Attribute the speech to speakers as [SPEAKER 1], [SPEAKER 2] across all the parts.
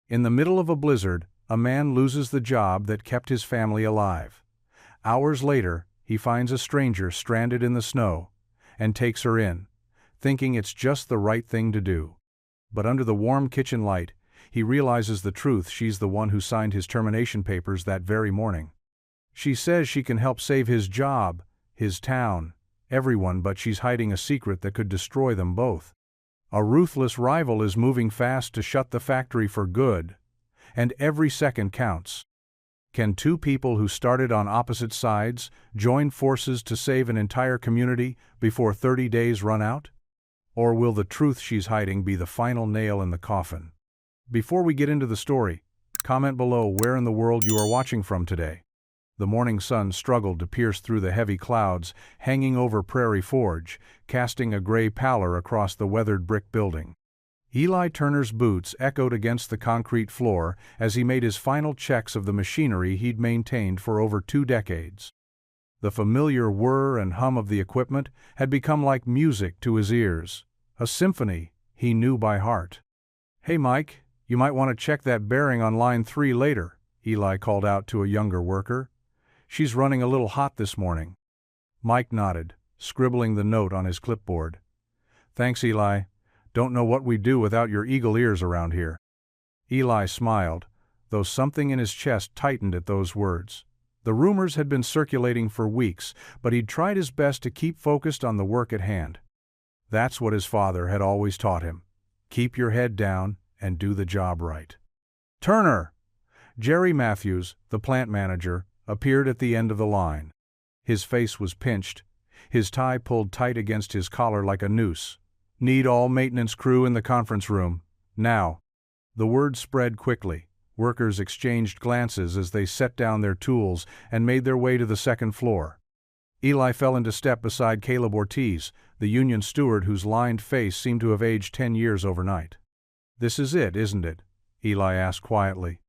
[SPEAKER 1] In the middle of a blizzard, a man loses the job that kept his family alive. Hours later, he finds a stranger stranded in the snow and takes her in, thinking it's just the right thing to do. But under the warm kitchen light, he realizes the truth: she's the one who signed his termination papers that very morning. She says she can help save his job, his town, everyone, but she's hiding a secret that could destroy them both. A ruthless rival is moving fast to shut the factory for good, and every second counts. Can two people who started on opposite sides join forces to save an entire community before 30 days run out? Or will the truth she's hiding be the final nail in the coffin? Before we get into the story, comment below where in the world you are watching from today. The morning sun struggled to pierce through the heavy clouds hanging over Prairie Forge, casting a gray pallor across the weathered brick building. Eli Turner's boots echoed against the concrete floor as he made his final checks of the machinery he'd maintained for over 2 decades. The familiar whir and hum of the equipment had become like music to his ears, a symphony he knew by heart. "Hey Mike, you might want to check that bearing on line 3 later," Eli called out to a younger worker. "She's running a little hot this morning." Mike nodded, scribbling the note on his clipboard. "Thanks, Eli. Don't know what we'd do without your eagle ears around here." Eli smiled, though something in his chest tightened at those words. The rumors had been circulating for weeks, but he'd tried his best to keep focused on the work at hand. That's what his father had always taught him: keep your head down and do the job right. "Turner!" Jerry Matthews, the plant manager, appeared at the end of the line. His face was pinched, his tie pulled tight against his collar like a noose. "Need all maintenance crew in the conference room, now." The word spread quickly. Workers exchanged glances as they set down their tools and made their way to the second floor. Eli fell into step beside Caleb Ortiz, the union steward whose lined face seemed to have aged 10 years overnight. "This is it, isn't it?" Eli asked quietly.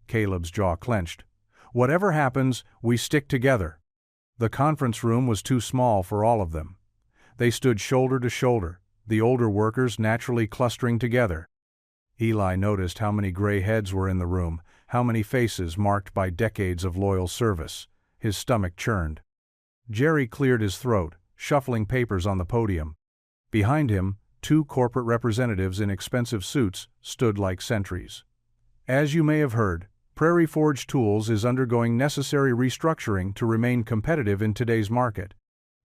[SPEAKER 1] Caleb's jaw clenched. "Whatever happens, we stick together." The conference room was too small for all of them. They stood shoulder to shoulder, the older workers naturally clustering together. Eli noticed how many gray heads were in the room, how many faces marked by decades of loyal service. His stomach churned. Jerry cleared his throat, shuffling papers on the podium. Behind him, 2 corporate representatives in expensive suits stood like sentries. "As you may have heard, Prairie Forge Tools is undergoing necessary restructuring to remain competitive in today's market."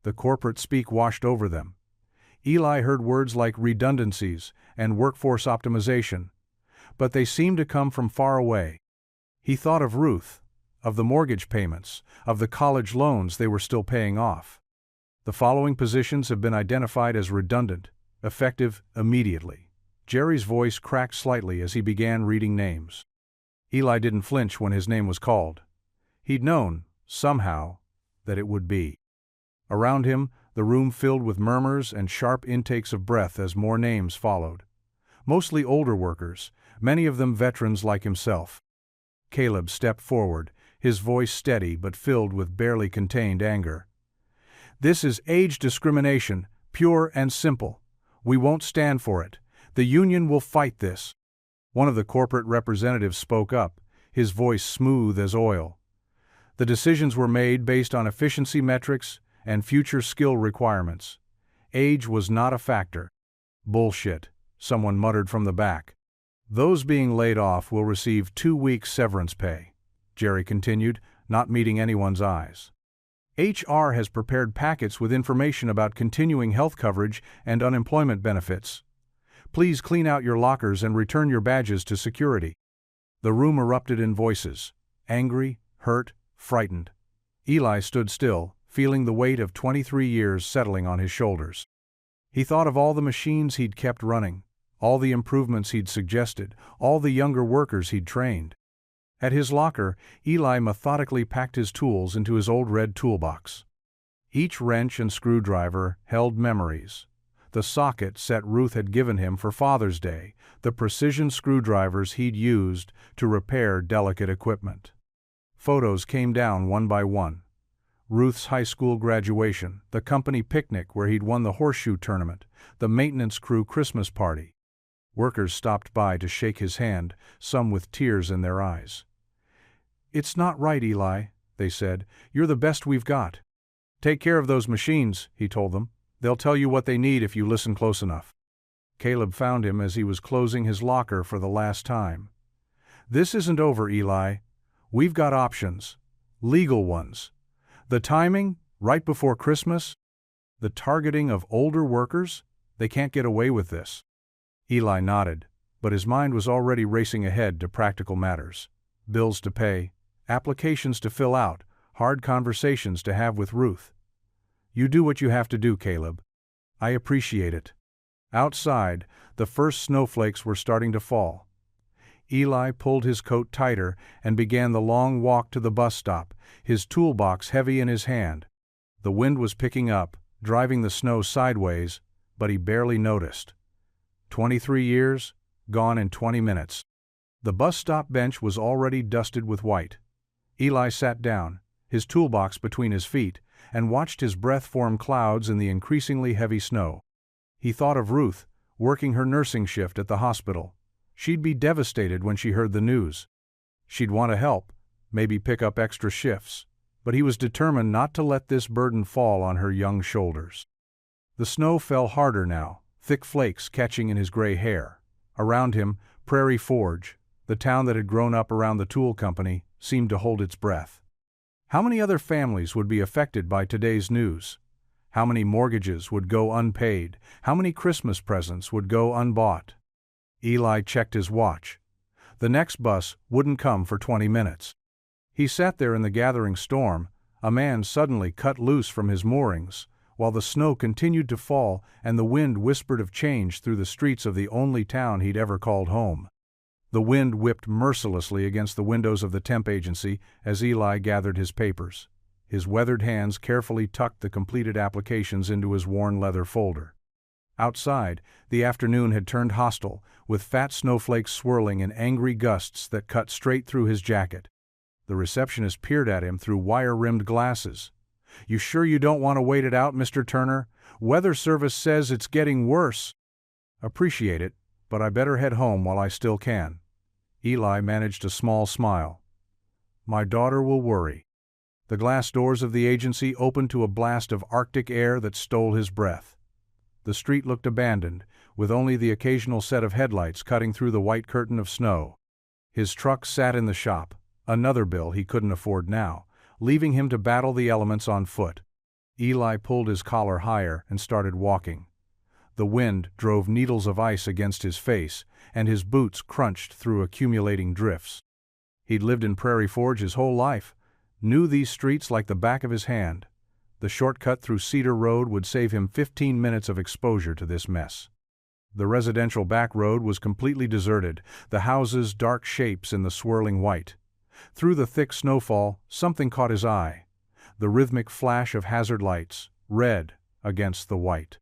[SPEAKER 1] The corporate speak washed over them. Eli heard words like redundancies and workforce optimization, but they seemed to come from far away. He thought of Ruth, of the mortgage payments, of the college loans they were still paying off. "The following positions have been identified as redundant, effective immediately." Jerry's voice cracked slightly as he began reading names. Eli didn't flinch when his name was called. He'd known, somehow, that it would be. Around him, the room filled with murmurs and sharp intakes of breath as more names followed. Mostly older workers, many of them veterans like himself. Caleb stepped forward, his voice steady but filled with barely contained anger. "This is age discrimination, pure and simple. We won't stand for it. The union will fight this." One of the corporate representatives spoke up, his voice smooth as oil. "The decisions were made based on efficiency metrics and future skill requirements. Age was not a factor." "Bullshit," someone muttered from the back. "Those being laid off will receive 2 weeks severance pay," Jerry continued, not meeting anyone's eyes. "HR has prepared packets with information about continuing health coverage and unemployment benefits. Please clean out your lockers and return your badges to security." The room erupted in voices, angry, hurt, frightened. Eli stood still, feeling the weight of 23 years settling on his shoulders. He thought of all the machines he'd kept running, all the improvements he'd suggested, all the younger workers he'd trained. At his locker, Eli methodically packed his tools into his old red toolbox. Each wrench and screwdriver held memories. The socket set Ruth had given him for Father's Day, the precision screwdrivers he'd used to repair delicate equipment. Photos came down one by one. Ruth's high school graduation, the company picnic where he'd won the horseshoe tournament, the maintenance crew Christmas party. Workers stopped by to shake his hand, some with tears in their eyes. "It's not right, Eli," they said. "You're the best we've got." "Take care of those machines," he told them. "They'll tell you what they need if you listen close enough." Caleb found him as he was closing his locker for the last time. "This isn't over, Eli. We've got options. Legal ones. The timing, right before Christmas. The targeting of older workers. They can't get away with this." Eli nodded, but his mind was already racing ahead to practical matters. Bills to pay, applications to fill out, hard conversations to have with Ruth. "You do what you have to do, Caleb. I appreciate it." Outside, the first snowflakes were starting to fall. Eli pulled his coat tighter and began the long walk to the bus stop, his toolbox heavy in his hand. The wind was picking up, driving the snow sideways, but he barely noticed. 23 years, gone in 20 minutes. The bus stop bench was already dusted with white. Eli sat down, his toolbox between his feet, and watched his breath form clouds in the increasingly heavy snow. He thought of Ruth, working her nursing shift at the hospital. She'd be devastated when she heard the news. She'd want to help, maybe pick up extra shifts, but he was determined not to let this burden fall on her young shoulders. The snow fell harder now, thick flakes catching in his gray hair. Around him, Prairie Forge, the town that had grown up around the tool company, seemed to hold its breath. How many other families would be affected by today's news? How many mortgages would go unpaid? How many Christmas presents would go unbought? Eli checked his watch. The next bus wouldn't come for 20 minutes. He sat there in the gathering storm, a man suddenly cut loose from his moorings, while the snow continued to fall and the wind whispered of change through the streets of the only town he'd ever called home. The wind whipped mercilessly against the windows of the temp agency as Eli gathered his papers. His weathered hands carefully tucked the completed applications into his worn leather folder. Outside, the afternoon had turned hostile, with fat snowflakes swirling in angry gusts that cut straight through his jacket. The receptionist peered at him through wire-rimmed glasses. "You sure you don't want to wait it out, Mr. Turner? Weather Service says it's getting worse." "Appreciate it, but I better head home while I still can." Eli managed a small smile. "My daughter will worry." The glass doors of the agency opened to a blast of Arctic air that stole his breath. The street looked abandoned, with only the occasional set of headlights cutting through the white curtain of snow. His truck sat in the shop, another bill he couldn't afford now, leaving him to battle the elements on foot. Eli pulled his collar higher and started walking. The wind drove needles of ice against his face, and his boots crunched through accumulating drifts. He'd lived in Prairie Forge his whole life, knew these streets like the back of his hand. The shortcut through Cedar Road would save him 15 minutes of exposure to this mess. The residential back road was completely deserted, the houses dark shapes in the swirling white. Through the thick snowfall, something caught his eye. The rhythmic flash of hazard lights, red against the white.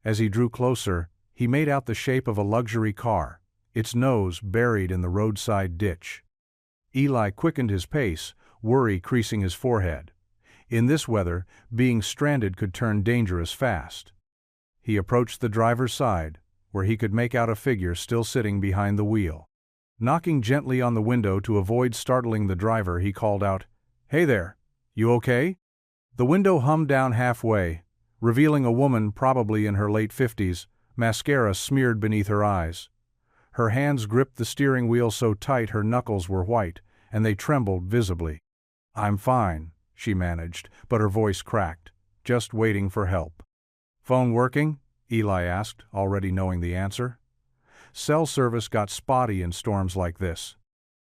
[SPEAKER 1] As he drew closer, he made out the shape of a luxury car, its nose buried in the roadside ditch. Eli quickened his pace, worry creasing his forehead. In this weather, being stranded could turn dangerous fast. He approached the driver's side, where he could make out a figure still sitting behind the wheel. Knocking gently on the window to avoid startling the driver, he called out, "Hey there, you okay?" The window hummed down halfway, revealing a woman probably in her late 50s, mascara smeared beneath her eyes. Her hands gripped the steering wheel so tight her knuckles were white, and they trembled visibly. "I'm fine," she managed, but her voice cracked. "Just waiting for help." "Phone working?" Eli asked, already knowing the answer. Cell service got spotty in storms like this.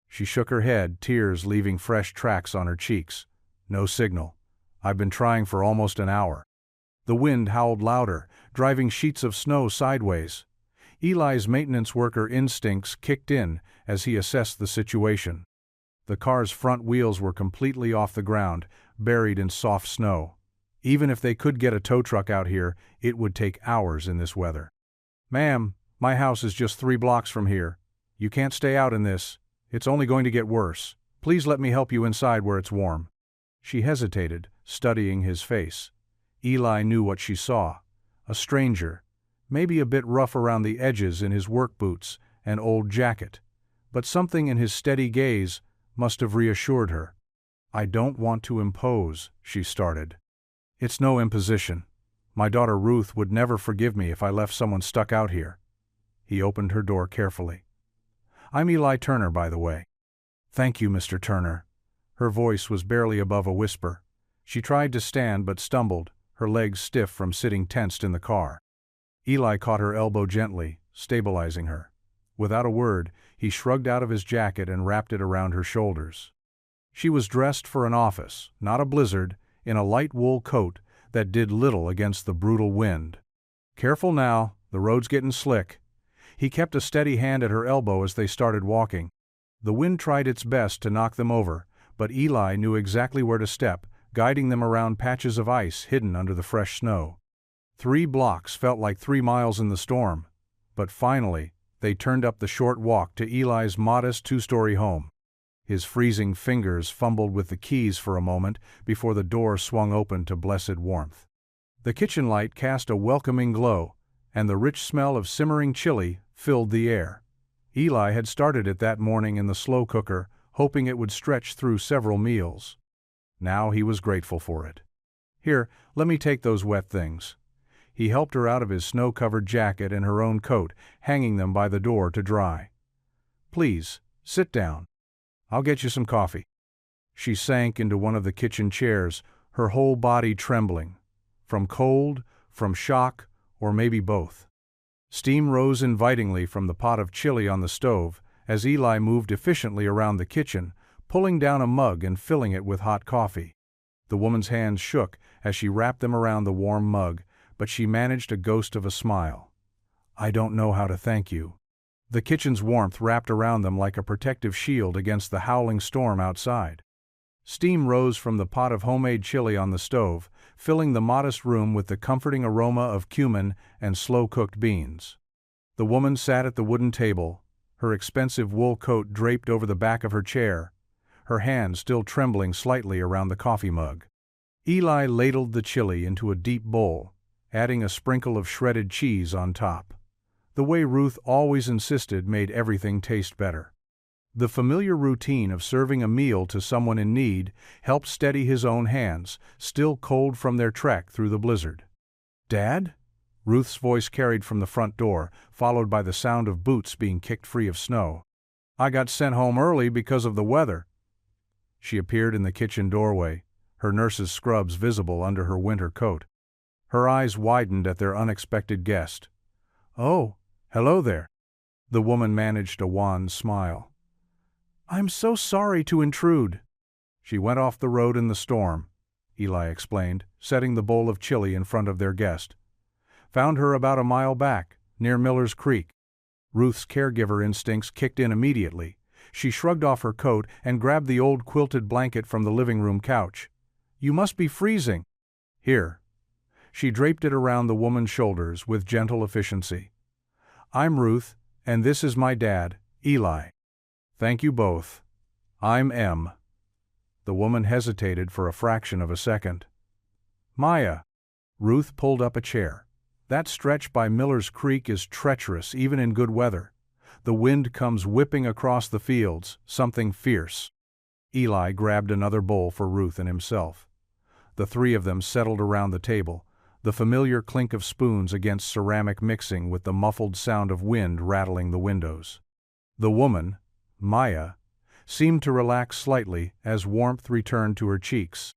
[SPEAKER 1] She shook her head, tears leaving fresh tracks on her cheeks. "No signal. I've been trying for almost an hour." The wind howled louder, driving sheets of snow sideways. Eli's maintenance worker instincts kicked in as he assessed the situation. The car's front wheels were completely off the ground, buried in soft snow. Even if they could get a tow truck out here, it would take hours in this weather. "Ma'am, my house is just 3 blocks from here. You can't stay out in this. It's only going to get worse. Please let me help you inside where it's warm." She hesitated, studying his face. Eli knew what she saw. A stranger, maybe a bit rough around the edges in his work boots and old jacket, but something in his steady gaze must have reassured her. "I don't want to impose," she started. "It's no imposition. My daughter Ruth would never forgive me if I left someone stuck out here." He opened her door carefully. "I'm Eli Turner, by the way." "Thank you, Mr. Turner." Her voice was barely above a whisper. She tried to stand but stumbled, her legs stiff from sitting tensed in the car. Eli caught her elbow gently, stabilizing her. Without a word, he shrugged out of his jacket and wrapped it around her shoulders. She was dressed for an office, not a blizzard, in a light wool coat that did little against the brutal wind. "Careful now, the road's getting slick." He kept a steady hand at her elbow as they started walking. The wind tried its best to knock them over, but Eli knew exactly where to step, guiding them around patches of ice hidden under the fresh snow. 3 blocks felt like 3 miles in the storm, but finally, they turned up the short walk to Eli's modest 2-story home. His freezing fingers fumbled with the keys for a moment before the door swung open to blessed warmth. The kitchen light cast a welcoming glow, and the rich smell of simmering chili filled the air. Eli had started it that morning in the slow cooker, hoping it would stretch through several meals. Now he was grateful for it. "Here, let me take those wet things." He helped her out of his snow-covered jacket and her own coat, hanging them by the door to dry. "Please, sit down. I'll get you some coffee." She sank into one of the kitchen chairs, her whole body trembling. From cold, from shock, or maybe both. Steam rose invitingly from the pot of chili on the stove as Eli moved efficiently around the kitchen, pulling down a mug and filling it with hot coffee. The woman's hands shook as she wrapped them around the warm mug, but she managed a ghost of a smile. "I don't know how to thank you." The kitchen's warmth wrapped around them like a protective shield against the howling storm outside. Steam rose from the pot of homemade chili on the stove, filling the modest room with the comforting aroma of cumin and slow-cooked beans. The woman sat at the wooden table, her expensive wool coat draped over the back of her chair, her hand still trembling slightly around the coffee mug. Eli ladled the chili into a deep bowl, adding a sprinkle of shredded cheese on top. The way Ruth always insisted made everything taste better. The familiar routine of serving a meal to someone in need helped steady his own hands, still cold from their trek through the blizzard. "Dad?" Ruth's voice carried from the front door, followed by the sound of boots being kicked free of snow. "I got sent home early because of the weather." She appeared in the kitchen doorway, her nurse's scrubs visible under her winter coat. Her eyes widened at their unexpected guest. "Oh, hello there." The woman managed a wan smile. "I'm so sorry to intrude." "She went off the road in the storm," Eli explained, setting the bowl of chili in front of their guest. "Found her about a mile back, near Miller's Creek." Ruth's caregiver instincts kicked in immediately. She shrugged off her coat and grabbed the old quilted blanket from the living room couch. "You must be freezing." "Here." She draped it around the woman's shoulders with gentle efficiency. "I'm Ruth, and this is my dad, Eli." "Thank you both. I'm Em." The woman hesitated for a fraction of a second. "Maya." Ruth pulled up a chair. "That stretch by Miller's Creek is treacherous even in good weather. The wind comes whipping across the fields, something fierce." Eli grabbed another bowl for Ruth and himself. The 3 of them settled around the table, the familiar clink of spoons against ceramic mixing with the muffled sound of wind rattling the windows. The woman, Maya, seemed to relax slightly as warmth returned to her cheeks.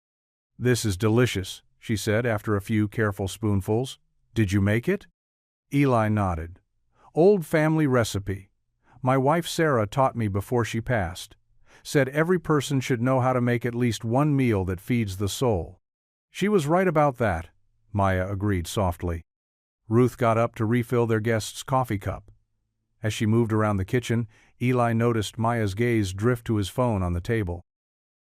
[SPEAKER 1] "This is delicious," she said after a few careful spoonfuls. "Did you make it?" Eli nodded. "Old family recipe. My wife Sarah taught me before she passed. Said every person should know how to make at least one meal that feeds the soul." "She was right about that," Maya agreed softly. Ruth got up to refill their guest's coffee cup. As she moved around the kitchen, Eli noticed Maya's gaze drift to his phone on the table.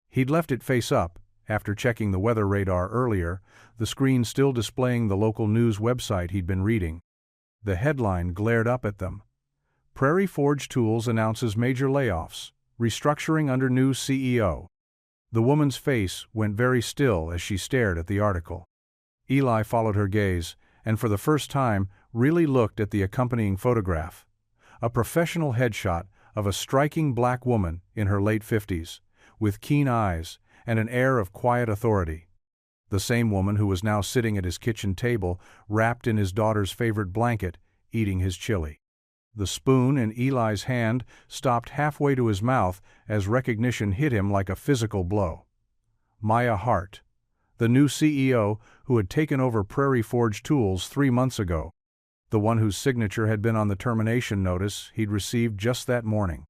[SPEAKER 1] He'd left it face up, after checking the weather radar earlier, the screen still displaying the local news website he'd been reading. The headline glared up at them. "Prairie Forge Tools announces major layoffs, restructuring under new CEO." The woman's face went very still as she stared at the article. Eli followed her gaze, and for the first time, really looked at the accompanying photograph. A professional headshot of a striking black woman in her late 50s, with keen eyes and an air of quiet authority. The same woman who was now sitting at his kitchen table, wrapped in his daughter's favorite blanket, eating his chili. The spoon in Eli's hand stopped halfway to his mouth as recognition hit him like a physical blow. Maya Hart, the new CEO who had taken over Prairie Forge Tools 3 months ago, the one whose signature had been on the termination notice he'd received just that morning.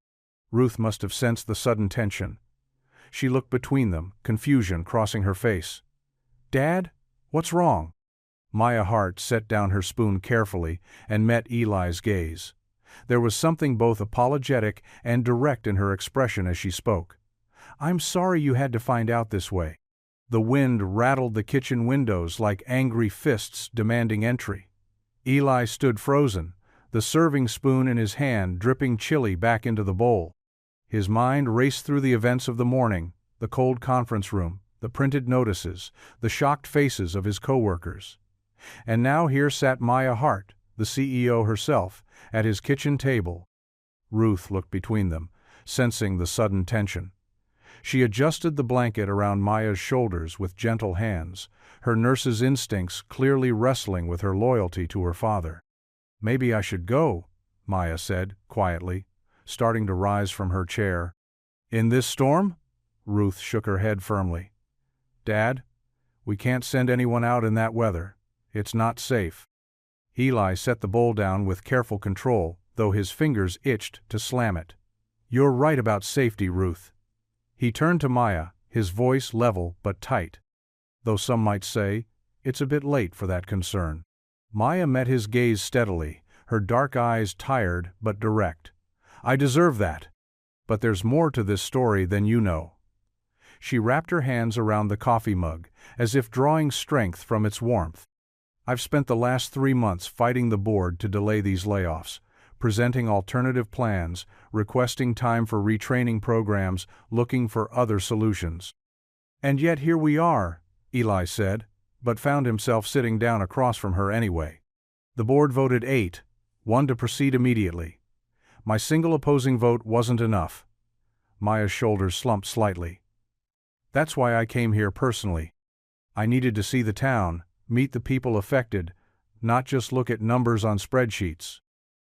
[SPEAKER 1] Ruth must have sensed the sudden tension. She looked between them, confusion crossing her face. "Dad? What's wrong?" Maya Hart set down her spoon carefully and met Eli's gaze. There was something both apologetic and direct in her expression as she spoke. "I'm sorry you had to find out this way." The wind rattled the kitchen windows like angry fists demanding entry. Eli stood frozen, the serving spoon in his hand dripping chili back into the bowl. His mind raced through the events of the morning, the cold conference room, the printed notices, the shocked faces of his co-workers. And now here sat Maya Hart, the CEO herself, at his kitchen table. Ruth looked between them, sensing the sudden tension. She adjusted the blanket around Maya's shoulders with gentle hands, her nurse's instincts clearly wrestling with her loyalty to her father. "Maybe I should go," Maya said, quietly, starting to rise from her chair. "In this storm?" Ruth shook her head firmly. "Dad, we can't send anyone out in that weather. It's not safe." Eli set the bowl down with careful control, though his fingers itched to slam it. "You're right about safety, Ruth." He turned to Maya, his voice level but tight. "Though some might say, it's a bit late for that concern." Maya met his gaze steadily, her dark eyes tired but direct. "I deserve that. But there's more to this story than you know." She wrapped her hands around the coffee mug, as if drawing strength from its warmth. "I've spent the last 3 months fighting the board to delay these layoffs, presenting alternative plans, requesting time for retraining programs, looking for other solutions. And yet here we are," Eli said, but found himself sitting down across from her anyway. "The board voted 8-1 to proceed immediately. My single opposing vote wasn't enough." Maya's shoulders slumped slightly. "That's why I came here personally. I needed to see the town, meet the people affected, not just look at numbers on spreadsheets."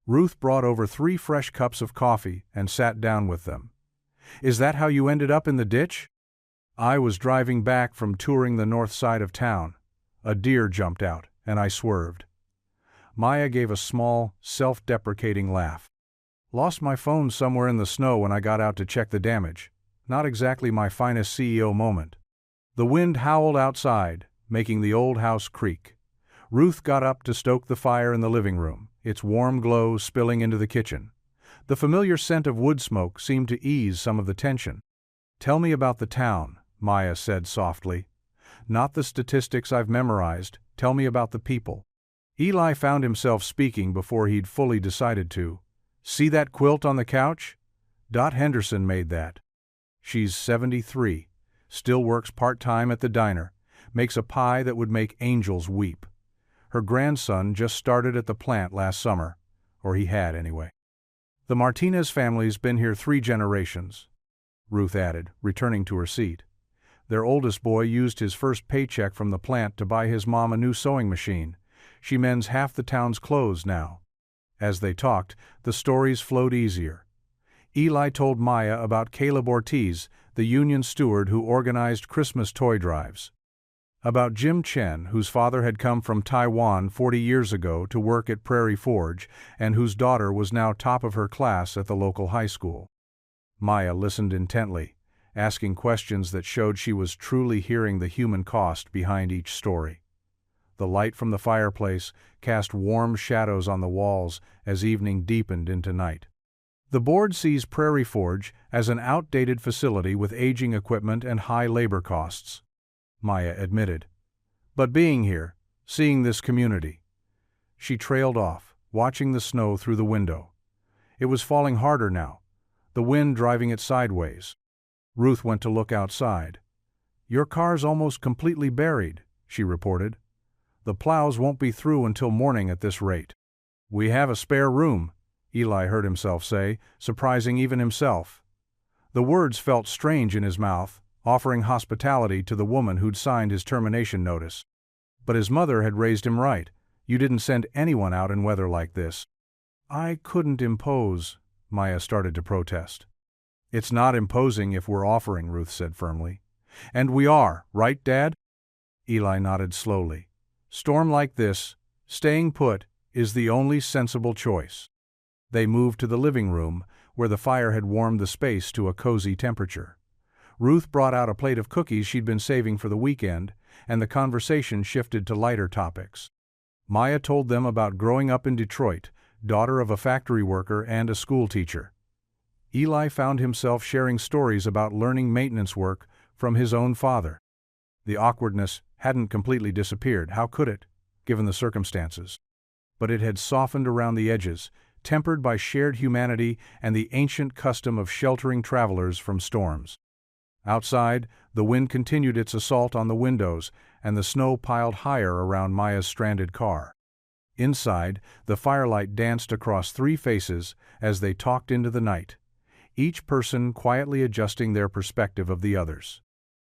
[SPEAKER 1] Ruth brought over 3 fresh cups of coffee and sat down with them. "Is that how you ended up in the ditch?" "I was driving back from touring the north side of town. A deer jumped out, and I swerved." Maya gave a small, self-deprecating laugh. "Lost my phone somewhere in the snow when I got out to check the damage. Not exactly my finest CEO moment." The wind howled outside, making the old house creak. Ruth got up to stoke the fire in the living room, its warm glow spilling into the kitchen. The familiar scent of wood smoke seemed to ease some of the tension. "Tell me about the town," Maya said softly. "Not the statistics I've memorized, tell me about the people." Eli found himself speaking before he'd fully decided to. "See that quilt on the couch? Dot Henderson made that. She's 73, still works part-time at the diner, makes a pie that would make angels weep. Her grandson just started at the plant last summer, or he had anyway. The Martinez family's been here 3 generations," Ruth added, returning to her seat. "Their oldest boy used his first paycheck from the plant to buy his mom a new sewing machine. She mends half the town's clothes now." As they talked, the stories flowed easier. Eli told Maya about Caleb Ortiz, the union steward who organized Christmas toy drives. About Jim Chen, whose father had come from Taiwan 40 years ago to work at Prairie Forge, and whose daughter was now top of her class at the local high school. Maya listened intently, asking questions that showed she was truly hearing the human cost behind each story. The light from the fireplace cast warm shadows on the walls as evening deepened into night. "The board sees Prairie Forge as an outdated facility with aging equipment and high labor costs," Maya admitted. "But being here, seeing this community." She trailed off, watching the snow through the window. It was falling harder now, the wind driving it sideways. Ruth went to look outside. "Your car's almost completely buried," she reported. "The plows won't be through until morning at this rate." "We have a spare room," Eli heard himself say, surprising even himself. The words felt strange in his mouth, offering hospitality to the woman who'd signed his termination notice. But his mother had raised him right. You didn't send anyone out in weather like this. "I couldn't impose," Maya started to protest. "It's not imposing if we're offering," Ruth said firmly. "And we are, right, Dad?" Eli nodded slowly. "Storm like this, staying put, is the only sensible choice." They moved to the living room, where the fire had warmed the space to a cozy temperature. Ruth brought out a plate of cookies she'd been saving for the weekend, and the conversation shifted to lighter topics. Maya told them about growing up in Detroit, daughter of a factory worker and a school teacher. Eli found himself sharing stories about learning maintenance work from his own father. The awkwardness hadn't completely disappeared, how could it, given the circumstances? But it had softened around the edges, tempered by shared humanity and the ancient custom of sheltering travelers from storms. Outside, the wind continued its assault on the windows, and the snow piled higher around Maya's stranded car. Inside, the firelight danced across three faces as they talked into the night, each person quietly adjusting their perspective of the others.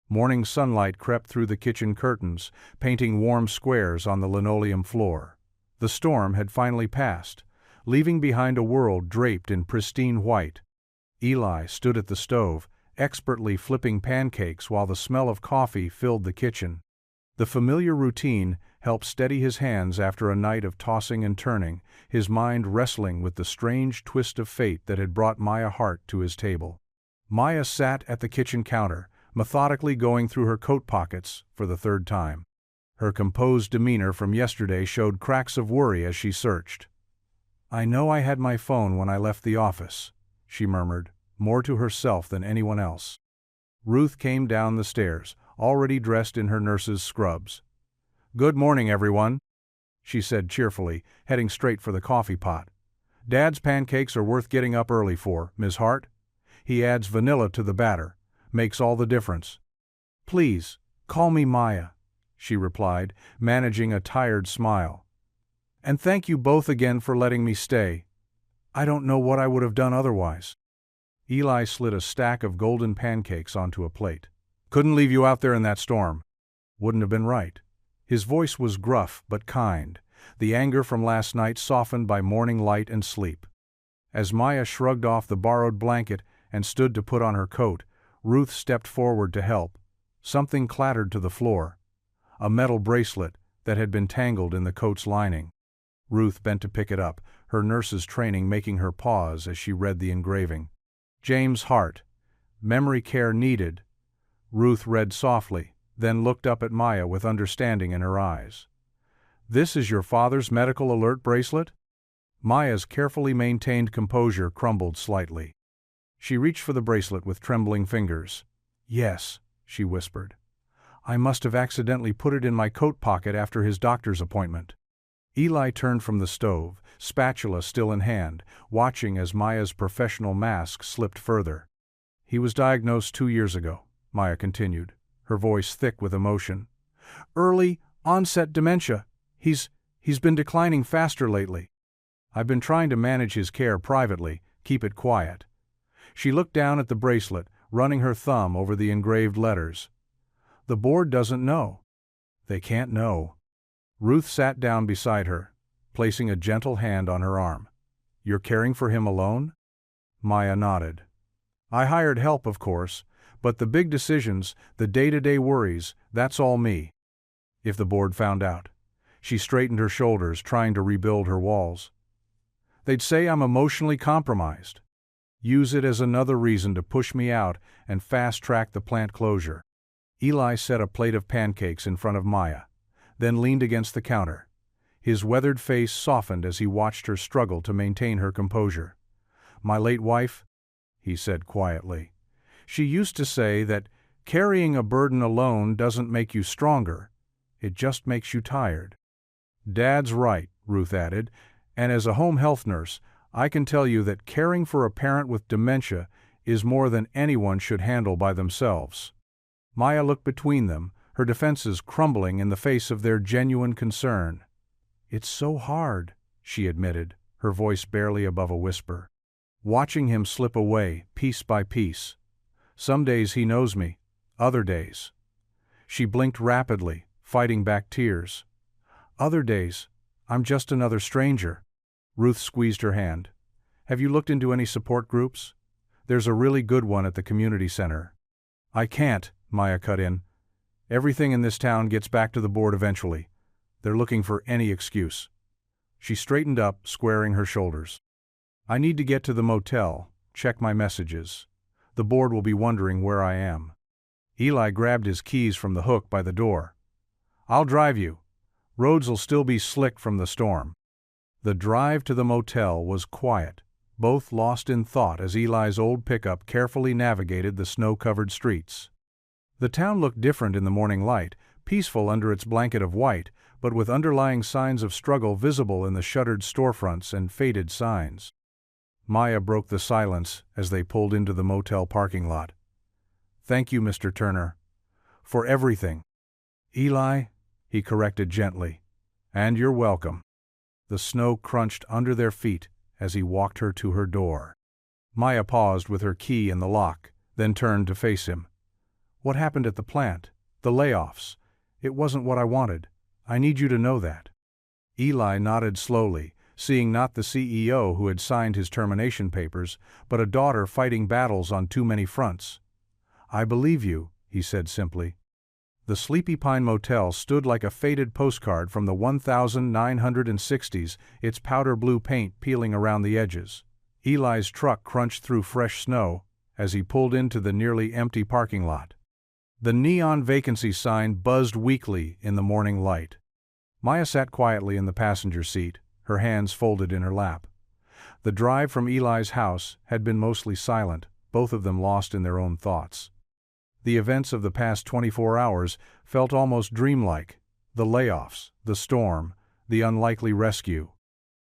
[SPEAKER 1] Morning sunlight crept through the kitchen curtains, painting warm squares on the linoleum floor. The storm had finally passed, leaving behind a world draped in pristine white. Eli stood at the stove, expertly flipping pancakes while the smell of coffee filled the kitchen. The familiar routine helped steady his hands after a night of tossing and turning, his mind wrestling with the strange twist of fate that had brought Maya Hart to his table. Maya sat at the kitchen counter, methodically going through her coat pockets for the third time. Her composed demeanor from yesterday showed cracks of worry as she searched. "I know I had my phone when I left the office," she murmured, more to herself than anyone else. Ruth came down the stairs, already dressed in her nurse's scrubs. "Good morning, everyone," she said cheerfully, heading straight for the coffee pot. "Dad's pancakes are worth getting up early for, Ms. Hart. He adds vanilla to the batter. Makes all the difference." "Please, call me Maya," she replied, managing a tired smile. "And thank you both again for letting me stay. I don't know what I would have done otherwise." Eli slid a stack of golden pancakes onto a plate. "Couldn't leave you out there in that storm. Wouldn't have been right." His voice was gruff but kind, the anger from last night softened by morning light and sleep. As Maya shrugged off the borrowed blanket and stood to put on her coat, Ruth stepped forward to help. Something clattered to the floor. A metal bracelet that had been tangled in the coat's lining. Ruth bent to pick it up, her nurse's training making her pause as she read the engraving. "James Hart. Memory care needed." Ruth read softly, then looked up at Maya with understanding in her eyes. "This is your father's medical alert bracelet?" Maya's carefully maintained composure crumbled slightly. She reached for the bracelet with trembling fingers. "Yes," she whispered. "I must have accidentally put it in my coat pocket after his doctor's appointment." Eli turned from the stove, spatula still in hand, watching as Maya's professional mask slipped further. "He was diagnosed 2 years ago," Maya continued, her voice thick with emotion. "Early onset dementia. He's been declining faster lately. I've been trying to manage his care privately, keep it quiet." She looked down at the bracelet, running her thumb over the engraved letters. "The board doesn't know." "They can't know." Ruth sat down beside her, placing a gentle hand on her arm. "You're caring for him alone?" Maya nodded. "I hired help, of course, but the big decisions, the day-to-day worries, that's all me." "If the board found out?" She straightened her shoulders, trying to rebuild her walls. "They'd say I'm emotionally compromised. Use it as another reason to push me out and fast-track the plant closure." Eli set a plate of pancakes in front of Maya, then leaned against the counter. His weathered face softened as he watched her struggle to maintain her composure. "My late wife," he said quietly. "She used to say that carrying a burden alone doesn't make you stronger, it just makes you tired." "Dad's right," Ruth added, "and as a home health nurse, I can tell you that caring for a parent with dementia is more than anyone should handle by themselves." Maya looked between them, her defenses crumbling in the face of their genuine concern. "It's so hard," she admitted, her voice barely above a whisper. Watching him slip away, piece by piece. Some days he knows me, other days. She blinked rapidly, fighting back tears. Other days, I'm just another stranger. Ruth squeezed her hand. Have you looked into any support groups? There's a really good one at the community center. I can't, Maya cut in. Everything in this town gets back to the board eventually. They're looking for any excuse. She straightened up, squaring her shoulders. I need to get to the motel, check my messages. The board will be wondering where I am. Eli grabbed his keys from the hook by the door. I'll drive you. Roads'll still be slick from the storm. The drive to the motel was quiet, both lost in thought as Eli's old pickup carefully navigated the snow-covered streets. The town looked different in the morning light, peaceful under its blanket of white, but with underlying signs of struggle visible in the shuttered storefronts and faded signs. Maya broke the silence as they pulled into the motel parking lot. Thank you, Mr. Turner. For everything. Eli, he corrected gently. And you're welcome. The snow crunched under their feet as he walked her to her door. Maya paused with her key in the lock, then turned to face him. What happened at the plant? The layoffs. It wasn't what I wanted. I need you to know that. Eli nodded slowly, seeing not the CEO who had signed his termination papers, but a daughter fighting battles on too many fronts. I believe you, he said simply. The Sleepy Pine Motel stood like a faded postcard from the 1960s, its powder blue paint peeling around the edges. Eli's truck crunched through fresh snow as he pulled into the nearly empty parking lot. The neon vacancy sign buzzed weakly in the morning light. Maya sat quietly in the passenger seat, her hands folded in her lap. The drive from Eli's house had been mostly silent, both of them lost in their own thoughts. The events of the past 24 hours felt almost dreamlike. The layoffs, the storm, the unlikely rescue.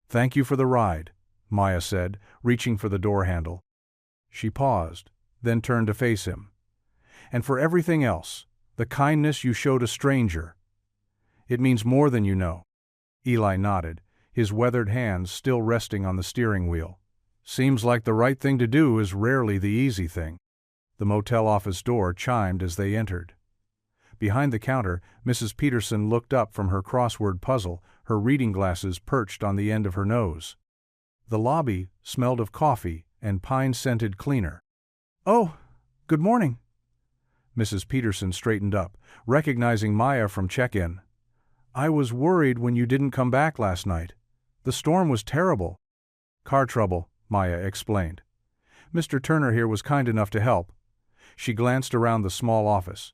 [SPEAKER 1] Thank you for the ride, Maya said, reaching for the door handle. She paused, then turned to face him. And for everything else, the kindness you showed a stranger. It means more than you know. Eli nodded, his weathered hands still resting on the steering wheel. Seems like the right thing to do is rarely the easy thing. The motel office door chimed as they entered. Behind the counter, Mrs. Peterson looked up from her crossword puzzle, her reading glasses perched on the end of her nose. The lobby smelled of coffee and pine-scented cleaner. Oh, good morning. Mrs. Peterson straightened up, recognizing Maya from check-in. I was worried when you didn't come back last night. The storm was terrible. Car trouble, Maya explained. Mr. Turner here was kind enough to help. She glanced around the small office.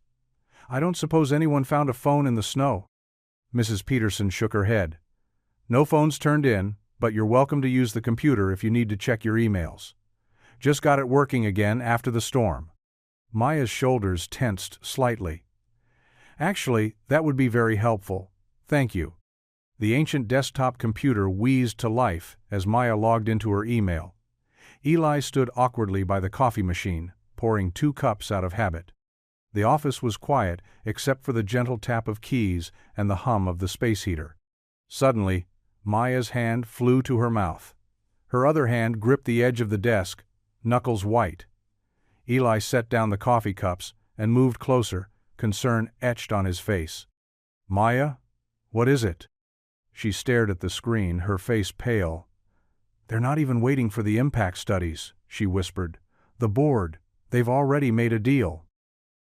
[SPEAKER 1] I don't suppose anyone found a phone in the snow. Mrs. Peterson shook her head. No phones turned in, but you're welcome to use the computer if you need to check your emails. Just got it working again after the storm. Maya's shoulders tensed slightly. Actually, that would be very helpful. Thank you. The ancient desktop computer wheezed to life as Maya logged into her email. Eli stood awkwardly by the coffee machine, pouring 2 cups out of habit. The office was quiet except for the gentle tap of keys and the hum of the space heater. Suddenly, Maya's hand flew to her mouth. Her other hand gripped the edge of the desk, knuckles white. Eli set down the coffee cups and moved closer, concern etched on his face. Maya? What is it? She stared at the screen, her face pale. They're not even waiting for the impact studies, she whispered. The board, they've already made a deal.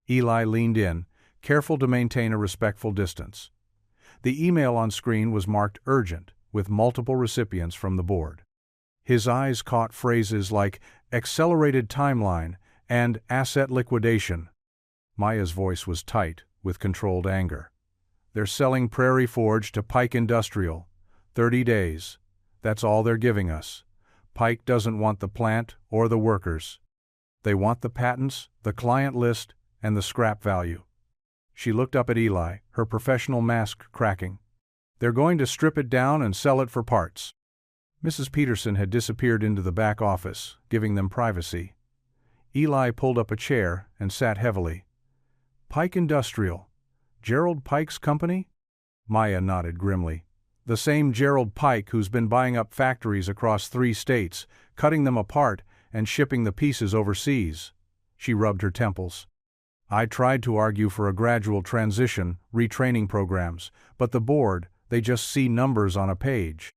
[SPEAKER 1] Eli leaned in, careful to maintain a respectful distance. The email on screen was marked urgent, with multiple recipients from the board. His eyes caught phrases like accelerated timeline and asset liquidation. Maya's voice was tight, with controlled anger. They're selling Prairie Forge to Pike Industrial. 30 days. That's all they're giving us. Pike doesn't want the plant or the workers. They want the patents, the client list, and the scrap value. She looked up at Eli, her professional mask cracking. They're going to strip it down and sell it for parts. Mrs. Peterson had disappeared into the back office, giving them privacy. Eli pulled up a chair and sat heavily. Pike Industrial. Gerald Pike's company? Maya nodded grimly. The same Gerald Pike who's been buying up factories across 3 states, cutting them apart, and shipping the pieces overseas. She rubbed her temples. I tried to argue for a gradual transition, retraining programs, but the board, they just see numbers on a page.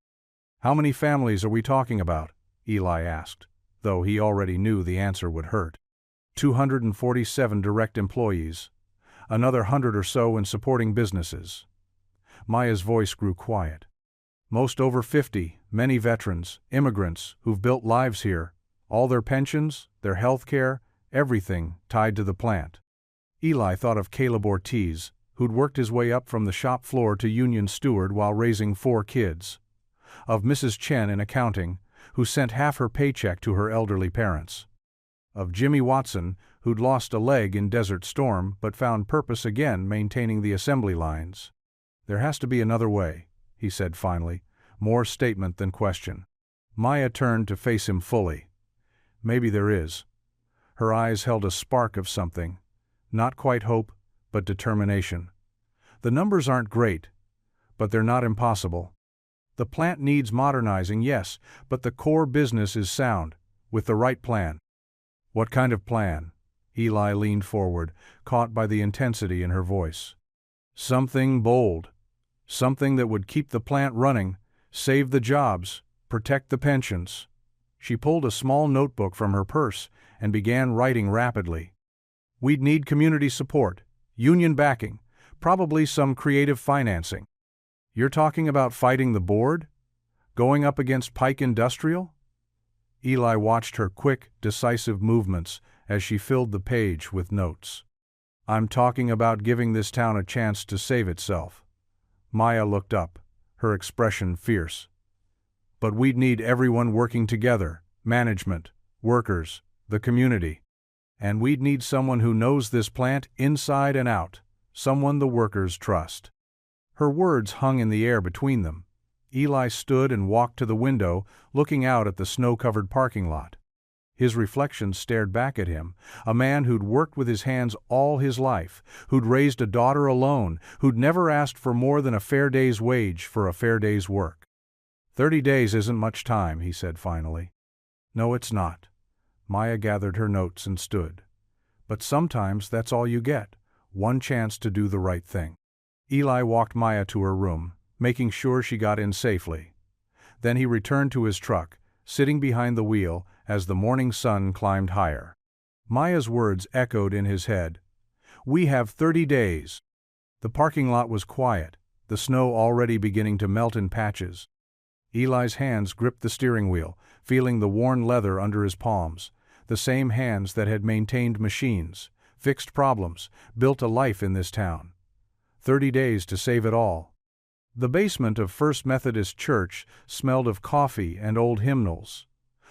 [SPEAKER 1] How many families are we talking about? Eli asked, though he already knew the answer would hurt. 247 direct employees. Another 100 or so in supporting businesses. Maya's voice grew quiet. Most over 50, many veterans, immigrants, who've built lives here. All their pensions, their health care, everything tied to the plant. Eli thought of Caleb Ortiz, who'd worked his way up from the shop floor to union steward while raising 4 kids. Of Mrs. Chen in accounting, who sent half her paycheck to her elderly parents. Of Jimmy Watson, who'd lost a leg in Desert Storm but found purpose again maintaining the assembly lines. There has to be another way, he said finally, more statement than question. Maya turned to face him fully. Maybe there is. Her eyes held a spark of something. Not quite hope, but determination. The numbers aren't great, but they're not impossible. The plant needs modernizing, yes, but the core business is sound, with the right plan. What kind of plan? Eli leaned forward, caught by the intensity in her voice. Something bold. Something that would keep the plant running, save the jobs, protect the pensions. She pulled a small notebook from her purse and began writing rapidly. We'd need community support, union backing, probably some creative financing. You're talking about fighting the board? Going up against Pike Industrial? Eli watched her quick, decisive movements as she filled the page with notes. I'm talking about giving this town a chance to save itself. Maya looked up, her expression fierce. But we'd need everyone working together, management, workers, the community. And we'd need someone who knows this plant inside and out, someone the workers trust. Her words hung in the air between them. Eli stood and walked to the window, looking out at the snow-covered parking lot. His reflection stared back at him, a man who'd worked with his hands all his life, who'd raised a daughter alone, who'd never asked for more than a fair day's wage for a fair day's work. 30 days isn't much time, he said finally. No, it's not. Maya gathered her notes and stood. But sometimes that's all you get, one chance to do the right thing. Eli walked Maya to her room, making sure she got in safely. Then he returned to his truck, sitting behind the wheel as the morning sun climbed higher. Maya's words echoed in his head. We have 30 days. The parking lot was quiet, the snow already beginning to melt in patches. Eli's hands gripped the steering wheel, feeling the worn leather under his palms, the same hands that had maintained machines, fixed problems, built a life in this town. 30 days to save it all. The basement of First Methodist Church smelled of coffee and old hymnals.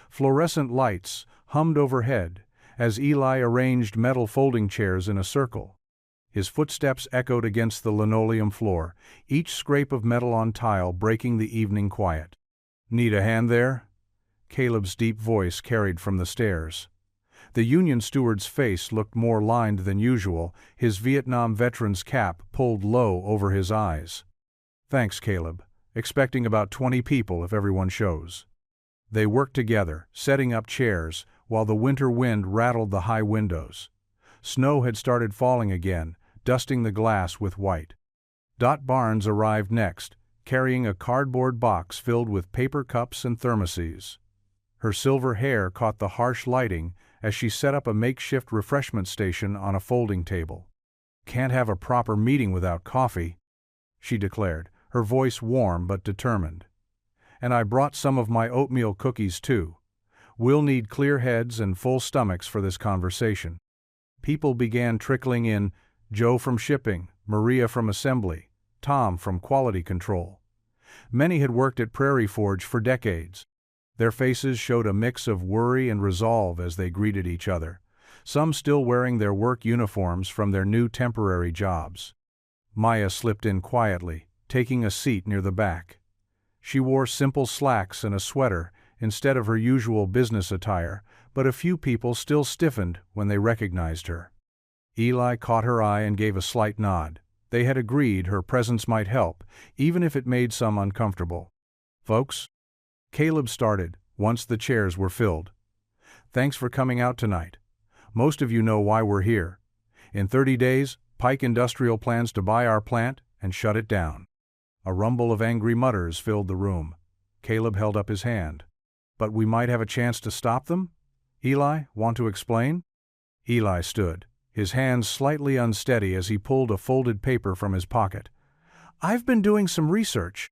[SPEAKER 1] Fluorescent lights hummed overhead as Eli arranged metal folding chairs in a circle. His footsteps echoed against the linoleum floor, each scrape of metal on tile breaking the evening quiet. Need a hand there? Caleb's deep voice carried from the stairs. The union steward's face looked more lined than usual, his Vietnam veteran's cap pulled low over his eyes. Thanks, Caleb. Expecting about 20 people if everyone shows. They worked together, setting up chairs, while the winter wind rattled the high windows. Snow had started falling again, dusting the glass with white. Dot Barnes arrived next, carrying a cardboard box filled with paper cups and thermoses. Her silver hair caught the harsh lighting as she set up a makeshift refreshment station on a folding table. Can't have a proper meeting without coffee, she declared, her voice warm but determined. And I brought some of my oatmeal cookies too. We'll need clear heads and full stomachs for this conversation. People began trickling in, Joe from shipping, Maria from assembly, Tom from quality control. Many had worked at Prairie Forge for decades. Their faces showed a mix of worry and resolve as they greeted each other, some still wearing their work uniforms from their new temporary jobs. Maya slipped in quietly, taking a seat near the back. She wore simple slacks and a sweater instead of her usual business attire, but a few people still stiffened when they recognized her. Eli caught her eye and gave a slight nod. They had agreed her presence might help, even if it made some uncomfortable. "Folks," Caleb started, once the chairs were filled. "Thanks for coming out tonight. Most of you know why we're here. In 30 days, Pike Industrial plans to buy our plant and shut it down." A rumble of angry mutters filled the room. Caleb held up his hand. "But we might have a chance to stop them? Eli, want to explain?" Eli stood, his hands slightly unsteady as he pulled a folded paper from his pocket. "I've been doing some research.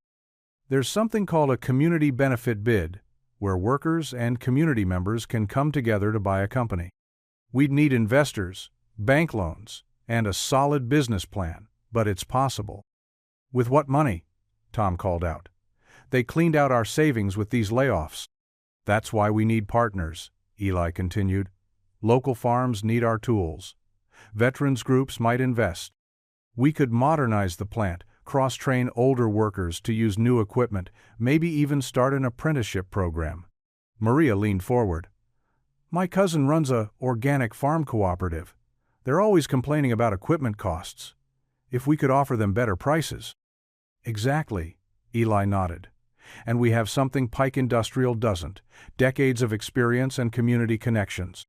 [SPEAKER 1] There's something called a community benefit bid, where workers and community members can come together to buy a company. We'd need investors, bank loans, and a solid business plan, but it's possible." "With what money?" Tom called out. "They cleaned out our savings with these layoffs." "That's why we need partners," Eli continued. "Local farms need our tools. Veterans groups might invest. We could modernize the plant, cross-train older workers to use new equipment, maybe even start an apprenticeship program." Maria leaned forward. "My cousin runs a organic farm cooperative. They're always complaining about equipment costs. If we could offer them better prices." "Exactly," Eli nodded. "And we have something Pike Industrial doesn't: decades of experience and community connections."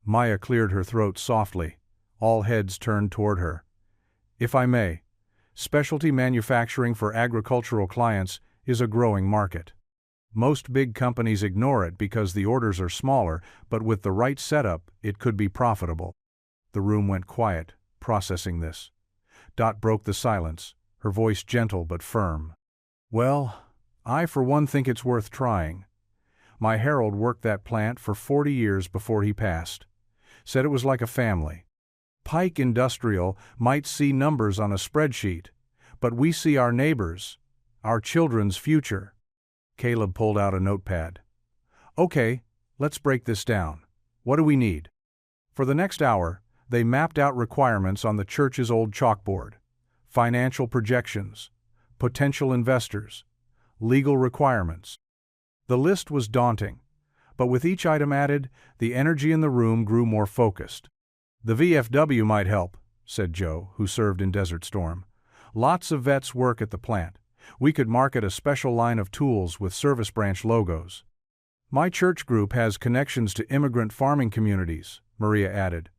[SPEAKER 1] Maya cleared her throat softly. All heads turned toward her. "If I may, specialty manufacturing for agricultural clients is a growing market. Most big companies ignore it because the orders are smaller, but with the right setup, it could be profitable." The room went quiet, processing this. Dot broke the silence, her voice gentle but firm. "Well, I for one think it's worth trying. My Harold worked that plant for 40 years before he passed. Said it was like a family. Pike Industrial might see numbers on a spreadsheet, but we see our neighbors, our children's future." Caleb pulled out a notepad. "Okay, let's break this down. What do we need?" For the next hour, they mapped out requirements on the church's old chalkboard: financial projections, potential investors, legal requirements. The list was daunting, but with each item added, the energy in the room grew more focused. "The VFW might help," said Joe, who served in Desert Storm. "Lots of vets work at the plant. We could market a special line of tools with service branch logos." "My church group has connections to immigrant farming communities," Maria added.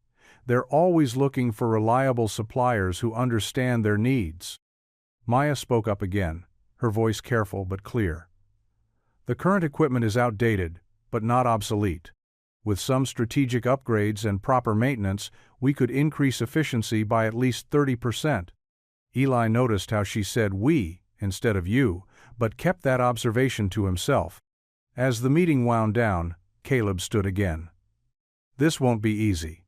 [SPEAKER 1] "They're always looking for reliable suppliers who understand their needs." Maya spoke up again, her voice careful but clear. "The current equipment is outdated, but not obsolete. With some strategic upgrades and proper maintenance, we could increase efficiency by at least 30%. Eli noticed how she said "we" instead of "you," but kept that observation to himself. As the meeting wound down, Caleb stood again. "This won't be easy.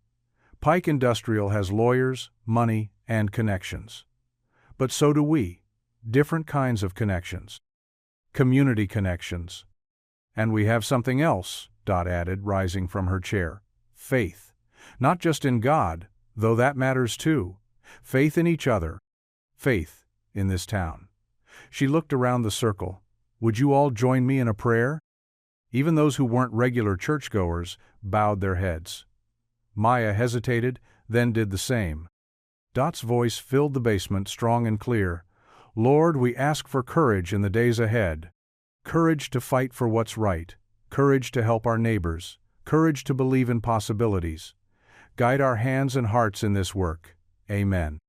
[SPEAKER 1] Pike Industrial has lawyers, money, and connections. But so do we. Different kinds of connections. Community connections. And we have something else," Dot added, rising from her chair. "Faith. Not just in God, though that matters too. Faith in each other. Faith in this town." She looked around the circle. "Would you all join me in a prayer?" Even those who weren't regular churchgoers bowed their heads. Maya hesitated, then did the same. Dot's voice filled the basement, strong and clear. "Lord, we ask for courage in the days ahead. Courage to fight for what's right. Courage to help our neighbors. Courage to believe in possibilities. Guide our hands and hearts in this work. Amen."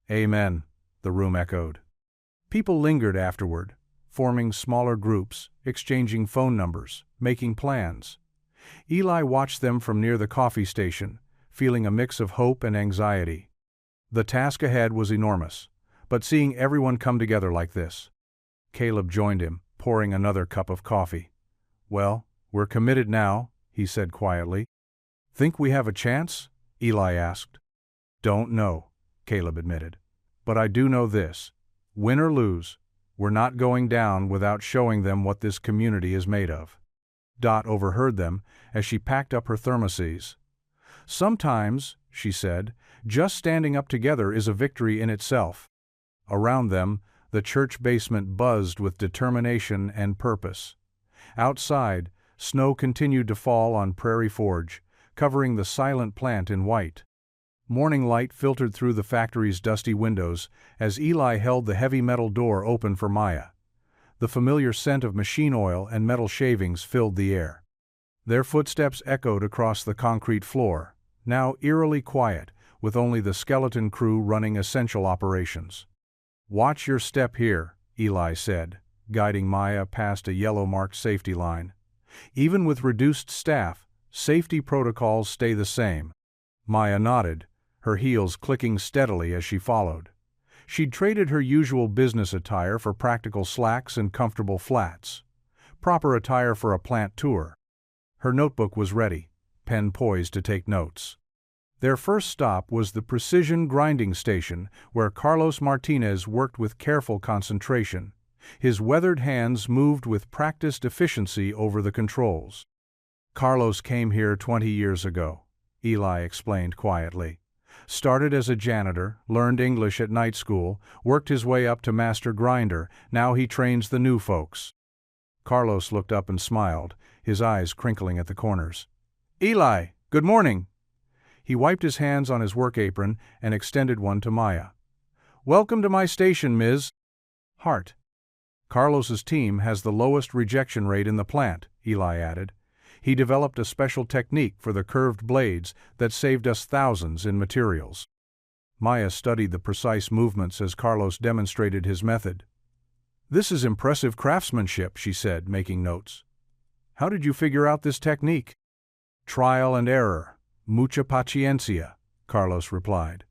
[SPEAKER 1] "Amen," the room echoed. People lingered afterward, forming smaller groups, exchanging phone numbers, making plans. Eli watched them from near the coffee station, feeling a mix of hope and anxiety. The task ahead was enormous, but seeing everyone come together like this. Caleb joined him, pouring another cup of coffee. "Well, we're committed now," he said quietly. "Think we have a chance?" Eli asked. "Don't know," Caleb admitted. "But I do know this. Win or lose, we're not going down without showing them what this community is made of." Dot overheard them as she packed up her thermoses. "Sometimes," she said, "just standing up together is a victory in itself." Around them, the church basement buzzed with determination and purpose. Outside, snow continued to fall on Prairie Forge, covering the silent plant in white. Morning light filtered through the factory's dusty windows as Eli held the heavy metal door open for Maya. The familiar scent of machine oil and metal shavings filled the air. Their footsteps echoed across the concrete floor, now eerily quiet, with only the skeleton crew running essential operations. "Watch your step here," Eli said, guiding Maya past a yellow-marked safety line. "Even with reduced staff, safety protocols stay the same." Maya nodded, her heels clicking steadily as she followed. She'd traded her usual business attire for practical slacks and comfortable flats. Proper attire for a plant tour. Her notebook was ready, pen poised to take notes. Their first stop was the precision grinding station, where Carlos Martinez worked with careful concentration. His weathered hands moved with practiced efficiency over the controls. "Carlos came here 20 years ago," Eli explained quietly. "Started as a janitor, learned English at night school, worked his way up to master grinder, now he trains the new folks." Carlos looked up and smiled, his eyes crinkling at the corners. "Eli, good morning." He wiped his hands on his work apron and extended one to Maya. "Welcome to my station, Ms. Hart." "Carlos's team has the lowest rejection rate in the plant," Eli added. "He developed a special technique for the curved blades that saved us thousands in materials." Maya studied the precise movements as Carlos demonstrated his method. "This is impressive craftsmanship," she said, making notes. "How did you figure out this technique?" "Trial and error. Mucha paciencia," Carlos replied.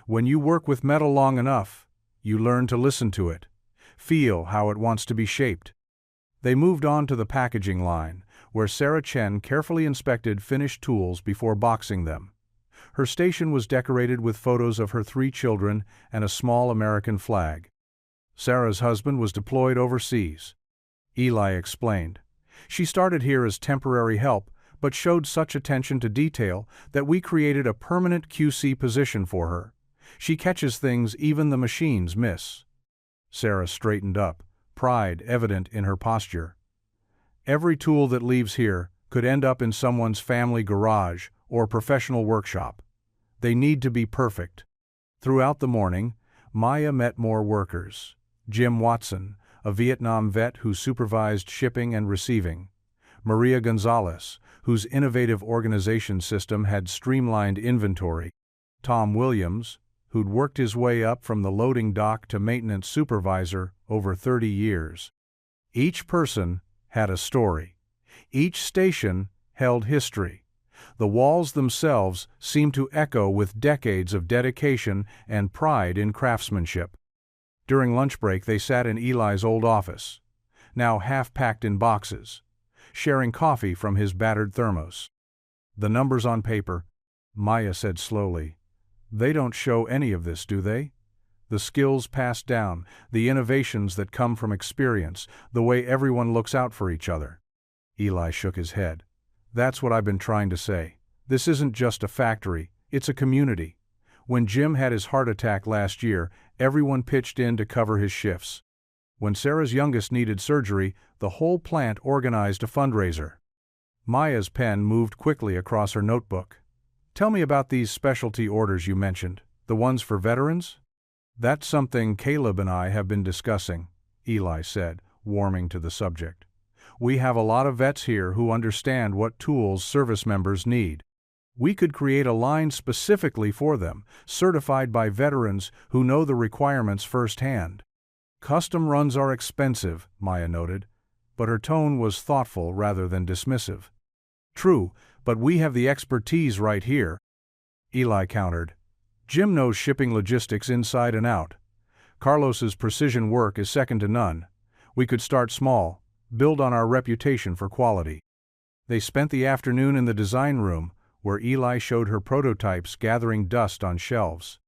[SPEAKER 1] "When you work with metal long enough, you learn to listen to it, feel how it wants to be shaped." They moved on to the packaging line, where Sarah Chen carefully inspected finished tools before boxing them. Her station was decorated with photos of her 3 children and a small American flag. Sarah's husband was deployed overseas. Eli explained. "She started here as temporary help, but showed such attention to detail that we created a permanent QC position for her. She catches things even the machines miss." Sarah straightened up, pride evident in her posture. "Every tool that leaves here could end up in someone's family garage or professional workshop. They need to be perfect." Throughout the morning, Maya met more workers. Jim Watson, a Vietnam vet who supervised shipping and receiving. Maria Gonzalez, whose innovative organization system had streamlined inventory. Tom Williams, who'd worked his way up from the loading dock to maintenance supervisor over 30 years. Each person had a story. Each station held history. The walls themselves seemed to echo with decades of dedication and pride in craftsmanship. During lunch break they sat in Eli's old office, now half-packed in boxes, sharing coffee from his battered thermos. "The numbers on paper," Maya said slowly, "they don't show any of this, do they? The skills passed down, the innovations that come from experience, the way everyone looks out for each other." Eli shook his head. "That's what I've been trying to say. This isn't just a factory, it's a community. When Jim had his heart attack last year, everyone pitched in to cover his shifts. When Sarah's youngest needed surgery, the whole plant organized a fundraiser." Maya's pen moved quickly across her notebook. "Tell me about these specialty orders you mentioned, the ones for veterans?" "That's something Caleb and I have been discussing," Eli said, warming to the subject. "We have a lot of vets here who understand what tools service members need. We could create a line specifically for them, certified by veterans who know the requirements firsthand." "Custom runs are expensive," Maya noted, but her tone was thoughtful rather than dismissive. "True, but we have the expertise right here," Eli countered. "Jim knows shipping logistics inside and out. Carlos's precision work is second to none. We could start small, build on our reputation for quality." They spent the afternoon in the design room, where Eli showed her prototypes gathering dust on shelves.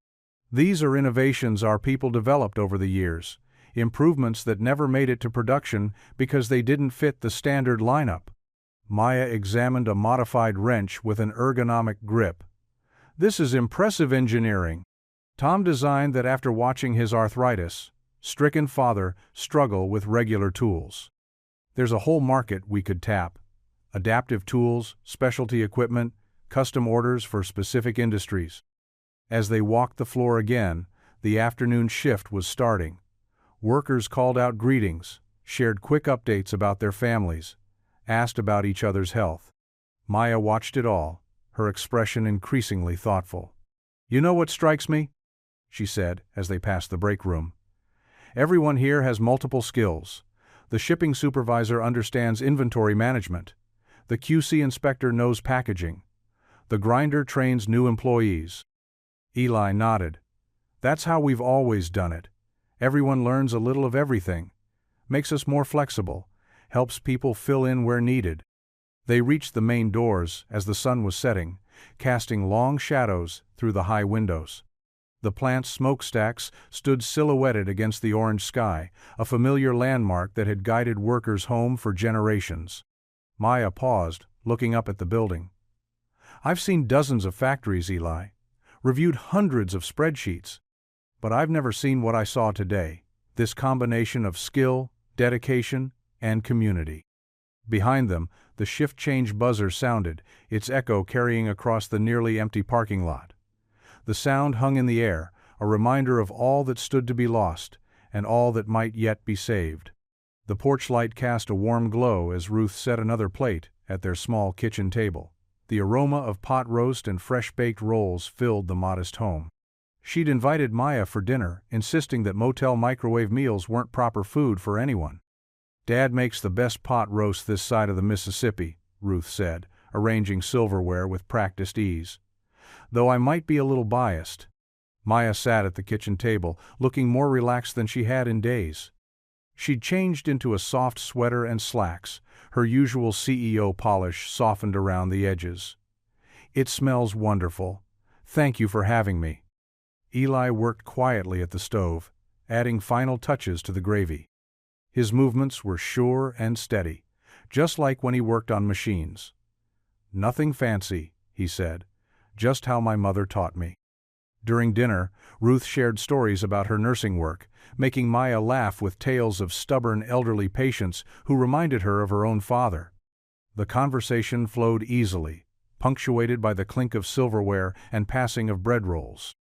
[SPEAKER 1] "These are innovations our people developed over the years, improvements that never made it to production because they didn't fit the standard lineup." Maya examined a modified wrench with an ergonomic grip. "This is impressive engineering." Tom designed that after watching his arthritis-stricken father struggle with regular tools. "There's a whole market we could tap. Adaptive tools, specialty equipment, custom orders for specific industries." As they walked the floor again, the afternoon shift was starting. Workers called out greetings, shared quick updates about their families, asked about each other's health. Maya watched it all, her expression increasingly thoughtful. "You know what strikes me?" she said as they passed the break room. "Everyone here has multiple skills. The shipping supervisor understands inventory management. The QC inspector knows packaging. The grinder trains new employees." Eli nodded. "That's how we've always done it. Everyone learns a little of everything. Makes us more flexible, helps people fill in where needed." They reached the main doors as the sun was setting, casting long shadows through the high windows. The plant's smokestacks stood silhouetted against the orange sky, a familiar landmark that had guided workers home for generations. Maya paused, looking up at the building. "I've seen dozens of factories, Eli. Reviewed hundreds of spreadsheets. But I've never seen what I saw today, this combination of skill, dedication, and community." Behind them, the shift change buzzer sounded, its echo carrying across the nearly empty parking lot. The sound hung in the air, a reminder of all that stood to be lost, and all that might yet be saved. The porch light cast a warm glow as Ruth set another plate at their small kitchen table. The aroma of pot roast and fresh-baked rolls filled the modest home. She'd invited Maya for dinner, insisting that motel microwave meals weren't proper food for anyone. "Dad makes the best pot roast this side of the Mississippi," Ruth said, arranging silverware with practiced ease. "Though I might be a little biased." Maya sat at the kitchen table, looking more relaxed than she had in days. She'd changed into a soft sweater and slacks, her usual CEO polish softened around the edges. "It smells wonderful. Thank you for having me." Eli worked quietly at the stove, adding final touches to the gravy. His movements were sure and steady, just like when he worked on machines. "Nothing fancy," he said, "just how my mother taught me." During dinner, Ruth shared stories about her nursing work, making Maya laugh with tales of stubborn elderly patients who reminded her of her own father. The conversation flowed easily, punctuated by the clink of silverware and passing of bread rolls.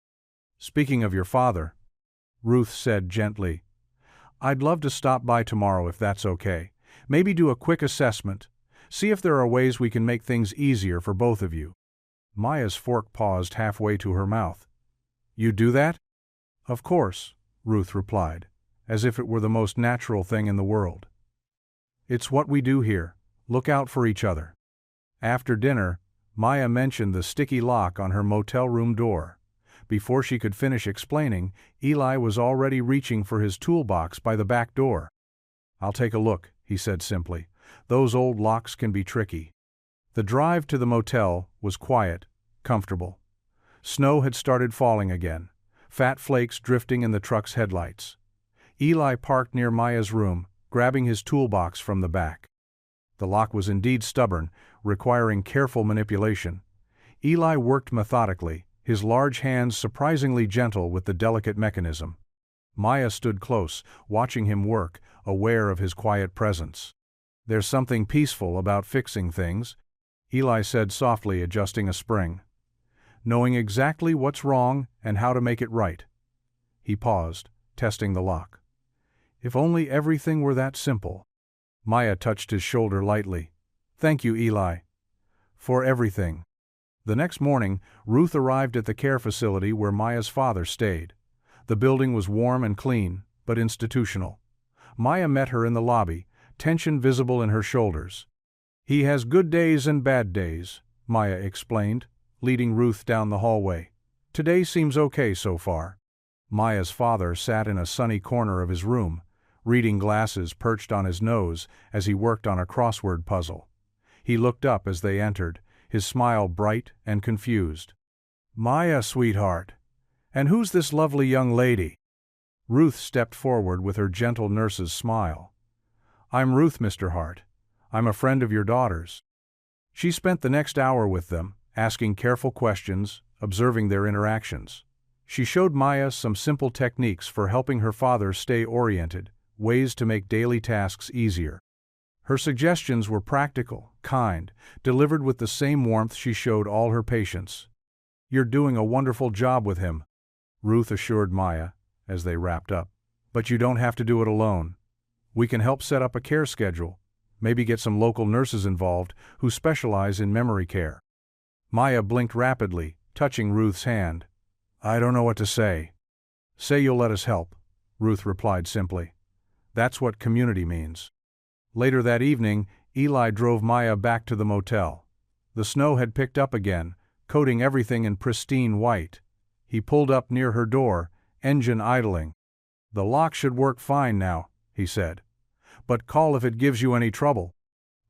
[SPEAKER 1] "Speaking of your father," Ruth said gently, "I'd love to stop by tomorrow if that's okay. Maybe do a quick assessment, see if there are ways we can make things easier for both of you." Maya's fork paused halfway to her mouth. "You do that?" "Of course," Ruth replied, as if it were the most natural thing in the world. "It's what we do here, look out for each other." After dinner, Maya mentioned the sticky lock on her motel room door. Before she could finish explaining, Eli was already reaching for his toolbox by the back door. "I'll take a look," he said simply. "Those old locks can be tricky." The drive to the motel was quiet, comfortable. Snow had started falling again, fat flakes drifting in the truck's headlights. Eli parked near Maya's room, grabbing his toolbox from the back. The lock was indeed stubborn, requiring careful manipulation. Eli worked methodically, his large hands surprisingly gentle with the delicate mechanism. Maya stood close, watching him work, aware of his quiet presence. "There's something peaceful about fixing things," Eli said softly, adjusting a spring. "Knowing exactly what's wrong and how to make it right." He paused, testing the lock. "If only everything were that simple." Maya touched his shoulder lightly. "Thank you, Eli. For everything." The next morning, Ruth arrived at the care facility where Maya's father stayed. The building was warm and clean, but institutional. Maya met her in the lobby, tension visible in her shoulders. "He has good days and bad days," Maya explained, leading Ruth down the hallway. "Today seems okay so far." Maya's father sat in a sunny corner of his room, reading glasses perched on his nose as he worked on a crossword puzzle. He looked up as they entered, his smile bright and confused. "Maya, sweetheart. And who's this lovely young lady?" Ruth stepped forward with her gentle nurse's smile. "I'm Ruth, Mr. Hart. I'm a friend of your daughter's." She spent the next hour with them, asking careful questions, observing their interactions. She showed Maya some simple techniques for helping her father stay oriented, ways to make daily tasks easier. Her suggestions were practical, kind, delivered with the same warmth she showed all her patients. You're doing a wonderful job with him," Ruth assured Maya as they wrapped up. "But you don't have to do it alone. We can help set up a care schedule, maybe get some local nurses involved who specialize in memory care." Maya blinked rapidly, touching Ruth's hand. "I don't know what to say." "Say you'll let us help," Ruth replied simply. "That's what community means." Later that evening, Eli drove Maya back to the motel. The snow had picked up again, coating everything in pristine white. He pulled up near her door, engine idling. "The lock should work fine now," he said. "But call if it gives you any trouble."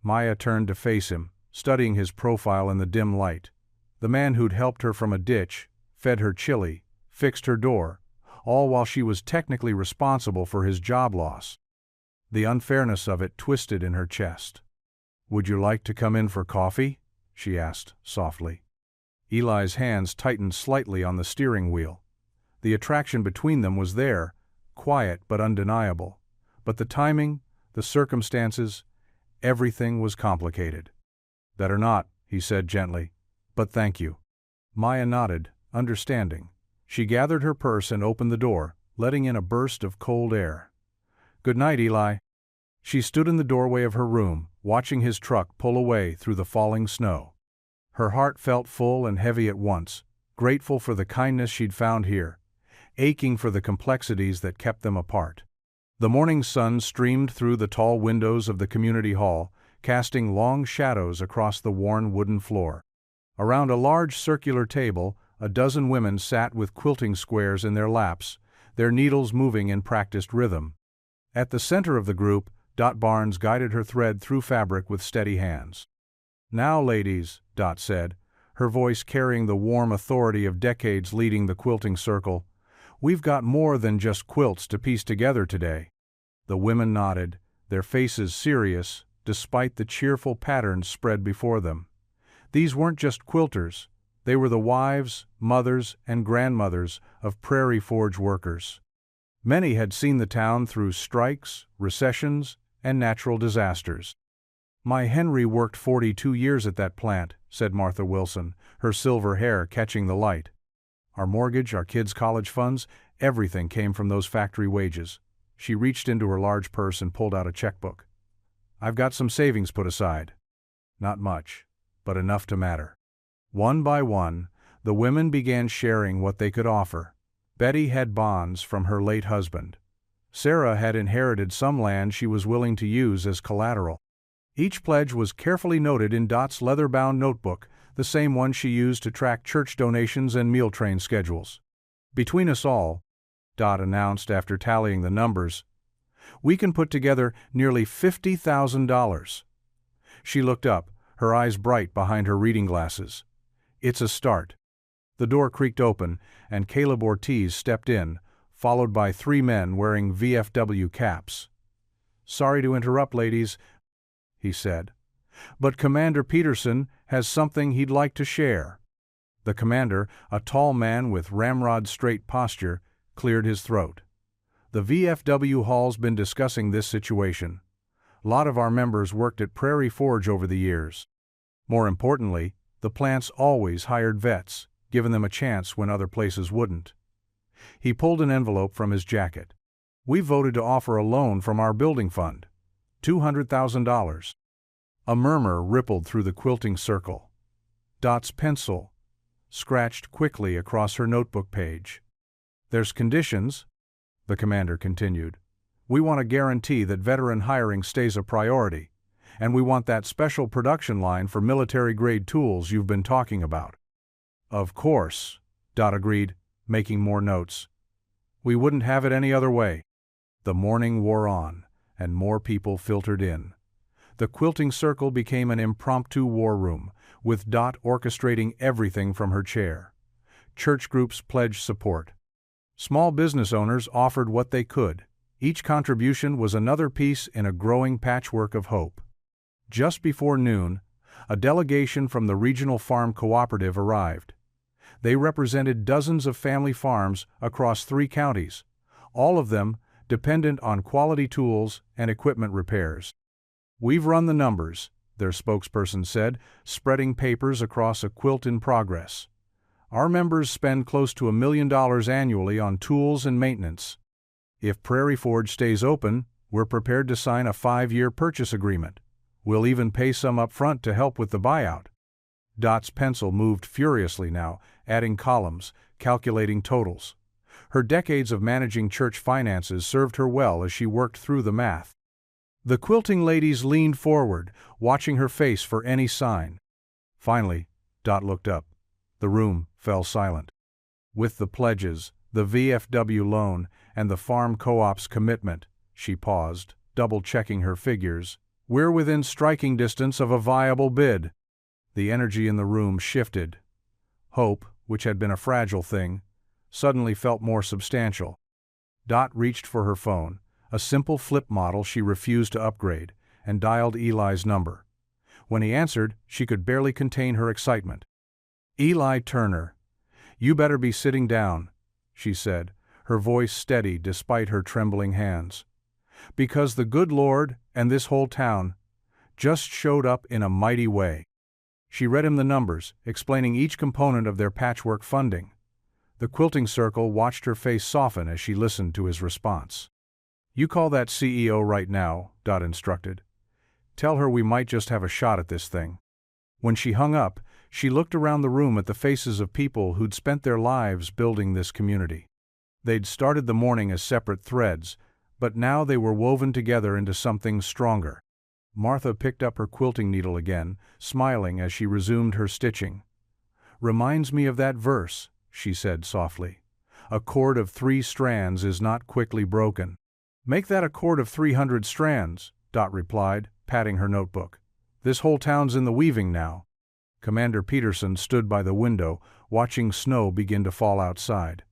[SPEAKER 1] Maya turned to face him, studying his profile in the dim light. The man who'd helped her from a ditch, fed her chili, fixed her door, all while she was technically responsible for his job loss. The unfairness of it twisted in her chest. "Would you like to come in for coffee?" she asked softly. Eli's hands tightened slightly on the steering wheel. The attraction between them was there, quiet but undeniable. But the timing, the circumstances, everything was complicated. "Better not," he said gently. "But thank you." Maya nodded, understanding. She gathered her purse and opened the door, letting in a burst of cold air. "Good night, Eli." She stood in the doorway of her room, watching his truck pull away through the falling snow. Her heart felt full and heavy at once, grateful for the kindness she'd found here, aching for the complexities that kept them apart. The morning sun streamed through the tall windows of the community hall, casting long shadows across the worn wooden floor. Around a large circular table, a dozen women sat with quilting squares in their laps, their needles moving in practiced rhythm. At the center of the group, Dot Barnes guided her thread through fabric with steady hands. "Now, ladies," Dot said, her voice carrying the warm authority of decades leading the quilting circle, "we've got more than just quilts to piece together today." The women nodded, their faces serious, despite the cheerful patterns spread before them. These weren't just quilters, they were the wives, mothers, and grandmothers of Prairie Forge workers. Many had seen the town through strikes, recessions, and natural disasters. "My Henry worked 42 years at that plant," said Martha Wilson, her silver hair catching the light. "Our mortgage, our kids' college funds, everything came from those factory wages." She reached into her large purse and pulled out a checkbook. "I've got some savings put aside." Not much, but enough to matter. One by one, the women began sharing what they could offer. Betty had bonds from her late husband. Sarah had inherited some land she was willing to use as collateral. Each pledge was carefully noted in Dot's leather-bound notebook, the same one she used to track church donations and meal train schedules. "Between us all," Dot announced after tallying the numbers, "we can put together nearly $50,000. She looked up, her eyes bright behind her reading glasses. "It's a start." The door creaked open, and Caleb Ortiz stepped in, followed by 3 men wearing VFW caps. "Sorry to interrupt, ladies," he said, "but Commander Peterson has something he'd like to share." The commander, a tall man with ramrod-straight posture, cleared his throat. "The VFW hall's been discussing this situation. A lot of our members worked at Prairie Forge over the years. More importantly, the plant's always hired vets, giving them a chance when other places wouldn't." He pulled an envelope from his jacket. "We voted to offer a loan from our building fund. $200,000. A murmur rippled through the quilting circle. Dot's pencil scratched quickly across her notebook page. "There's conditions," the commander continued. "We want a guarantee that veteran hiring stays a priority, and we want that special production line for military-grade tools you've been talking about." "Of course," Dot agreed, making more notes. "We wouldn't have it any other way." The morning wore on, and more people filtered in. The quilting circle became an impromptu war room, with Dot orchestrating everything from her chair. Church groups pledged support. Small business owners offered what they could. Each contribution was another piece in a growing patchwork of hope. Just before noon, a delegation from the Regional Farm Cooperative arrived. They represented dozens of family farms across 3 counties, all of them dependent on quality tools and equipment repairs. "We've run the numbers," their spokesperson said, spreading papers across a quilt in progress. Our members spend close to $1 million annually on tools and maintenance. If Prairie Forge stays open, we're prepared to sign a 5-year purchase agreement. We'll even pay some up front to help with the buyout. Dot's pencil moved furiously now, adding columns, calculating totals. Her decades of managing church finances served her well as she worked through the math. The quilting ladies leaned forward, watching her face for any sign. Finally, Dot looked up. The room fell silent. With the pledges, the VFW loan, and the farm co-op's commitment, she paused, double-checking her figures. We're within striking distance of a viable bid. The energy in the room shifted. Hope, which had been a fragile thing, suddenly felt more substantial. Dot reached for her phone, a simple flip model she refused to upgrade, and dialed Eli's number. When he answered, she could barely contain her excitement. "Eli Turner. You better be sitting down," she said, her voice steady despite her trembling hands. "Because the good Lord, and this whole town, just showed up in a mighty way." She read him the numbers, explaining each component of their patchwork funding. The quilting circle watched her face soften as she listened to his response. "You call that CEO right now," Dot instructed. "Tell her we might just have a shot at this thing." When she hung up, she looked around the room at the faces of people who'd spent their lives building this community. They'd started the morning as separate threads, but now they were woven together into something stronger. Martha picked up her quilting needle again, smiling as she resumed her stitching. "Reminds me of that verse," she said softly. "A cord of 3 strands is not quickly broken." "Make that a cord of 300 strands," Dot replied, patting her notebook. "This whole town's in the weaving now." Commander Peterson stood by the window, watching snow begin to fall outside.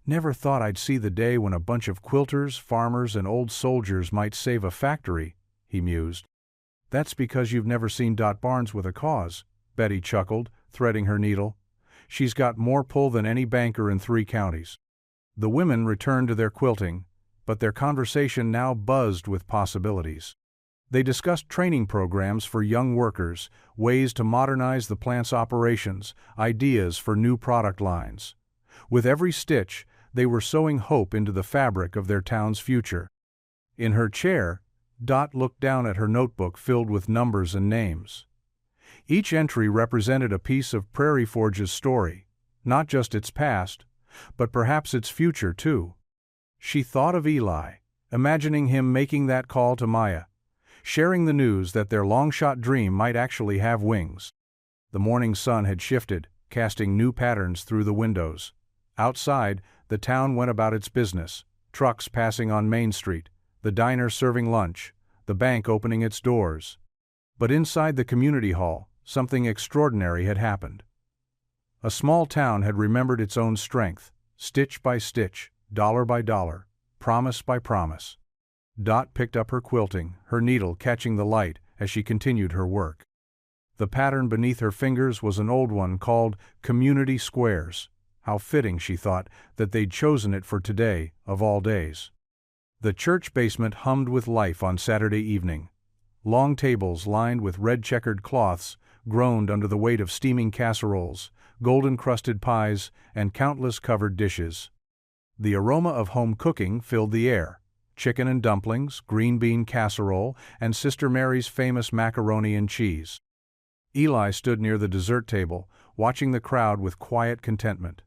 [SPEAKER 1] "Never thought I'd see the day when a bunch of quilters, farmers, and old soldiers might save a factory," he mused. "That's because you've never seen Dot Barnes with a cause," Betty chuckled, threading her needle. "She's got more pull than any banker in 3 counties." The women returned to their quilting, but their conversation now buzzed with possibilities. They discussed training programs for young workers, ways to modernize the plant's operations, ideas for new product lines. With every stitch, they were sewing hope into the fabric of their town's future. In her chair, Dot looked down at her notebook filled with numbers and names. Each entry represented a piece of Prairie Forge's story, not just its past, but perhaps its future too. She thought of Eli, imagining him making that call to Maya, sharing the news that their long-shot dream might actually have wings. The morning sun had shifted, casting new patterns through the windows. Outside, the town went about its business, trucks passing on Main Street, the diner serving lunch, the bank opening its doors. But inside the community hall, something extraordinary had happened. A small town had remembered its own strength, stitch by stitch, dollar by dollar, promise by promise. Dot picked up her quilting, her needle catching the light as she continued her work. The pattern beneath her fingers was an old one called Community Squares. How fitting, she thought, that they'd chosen it for today, of all days. The church basement hummed with life on Saturday evening. Long tables lined with red-checkered cloths groaned under the weight of steaming casseroles, golden-crusted pies, and countless covered dishes. The aroma of home cooking filled the air. Chicken and dumplings, green bean casserole, and Sister Mary's famous macaroni and cheese. Eli stood near the dessert table, watching the crowd with quiet contentment.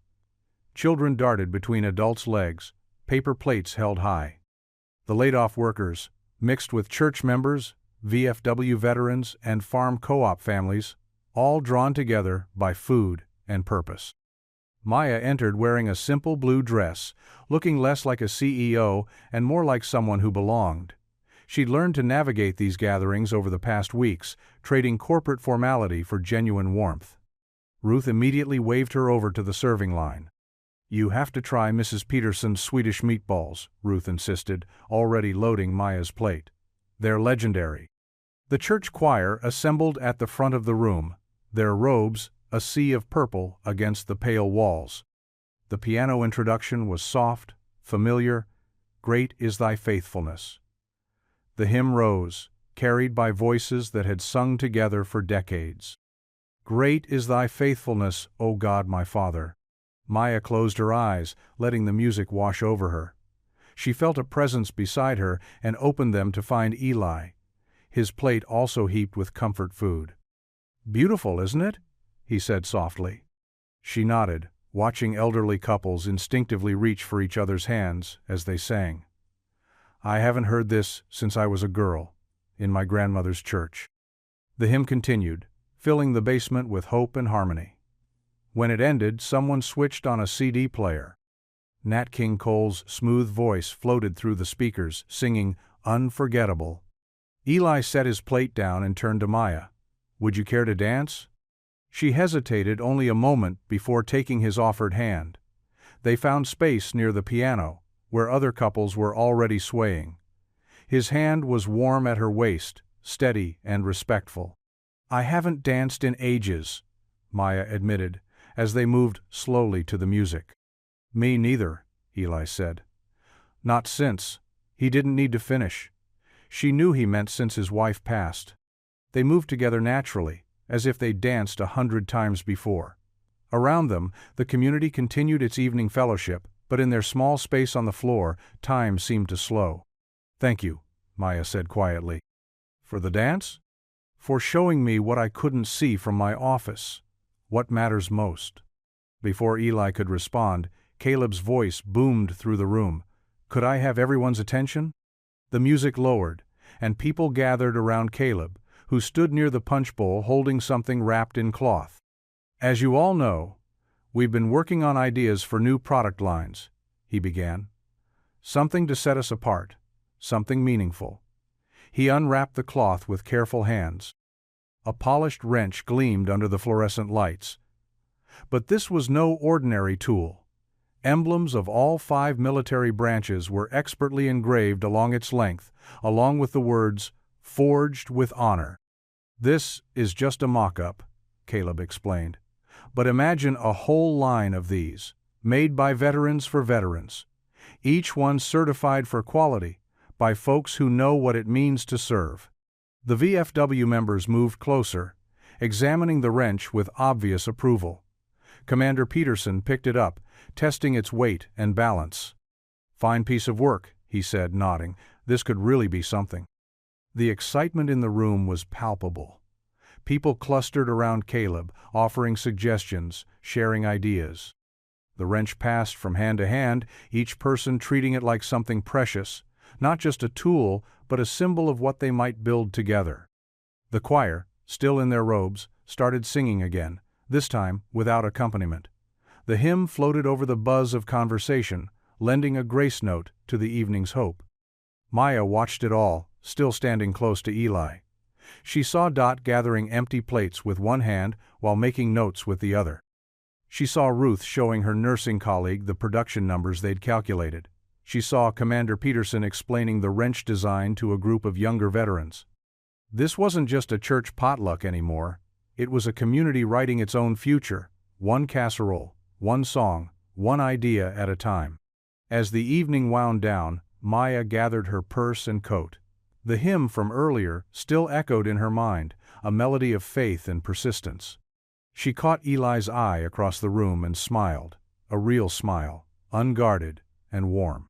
[SPEAKER 1] Children darted between adults' legs, paper plates held high. The laid-off workers, mixed with church members, VFW veterans, and farm co-op families, all drawn together by food and purpose. Maya entered wearing a simple blue dress, looking less like a CEO and more like someone who belonged. She'd learned to navigate these gatherings over the past weeks, trading corporate formality for genuine warmth. Ruth immediately waved her over to the serving line. "You have to try Mrs. Peterson's Swedish meatballs," Ruth insisted, already loading Maya's plate. "They're legendary." The church choir assembled at the front of the room, their robes a sea of purple against the pale walls. The piano introduction was soft, familiar, "Great is thy faithfulness." The hymn rose, carried by voices that had sung together for decades. Great is thy faithfulness, O God my Father. Maya closed her eyes, letting the music wash over her. She felt a presence beside her and opened them to find Eli, his plate also heaped with comfort food. Beautiful, isn't it? He said softly. She nodded, watching elderly couples instinctively reach for each other's hands as they sang. I haven't heard this since I was a girl, in my grandmother's church. The hymn continued, filling the basement with hope and harmony. When it ended, someone switched on a CD player. Nat King Cole's smooth voice floated through the speakers, singing Unforgettable. Eli set his plate down and turned to Maya. Would you care to dance? She hesitated only a moment before taking his offered hand. They found space near the piano, where other couples were already swaying. His hand was warm at her waist, steady and respectful. I haven't danced in ages, Maya admitted, as they moved slowly to the music. Me neither, Eli said. Not since. He didn't need to finish. She knew he meant since his wife passed. They moved together naturally, as if they'd danced 100 times before. Around them, the community continued its evening fellowship, but in their small space on the floor, time seemed to slow. Thank you, Maya said quietly. For the dance? For showing me what I couldn't see from my office. What matters most. Before Eli could respond, Caleb's voice boomed through the room. Could I have everyone's attention? The music lowered, and people gathered around Caleb, who stood near the punch bowl holding something wrapped in cloth. As you all know, we've been working on ideas for new product lines, he began. Something to set us apart, something meaningful. He unwrapped the cloth with careful hands. A polished wrench gleamed under the fluorescent lights. But this was no ordinary tool. Emblems of all 5 military branches were expertly engraved along its length, along with the words, Forged with Honor. This is just a mock-up, Caleb explained. But imagine a whole line of these, made by veterans for veterans, each one certified for quality, by folks who know what it means to serve. The VFW members moved closer, examining the wrench with obvious approval. Commander Peterson picked it up, testing its weight and balance. Fine piece of work, he said, nodding. This could really be something. The excitement in the room was palpable. People clustered around Caleb, offering suggestions, sharing ideas. The wrench passed from hand to hand, each person treating it like something precious, not just a tool, but a symbol of what they might build together. The choir, still in their robes, started singing again, this time without accompaniment. The hymn floated over the buzz of conversation, lending a grace note to the evening's hope. Maya watched it all, still standing close to Eli. She saw Dot gathering empty plates with one hand while making notes with the other. She saw Ruth showing her nursing colleague the production numbers they'd calculated. She saw Commander Peterson explaining the wrench design to a group of younger veterans. This wasn't just a church potluck anymore. It was a community writing its own future, one casserole, one song, one idea at a time. As the evening wound down, Maya gathered her purse and coat. The hymn from earlier still echoed in her mind, a melody of faith and persistence. She caught Eli's eye across the room and smiled, a real smile, unguarded and warm.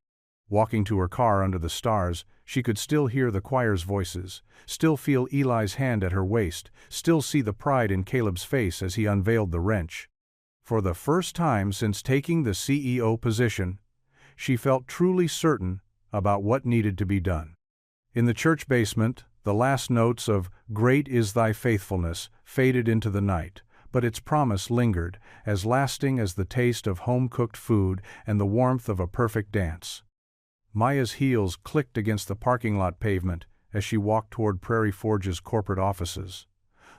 [SPEAKER 1] Walking to her car under the stars, she could still hear the choir's voices, still feel Eli's hand at her waist, still see the pride in Caleb's face as he unveiled the wrench. For the first time since taking the CEO position, she felt truly certain about what needed to be done. In the church basement, the last notes of "Great is thy faithfulness" faded into the night, but its promise lingered, as lasting as the taste of home-cooked food and the warmth of a perfect dance. Maya's heels clicked against the parking lot pavement as she walked toward Prairie Forge's corporate offices.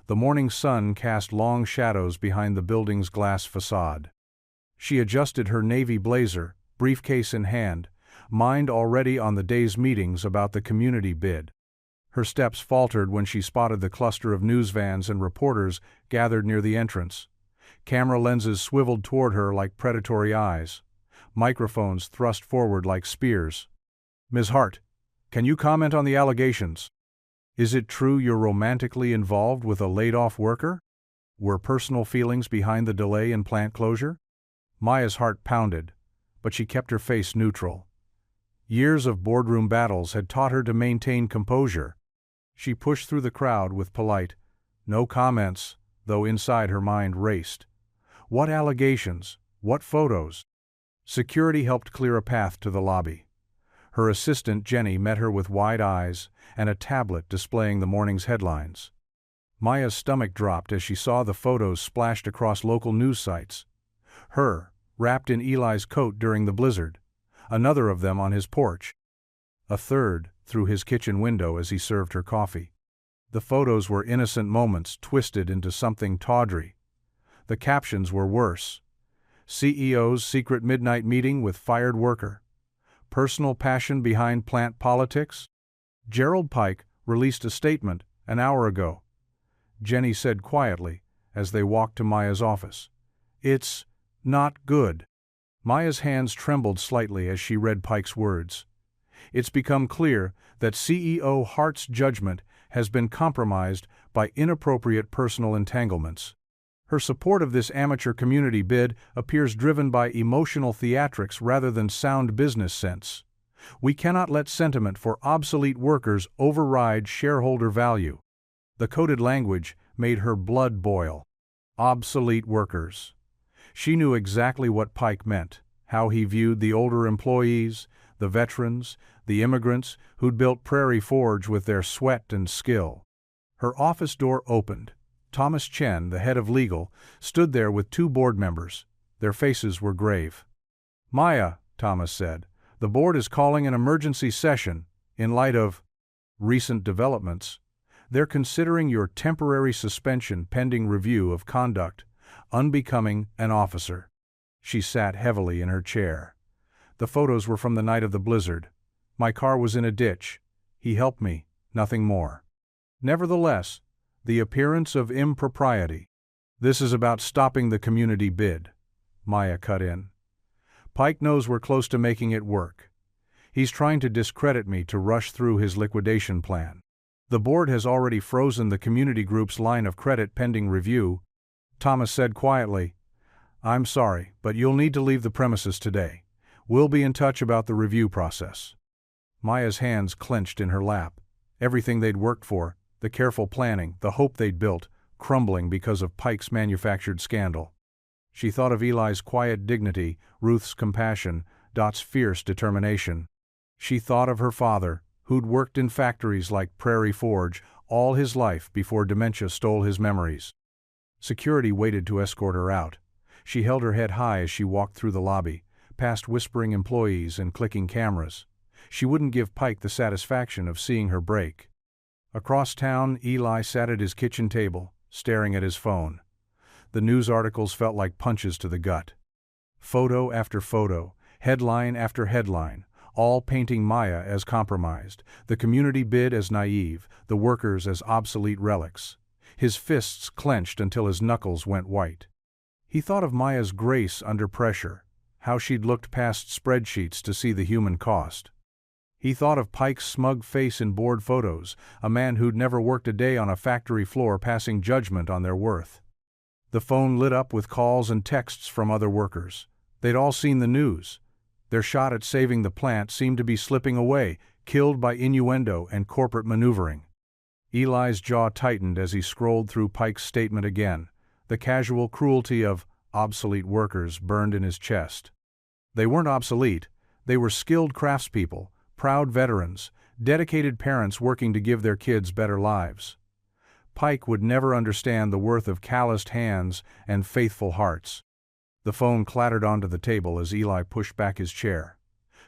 [SPEAKER 1] The morning sun cast long shadows behind the building's glass facade. She adjusted her navy blazer, briefcase in hand, mind already on the day's meetings about the community bid. Her steps faltered when she spotted the cluster of news vans and reporters gathered near the entrance. Camera lenses swiveled toward her like predatory eyes. Microphones thrust forward like spears. Ms. Hart, can you comment on the allegations? Is it true you're romantically involved with a laid-off worker? Were personal feelings behind the delay in plant closure? Maya's heart pounded, but she kept her face neutral. Years of boardroom battles had taught her to maintain composure. She pushed through the crowd with polite, "No comments," though inside her mind raced. What allegations? What photos? Security helped clear a path to the lobby. Her assistant Jenny met her with wide eyes and a tablet displaying the morning's headlines. Maya's stomach dropped as she saw the photos splashed across local news sites. Her, wrapped in Eli's coat during the blizzard. Another of them on his porch. A third, through his kitchen window as he served her coffee. The photos were innocent moments twisted into something tawdry. The captions were worse. CEO's secret midnight meeting with fired worker. Personal passion behind plant politics? Gerald Pike released a statement an hour ago. Jenny said quietly as they walked to Maya's office. "It's not good." Maya's hands trembled slightly as she read Pike's words. It's become clear that CEO Hart's judgment has been compromised by inappropriate personal entanglements. Her support of this amateur community bid appears driven by emotional theatrics rather than sound business sense. We cannot let sentiment for obsolete workers override shareholder value. The coded language made her blood boil. Obsolete workers. She knew exactly what Pike meant, how he viewed the older employees, the veterans, the immigrants who'd built Prairie Forge with their sweat and skill. Her office door opened. Thomas Chen, the head of legal, stood there with two board members. Their faces were grave. "Maya," Thomas said, "the board is calling an emergency session in light of recent developments. They're considering your temporary suspension pending review of conduct unbecoming an officer." She sat heavily in her chair. The photos were from the night of the blizzard. "My car was in a ditch. He helped me, nothing more." Nevertheless, the appearance of impropriety. "This is about stopping the community bid," Maya cut in. "Pike knows we're close to making it work. He's trying to discredit me to rush through his liquidation plan. The board has already frozen the community group's line of credit pending review." Thomas said quietly, "I'm sorry, but you'll need to leave the premises today. We'll be in touch about the review process." Maya's hands clenched in her lap. Everything they'd worked for, the careful planning, the hope they'd built, crumbling because of Pike's manufactured scandal. She thought of Eli's quiet dignity, Ruth's compassion, Dot's fierce determination. She thought of her father, who'd worked in factories like Prairie Forge all his life before dementia stole his memories. Security waited to escort her out. She held her head high as she walked through the lobby, past whispering employees and clicking cameras. She wouldn't give Pike the satisfaction of seeing her break. Across town, Eli sat at his kitchen table, staring at his phone. The news articles felt like punches to the gut. Photo after photo, headline after headline, all painting Maya as compromised, the community bid as naive, the workers as obsolete relics. His fists clenched until his knuckles went white. He thought of Maya's grace under pressure, how she'd looked past spreadsheets to see the human cost. He thought of Pike's smug face in board photos, a man who'd never worked a day on a factory floor passing judgment on their worth. The phone lit up with calls and texts from other workers. They'd all seen the news. Their shot at saving the plant seemed to be slipping away, killed by innuendo and corporate maneuvering. Eli's jaw tightened as he scrolled through Pike's statement again. The casual cruelty of obsolete workers burned in his chest. They weren't obsolete. They were skilled craftspeople, proud veterans, dedicated parents working to give their kids better lives. Pike would never understand the worth of calloused hands and faithful hearts. The phone clattered onto the table as Eli pushed back his chair.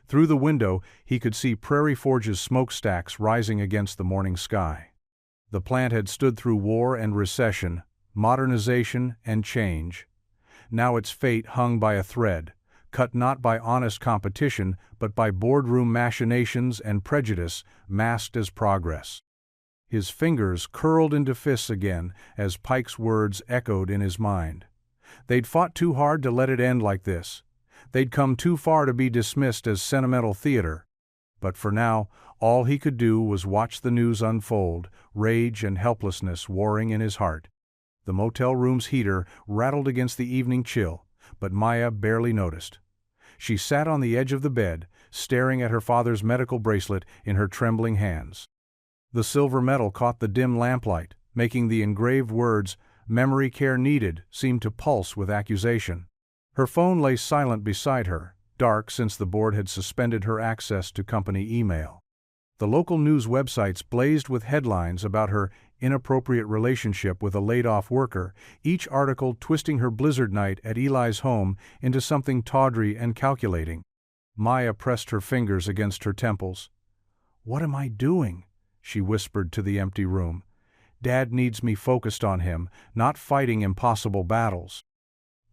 [SPEAKER 1] Through the window, he could see Prairie Forge's smokestacks rising against the morning sky. The plant had stood through war and recession, modernization and change. Now its fate hung by a thread, cut not by honest competition, but by boardroom machinations and prejudice masked as progress. His fingers curled into fists again as Pike's words echoed in his mind. They'd fought too hard to let it end like this. They'd come too far to be dismissed as sentimental theater. But for now, all he could do was watch the news unfold, rage and helplessness warring in his heart. The motel room's heater rattled against the evening chill, but Maya barely noticed. She sat on the edge of the bed, staring at her father's medical bracelet in her trembling hands. The silver metal caught the dim lamplight, making the engraved words, "Memory care needed," seem to pulse with accusation. Her phone lay silent beside her, dark since the board had suspended her access to company email. The local news websites blazed with headlines about her inappropriate relationship with a laid-off worker, each article twisting her blizzard night at Eli's home into something tawdry and calculating. Maya pressed her fingers against her temples. "What am I doing?" she whispered to the empty room. "Dad needs me focused on him, not fighting impossible battles."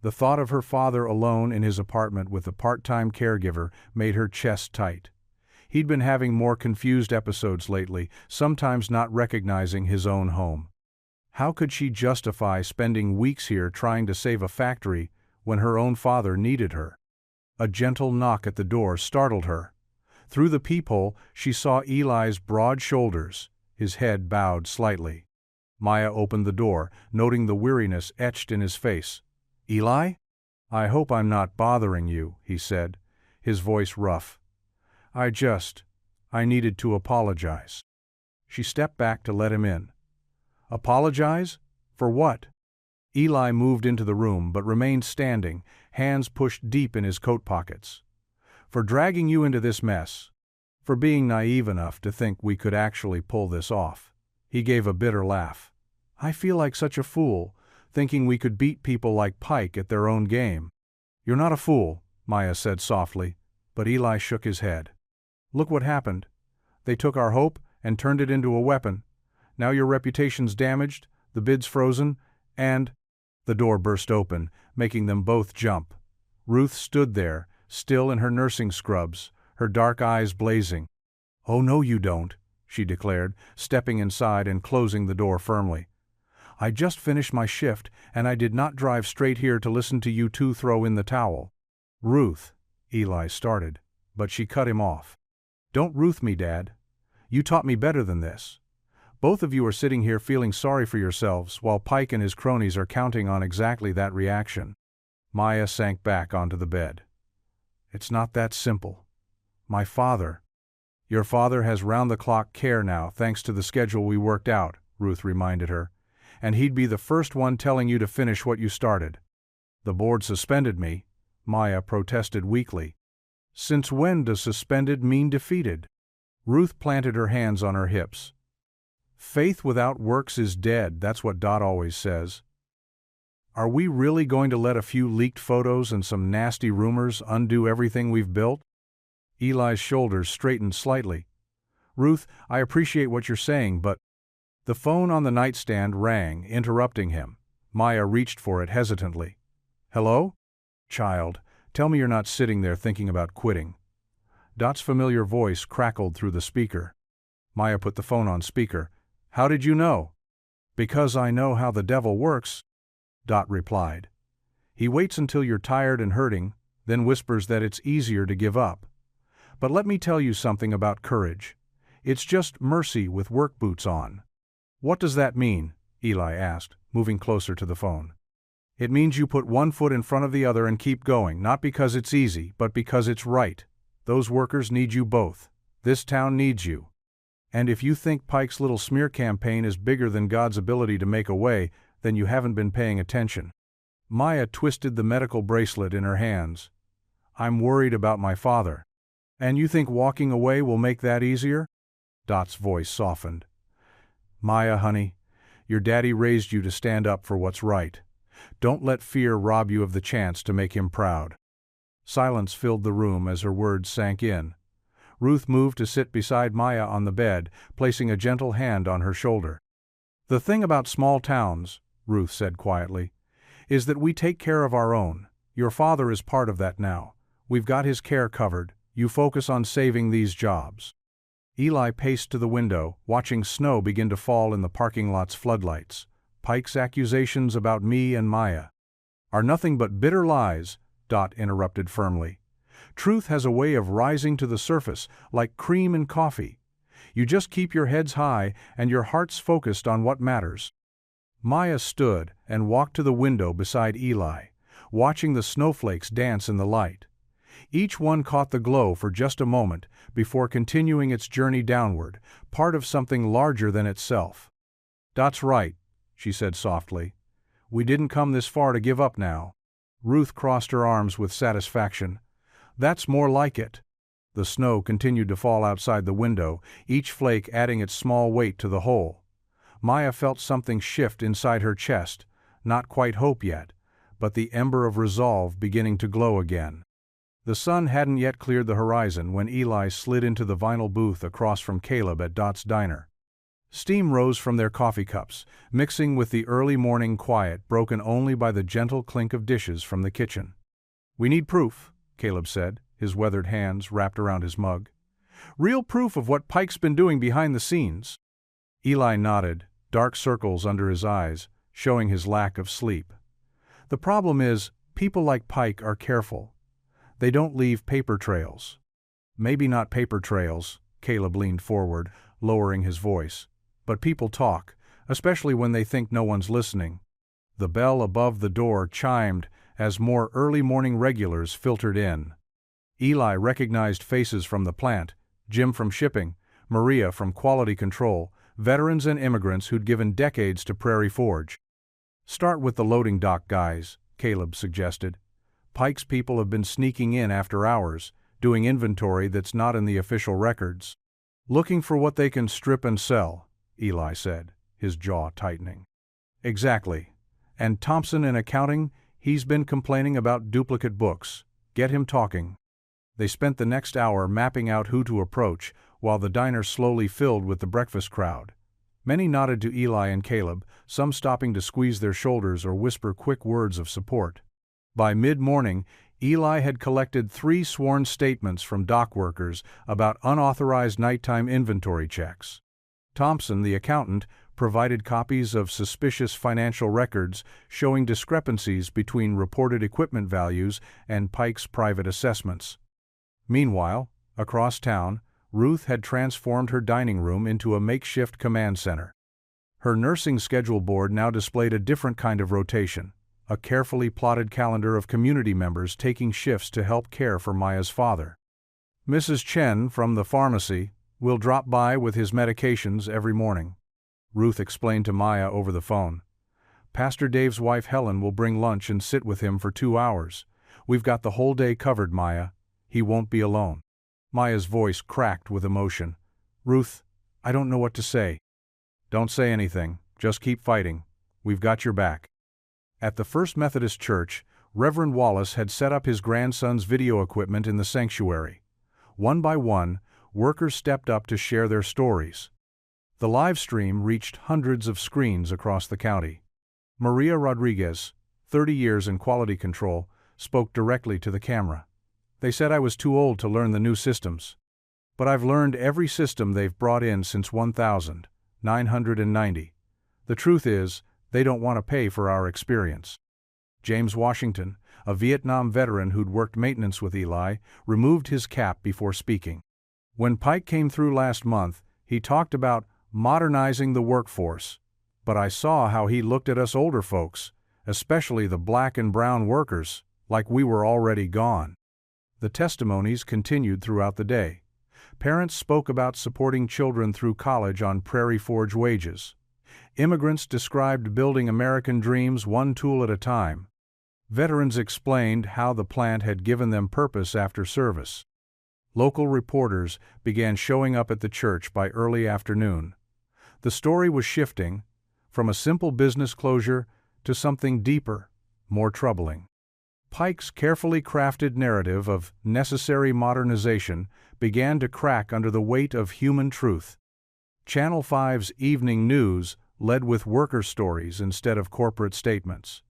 [SPEAKER 1] The thought of her father alone in his apartment with a part-time caregiver made her chest tight. He'd been having more confused episodes lately, sometimes not recognizing his own home. How could she justify spending weeks here trying to save a factory when her own father needed her? A gentle knock at the door startled her. Through the peephole, she saw Eli's broad shoulders, his head bowed slightly. Maya opened the door, noting the weariness etched in his face. "Eli? I hope I'm not bothering you," he said, his voice rough. I needed to apologize." She stepped back to let him in. "Apologize? For what?" Eli moved into the room but remained standing, hands pushed deep in his coat pockets. "For dragging you into this mess. For being naive enough to think we could actually pull this off." He gave a bitter laugh. "I feel like such a fool, thinking we could beat people like Pike at their own game." "You're not a fool," Maya said softly, but Eli shook his head. "Look what happened. They took our hope and turned it into a weapon. Now your reputation's damaged, the bid's frozen, and—" The door burst open, making them both jump. Ruth stood there, still in her nursing scrubs, her dark eyes blazing. "Oh no you don't," she declared, stepping inside and closing the door firmly. "I just finished my shift, and I did not drive straight here to listen to you two throw in the towel." "Ruth," Eli started, but she cut him off. "Don't Ruth me, Dad. You taught me better than this. Both of you are sitting here feeling sorry for yourselves while Pike and his cronies are counting on exactly that reaction." Maya sank back onto the bed. "It's not that simple. My father—" "Your father has round-the-clock care now thanks to the schedule we worked out," Ruth reminded her. "And he'd be the first one telling you to finish what you started." "The board suspended me," Maya protested weakly. "Since when does suspended mean defeated?" Ruth planted her hands on her hips. "Faith without works is dead, that's what Dot always says. Are we really going to let a few leaked photos and some nasty rumors undo everything we've built?" Eli's shoulders straightened slightly. "Ruth, I appreciate what you're saying, but—" The phone on the nightstand rang, interrupting him. Maya reached for it hesitantly. "Hello? Child, tell me you're not sitting there thinking about quitting." Dot's familiar voice crackled through the speaker. Maya put the phone on speaker. "How did you know?" "Because I know how the devil works," Dot replied. "He waits until you're tired and hurting, then whispers that it's easier to give up. But let me tell you something about courage. It's just mercy with work boots on." "What does that mean?" Eli asked, moving closer to the phone. "It means you put one foot in front of the other and keep going, not because it's easy, but because it's right. Those workers need you both. This town needs you. And if you think Pike's little smear campaign is bigger than God's ability to make a way, then you haven't been paying attention." Maya twisted the medical bracelet in her hands. "I'm worried about my father." "And you think walking away will make that easier?" Dot's voice softened. "Maya, honey, your daddy raised you to stand up for what's right. Don't let fear rob you of the chance to make him proud." Silence filled the room as her words sank in. Ruth moved to sit beside Maya on the bed, placing a gentle hand on her shoulder. "The thing about small towns," Ruth said quietly, "is that we take care of our own. Your father is part of that now. We've got his care covered. You focus on saving these jobs." Eli paced to the window, watching snow begin to fall in the parking lot's floodlights. "Pike's accusations about me and Maya are nothing but bitter lies," Dot interrupted firmly. "Truth has a way of rising to the surface, like cream in coffee. You just keep your heads high and your hearts focused on what matters." Maya stood and walked to the window beside Eli, watching the snowflakes dance in the light. Each one caught the glow for just a moment before continuing its journey downward, part of something larger than itself. "That's right," she said softly. "We didn't come this far to give up now." Ruth crossed her arms with satisfaction. "That's more like it." The snow continued to fall outside the window, each flake adding its small weight to the whole. Maya felt something shift inside her chest, not quite hope yet, but the ember of resolve beginning to glow again. The sun hadn't yet cleared the horizon when Eli slid into the vinyl booth across from Caleb at Dot's Diner. Steam rose from their coffee cups, mixing with the early morning quiet broken only by the gentle clink of dishes from the kitchen. "We need proof," Caleb said, his weathered hands wrapped around his mug. "Real proof of what Pike's been doing behind the scenes." Eli nodded, dark circles under his eyes, showing his lack of sleep. "The problem is, people like Pike are careful. They don't leave paper trails." "Maybe not paper trails," Caleb leaned forward, lowering his voice. "But people talk, especially when they think no one's listening." The bell above the door chimed as more early morning regulars filtered in. Eli recognized faces from the plant, Jim from shipping, Maria from quality control, veterans and immigrants who'd given decades to Prairie Forge. "Start with the loading dock guys," Caleb suggested. "Pike's people have been sneaking in after hours, doing inventory that's not in the official records." "Looking for what they can strip and sell," Eli said, his jaw tightening. "Exactly. And Thompson in accounting, he's been complaining about duplicate books. Get him talking." They spent the next hour mapping out who to approach, while the diner slowly filled with the breakfast crowd. Many nodded to Eli and Caleb, some stopping to squeeze their shoulders or whisper quick words of support. By mid-morning, Eli had collected 3 sworn statements from dock workers about unauthorized nighttime inventory checks. Thompson, the accountant, provided copies of suspicious financial records showing discrepancies between reported equipment values and Pike's private assessments. Meanwhile, across town, Ruth had transformed her dining room into a makeshift command center. Her nursing schedule board now displayed a different kind of rotation, a carefully plotted calendar of community members taking shifts to help care for Maya's father. "Mrs. Chen from the pharmacy will drop by with his medications every morning," Ruth explained to Maya over the phone. "Pastor Dave's wife Helen will bring lunch and sit with him for 2 hours. We've got the whole day covered, Maya. He won't be alone." Maya's voice cracked with emotion. "Ruth, I don't know what to say." "Don't say anything. Just keep fighting. We've got your back." At the First Methodist Church, Reverend Wallace had set up his grandson's video equipment in the sanctuary. One by one, workers stepped up to share their stories. The live stream reached hundreds of screens across the county. Maria Rodriguez, 30 years in quality control, spoke directly to the camera. "They said I was too old to learn the new systems. But I've learned every system they've brought in since 1990. The truth is, they don't want to pay for our experience." James Washington, a Vietnam veteran who'd worked maintenance with Eli, removed his cap before speaking. "When Pike came through last month, he talked about modernizing the workforce. But I saw how he looked at us older folks, especially the black and brown workers, like we were already gone." The testimonies continued throughout the day. Parents spoke about supporting children through college on Prairie Forge wages. Immigrants described building American dreams one tool at a time. Veterans explained how the plant had given them purpose after service. Local reporters began showing up at the church by early afternoon. The story was shifting, from a simple business closure to something deeper, more troubling. Pike's carefully crafted narrative of necessary modernization began to crack under the weight of human truth. Channel 5's Evening News led with worker stories instead of corporate statements.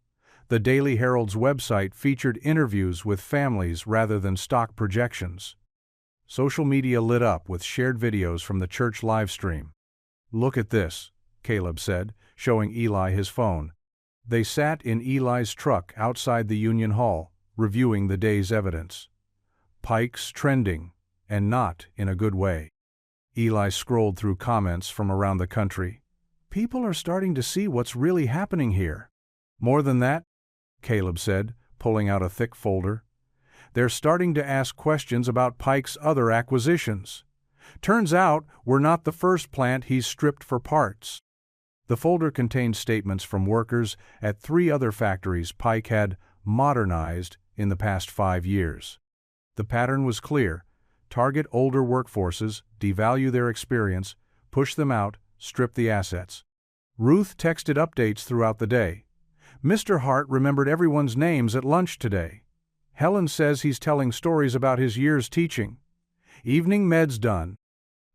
[SPEAKER 1] The Daily Herald's website featured interviews with families rather than stock projections. Social media lit up with shared videos from the church livestream. "Look at this," Caleb said, showing Eli his phone. They sat in Eli's truck outside the Union Hall, reviewing the day's evidence. "Pike's trending, and not in a good way." Eli scrolled through comments from around the country. People are starting to see what's really happening here. More than that, Caleb said, pulling out a thick folder. They're starting to ask questions about Pike's other acquisitions. Turns out we're not the first plant he's stripped for parts. The folder contained statements from workers at 3 other factories Pike had modernized in the past 5 years. The pattern was clear: target older workforces, devalue their experience, push them out, strip the assets. Ruth texted updates throughout the day. Mr. Hart remembered everyone's names at lunch today. Helen says he's telling stories about his years teaching. Evening med's done.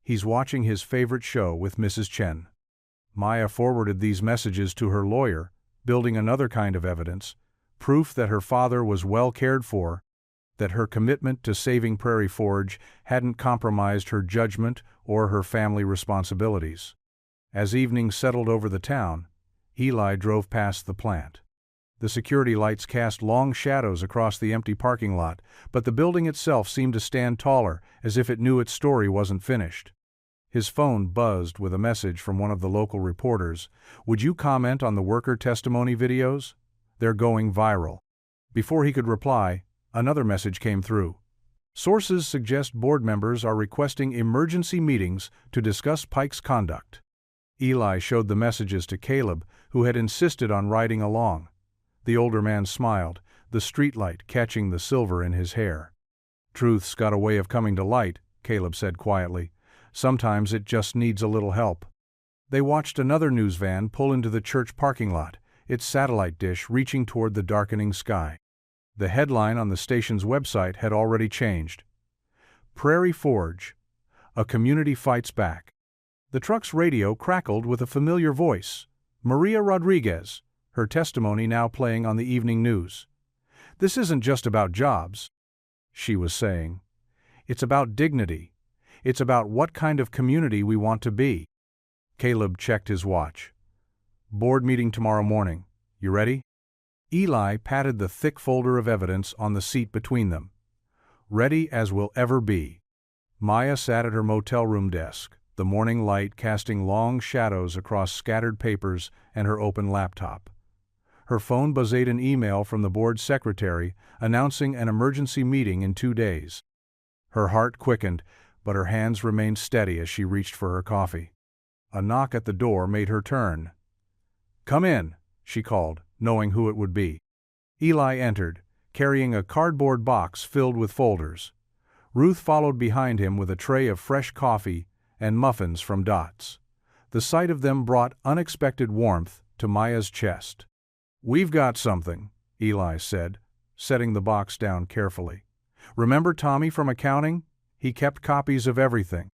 [SPEAKER 1] He's watching his favorite show with Mrs. Chen. Maya forwarded these messages to her lawyer, building another kind of evidence, proof that her father was well cared for, that her commitment to saving Prairie Forge hadn't compromised her judgment or her family responsibilities. As evening settled over the town, Eli drove past the plant. The security lights cast long shadows across the empty parking lot, but the building itself seemed to stand taller, as if it knew its story wasn't finished. His phone buzzed with a message from one of the local reporters. "Would you comment on the worker testimony videos? They're going viral." Before he could reply, another message came through. "Sources suggest board members are requesting emergency meetings to discuss Pike's conduct." Eli showed the messages to Caleb, who had insisted on riding along. The older man smiled, the streetlight catching the silver in his hair. "Truth's got a way of coming to light," Caleb said quietly. "Sometimes it just needs a little help." They watched another news van pull into the church parking lot, its satellite dish reaching toward the darkening sky. The headline on the station's website had already changed. "Prairie Forge. A community fights back." The truck's radio crackled with a familiar voice, Maria Rodriguez, her testimony now playing on the evening news. "This isn't just about jobs," she was saying. "It's about dignity. It's about what kind of community we want to be." Caleb checked his watch. "Board meeting tomorrow morning. You ready?" Eli patted the thick folder of evidence on the seat between them. "Ready as we'll ever be." Maya sat at her motel room desk, the morning light casting long shadows across scattered papers and her open laptop. Her phone buzzed an email from the board secretary announcing an emergency meeting in 2 days. Her heart quickened, but her hands remained steady as she reached for her coffee. A knock at the door made her turn. "Come in," she called, knowing who it would be. Eli entered, carrying a cardboard box filled with folders. Ruth followed behind him with a tray of fresh coffee and muffins from Dots. The sight of them brought unexpected warmth to Maya's chest. "We've got something," Eli said, setting the box down carefully. "Remember Tommy from accounting? He kept copies of everything."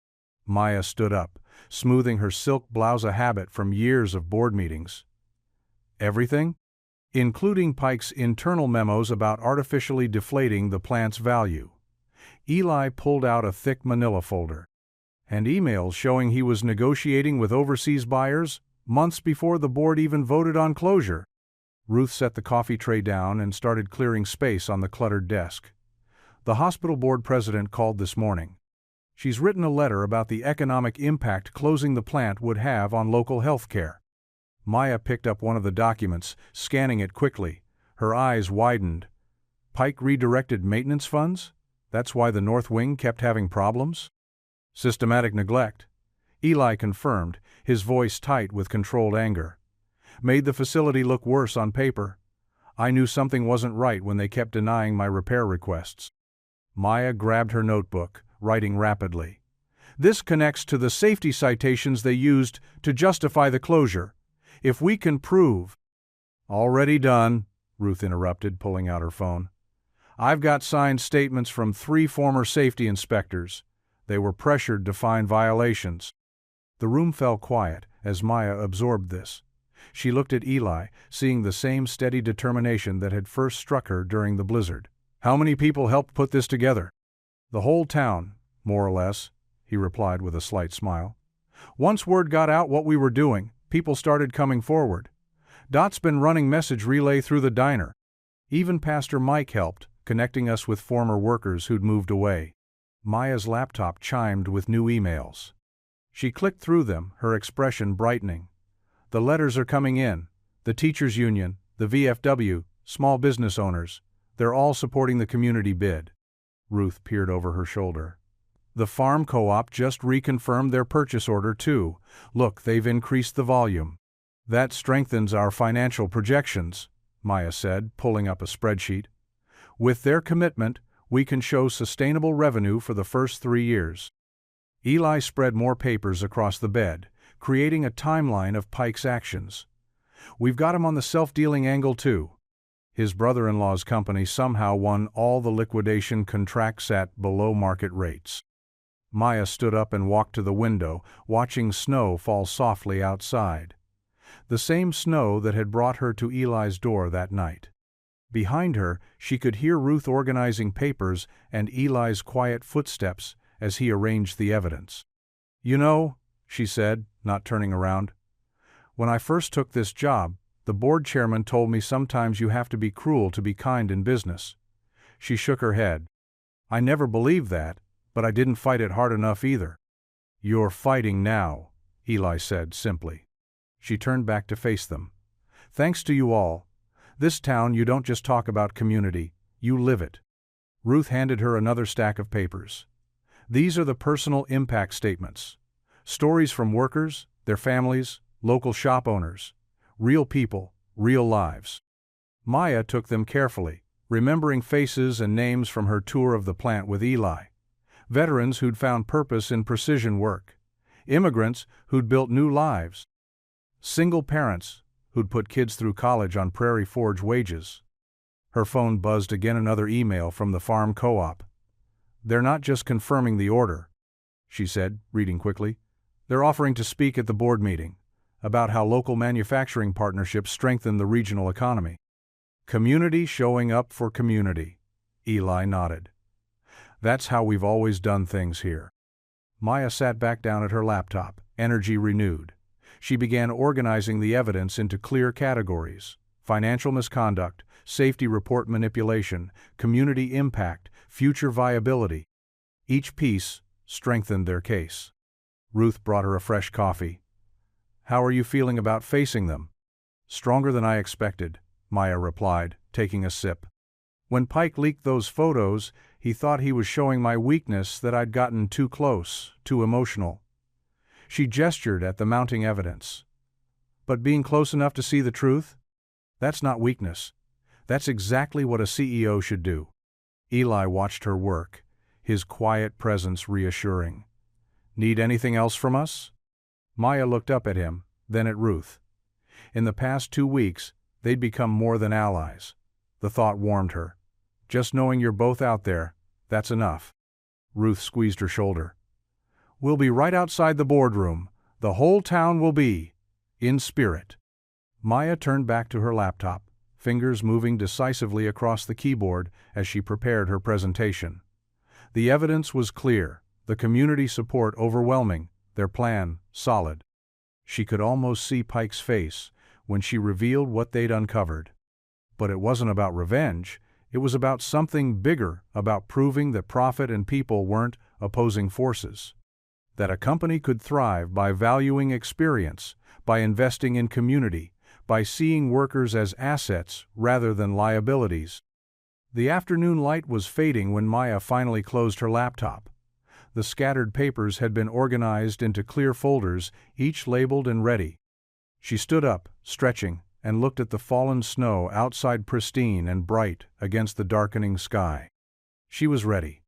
[SPEAKER 1] Maya stood up, smoothing her silk blouse, a habit from years of board meetings. "Everything?" "Including Pike's internal memos about artificially deflating the plant's value." Eli pulled out a thick manila folder. "And emails showing he was negotiating with overseas buyers, months before the board even voted on closure." Ruth set the coffee tray down and started clearing space on the cluttered desk. "The hospital board president called this morning. She's written a letter about the economic impact closing the plant would have on local health care." Maya picked up one of the documents, scanning it quickly. Her eyes widened. "Pike redirected maintenance funds? That's why the North Wing kept having problems?" "Systematic neglect," Eli confirmed, his voice tight with controlled anger. "Made the facility look worse on paper. I knew something wasn't right when they kept denying my repair requests." Maya grabbed her notebook, writing rapidly. "This connects to the safety citations they used to justify the closure. If we can prove—" "Already done," Ruth interrupted, pulling out her phone. "I've got signed statements from 3 former safety inspectors. They were pressured to find violations." The room fell quiet as Maya absorbed this. She looked at Eli, seeing the same steady determination that had first struck her during the blizzard. "How many people helped put this together?" "The whole town, more or less," he replied with a slight smile. "Once word got out what we were doing, people started coming forward. Dot's been running message relay through the diner. Even Pastor Mike helped, connecting us with former workers who'd moved away." Maya's laptop chimed with new emails. She clicked through them, her expression brightening. The letters are coming in. The teachers' union, the VFW, small business owners, they're all supporting the community bid. Ruth peered over her shoulder. The farm co-op just reconfirmed their purchase order too. Look, they've increased the volume. That strengthens our financial projections, Maya said, pulling up a spreadsheet. With their commitment, we can show sustainable revenue for the first 3 years. Eli spread more papers across the bed, creating a timeline of Pike's actions. We've got him on the self-dealing angle too. His brother-in-law's company somehow won all the liquidation contracts at below-market rates. Maya stood up and walked to the window, watching snow fall softly outside. The same snow that had brought her to Eli's door that night. Behind her, she could hear Ruth organizing papers and Eli's quiet footsteps as he arranged the evidence. "You know," she said, not turning around, "when I first took this job, the board chairman told me sometimes you have to be cruel to be kind in business." She shook her head. "I never believed that, but I didn't fight it hard enough either." "You're fighting now," Eli said simply. She turned back to face them. "Thanks to you all. This town, you don't just talk about community, you live it." Ruth handed her another stack of papers. "These are the personal impact statements. Stories from workers, their families, local shop owners. Real people, real lives." Maya took them carefully, remembering faces and names from her tour of the plant with Eli. Veterans who'd found purpose in precision work. Immigrants who'd built new lives. Single parents who'd put kids through college on Prairie Forge wages. Her phone buzzed again, another email from the farm co-op. "They're not just confirming the order," she said, reading quickly. "They're offering to speak at the board meeting about how local manufacturing partnerships strengthen the regional economy." "Community showing up for community," Eli nodded. "That's how we've always done things here." Maya sat back down at her laptop, energy renewed. She began organizing the evidence into clear categories: financial misconduct, safety report manipulation, community impact, future viability. Each piece strengthened their case. Ruth brought her a fresh coffee. "How are you feeling about facing them?" "Stronger than I expected," Maya replied, taking a sip. "When Pike leaked those photos, he thought he was showing my weakness, that I'd gotten too close, too emotional." She gestured at the mounting evidence. "But being close enough to see the truth? That's not weakness. That's exactly what a CEO should do." Eli watched her work, his quiet presence reassuring. "Need anything else from us?" Maya looked up at him, then at Ruth. In the past 2 weeks, they'd become more than allies. The thought warmed her. "Just knowing you're both out there, that's enough." Ruth squeezed her shoulder. "We'll be right outside the boardroom. The whole town will be in spirit." Maya turned back to her laptop, fingers moving decisively across the keyboard as she prepared her presentation. The evidence was clear, the community support overwhelming, their plan solid. She could almost see Pike's face when she revealed what they'd uncovered. But it wasn't about revenge, it was about something bigger, about proving that profit and people weren't opposing forces. That a company could thrive by valuing experience, by investing in community, by seeing workers as assets rather than liabilities. The afternoon light was fading when Maya finally closed her laptop. The scattered papers had been organized into clear folders, each labeled and ready. She stood up, stretching, and looked at the fallen snow outside, pristine and bright against the darkening sky. She was ready.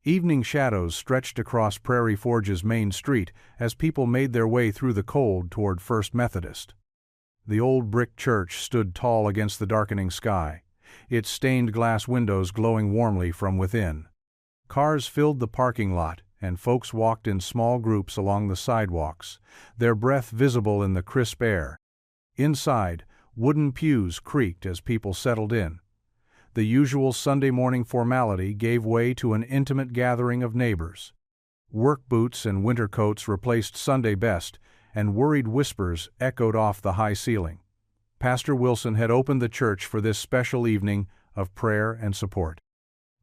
[SPEAKER 1] Evening shadows stretched across Prairie Forge's main street as people made their way through the cold toward First Methodist. The old brick church stood tall against the darkening sky, its stained glass windows glowing warmly from within. Cars filled the parking lot, and folks walked in small groups along the sidewalks, their breath visible in the crisp air. Inside, wooden pews creaked as people settled in. The usual Sunday morning formality gave way to an intimate gathering of neighbors. Work boots and winter coats replaced Sunday best, and worried whispers echoed off the high ceiling. Pastor Wilson had opened the church for this special evening of prayer and support.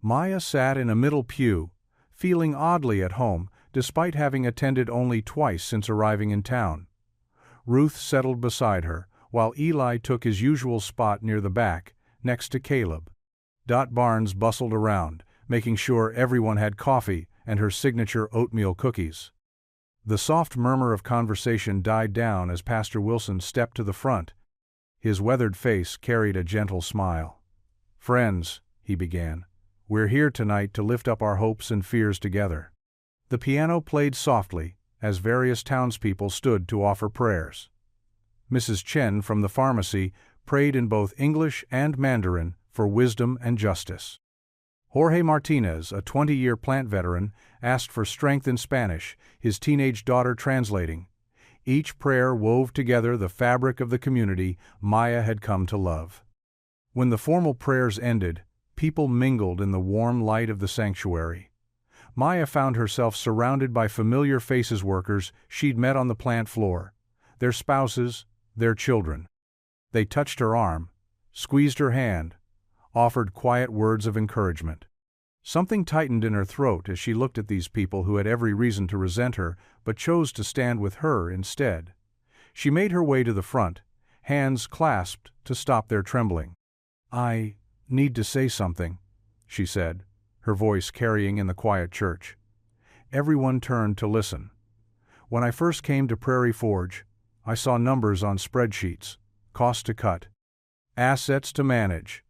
[SPEAKER 1] Maya sat in a middle pew, feeling oddly at home, despite having attended only twice since arriving in town. Ruth settled beside her, while Eli took his usual spot near the back, next to Caleb. Dot Barnes bustled around, making sure everyone had coffee and her signature oatmeal cookies. The soft murmur of conversation died down as Pastor Wilson stepped to the front. His weathered face carried a gentle smile. "Friends," he began, "we're here tonight to lift up our hopes and fears together." The piano played softly as various townspeople stood to offer prayers. Mrs. Chen from the pharmacy prayed in both English and Mandarin for wisdom and justice. Jorge Martinez, a 20-year plant veteran, asked for strength in Spanish, his teenage daughter translating. Each prayer wove together the fabric of the community Maya had come to love. When the formal prayers ended, people mingled in the warm light of the sanctuary. Maya found herself surrounded by familiar faces, workers she'd met on the plant floor, their spouses, their children. They touched her arm, squeezed her hand, offered quiet words of encouragement. Something tightened in her throat as she looked at these people who had every reason to resent her but chose to stand with her instead. She made her way to the front, hands clasped to stop their trembling. "I need to say something," she said, her voice carrying in the quiet church. Everyone turned to listen. "When I first came to Prairie Forge, I saw numbers on spreadsheets, cost to cut, assets to manage."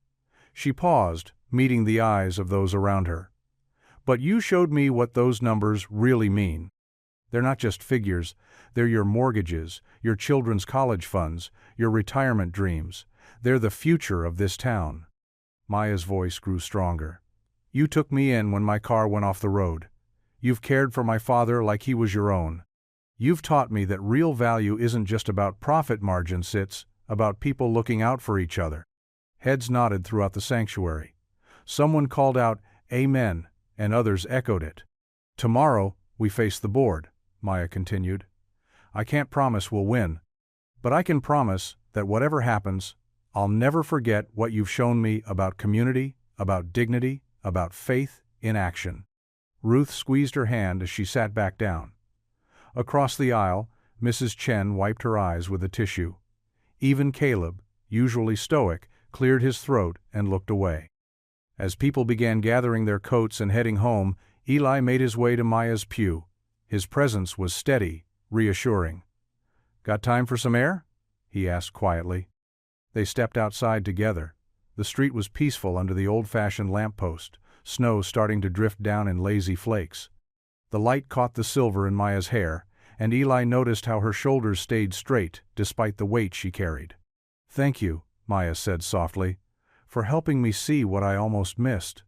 [SPEAKER 1] She paused, meeting the eyes of those around her. "But you showed me what those numbers really mean. They're not just figures, they're your mortgages, your children's college funds, your retirement dreams. They're the future of this town." Maya's voice grew stronger. "You took me in when my car went off the road. You've cared for my father like he was your own. You've taught me that real value isn't just about profit margins, it's about people looking out for each other." Heads nodded throughout the sanctuary. Someone called out, "Amen," and others echoed it. "Tomorrow, we face the board," Maya continued. "I can't promise we'll win, but I can promise that whatever happens, I'll never forget what you've shown me about community, about dignity, about faith in action." Ruth squeezed her hand as she sat back down. Across the aisle, Mrs. Chen wiped her eyes with a tissue. Even Caleb, usually stoic, cleared his throat and looked away. As people began gathering their coats and heading home, Eli made his way to Maya's pew. His presence was steady, reassuring. "Got time for some air?" he asked quietly. They stepped outside together. The street was peaceful under the old-fashioned lamppost, snow starting to drift down in lazy flakes. The light caught the silver in Maya's hair, and Eli noticed how her shoulders stayed straight despite the weight she carried. "Thank you," Maya said softly, "for helping me see what I almost missed."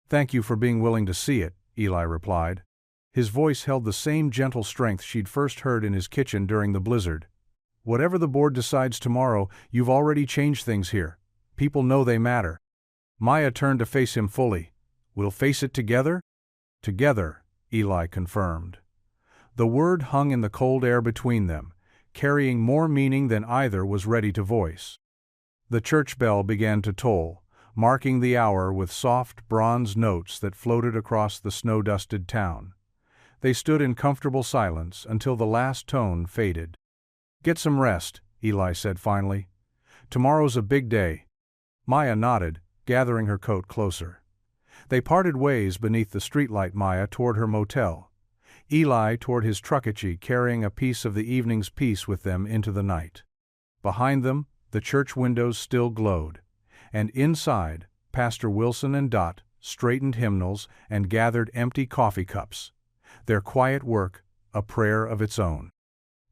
[SPEAKER 1] "Thank you for being willing to see it," Eli replied. His voice held the same gentle strength she'd first heard in his kitchen during the blizzard. "Whatever the board decides tomorrow, you've already changed things here. People know they matter." Maya turned to face him fully. "We'll face it together?" "Together," Eli confirmed. The word hung in the cold air between them, carrying more meaning than either was ready to voice. The church bell began to toll, marking the hour with soft bronze notes that floated across the snow-dusted town. They stood in comfortable silence until the last tone faded. "Get some rest," Eli said finally. "Tomorrow's a big day." Maya nodded, gathering her coat closer. They parted ways beneath the streetlight, Maya toward her motel. Eli toward his truckachie, carrying a piece of the evening's peace with them into the night. Behind them, the church windows still glowed, and inside, Pastor Wilson and Dot straightened hymnals and gathered empty coffee cups. Their quiet work, a prayer of its own.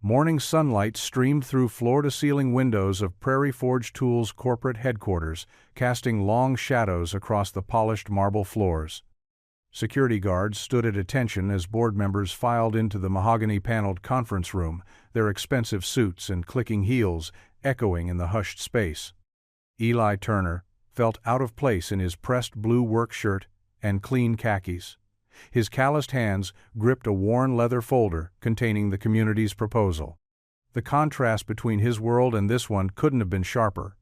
[SPEAKER 1] Morning sunlight streamed through floor-to-ceiling windows of Prairie Forge Tools' corporate headquarters, casting long shadows across the polished marble floors. Security guards stood at attention as board members filed into the mahogany-paneled conference room, their expensive suits and clicking heels echoing in the hushed space. Eli Turner felt out of place in his pressed blue work shirt and clean khakis. His calloused hands gripped a worn leather folder containing the community's proposal. The contrast between his world and this one couldn't have been sharper.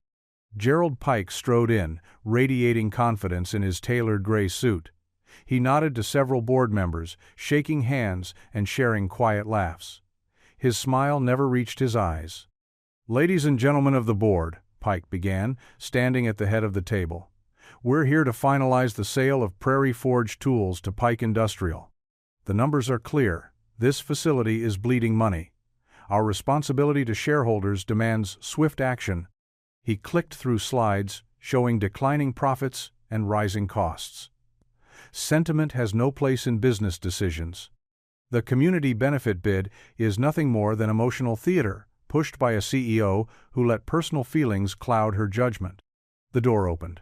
[SPEAKER 1] Gerald Pike strode in, radiating confidence in his tailored gray suit. He nodded to several board members, shaking hands and sharing quiet laughs. His smile never reached his eyes. "Ladies and gentlemen of the board," Pike began, standing at the head of the table. "We're here to finalize the sale of Prairie Forge Tools to Pike Industrial. The numbers are clear. This facility is bleeding money. Our responsibility to shareholders demands swift action." He clicked through slides, showing declining profits and rising costs. Sentiment has no place in business decisions. The community benefit bid is nothing more than emotional theater, pushed by a CEO who let personal feelings cloud her judgment. The door opened.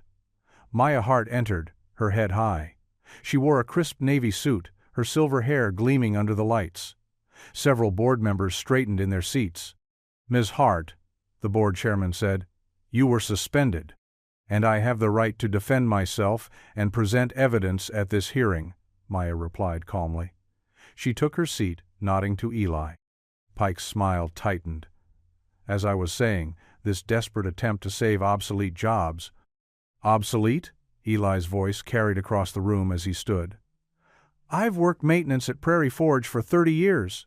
[SPEAKER 1] Maya Hart entered, her head high. She wore a crisp navy suit, her silver hair gleaming under the lights. Several board members straightened in their seats. "Ms. Hart," the board chairman said, "you were suspended, and I have the right to defend myself and present evidence at this hearing," Maya replied calmly. She took her seat, nodding to Eli. Pike's smile tightened. "As I was saying, this desperate attempt to save obsolete jobs—" "Obsolete?" Eli's voice carried across the room as he stood. "I've worked maintenance at Prairie Forge for 30 years.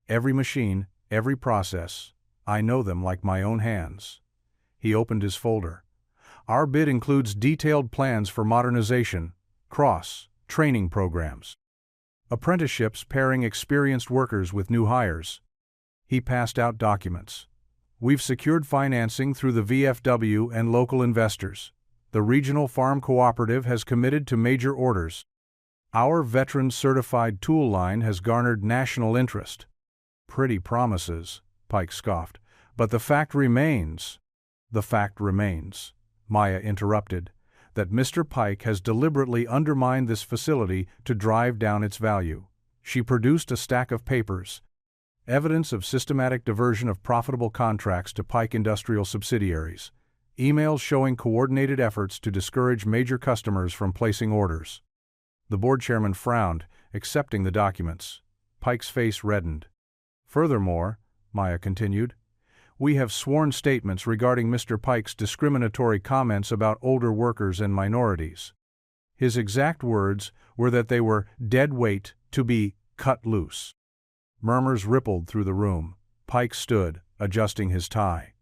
[SPEAKER 1] Every machine, every process, I know them like my own hands." He opened his folder. "Our bid includes detailed plans for modernization, training programs, apprenticeships pairing experienced workers with new hires." He passed out documents. "We've secured financing through the VFW and local investors. The Regional Farm Cooperative has committed to major orders. Our veteran-certified tool line has garnered national interest." "Pretty promises," Pike scoffed. "But the fact remains." "The fact remains," Maya interrupted, "that Mr. Pike has deliberately undermined this facility to drive down its value." She produced a stack of papers. Evidence of systematic diversion of profitable contracts to Pike Industrial subsidiaries. Emails showing coordinated efforts to discourage major customers from placing orders. The board chairman frowned, accepting the documents. Pike's face reddened. "Furthermore," Maya continued, "we have sworn statements regarding Mr. Pike's discriminatory comments about older workers and minorities. His exact words were that they were dead weight to be cut loose." Murmurs rippled through the room. Pike stood, adjusting his tie.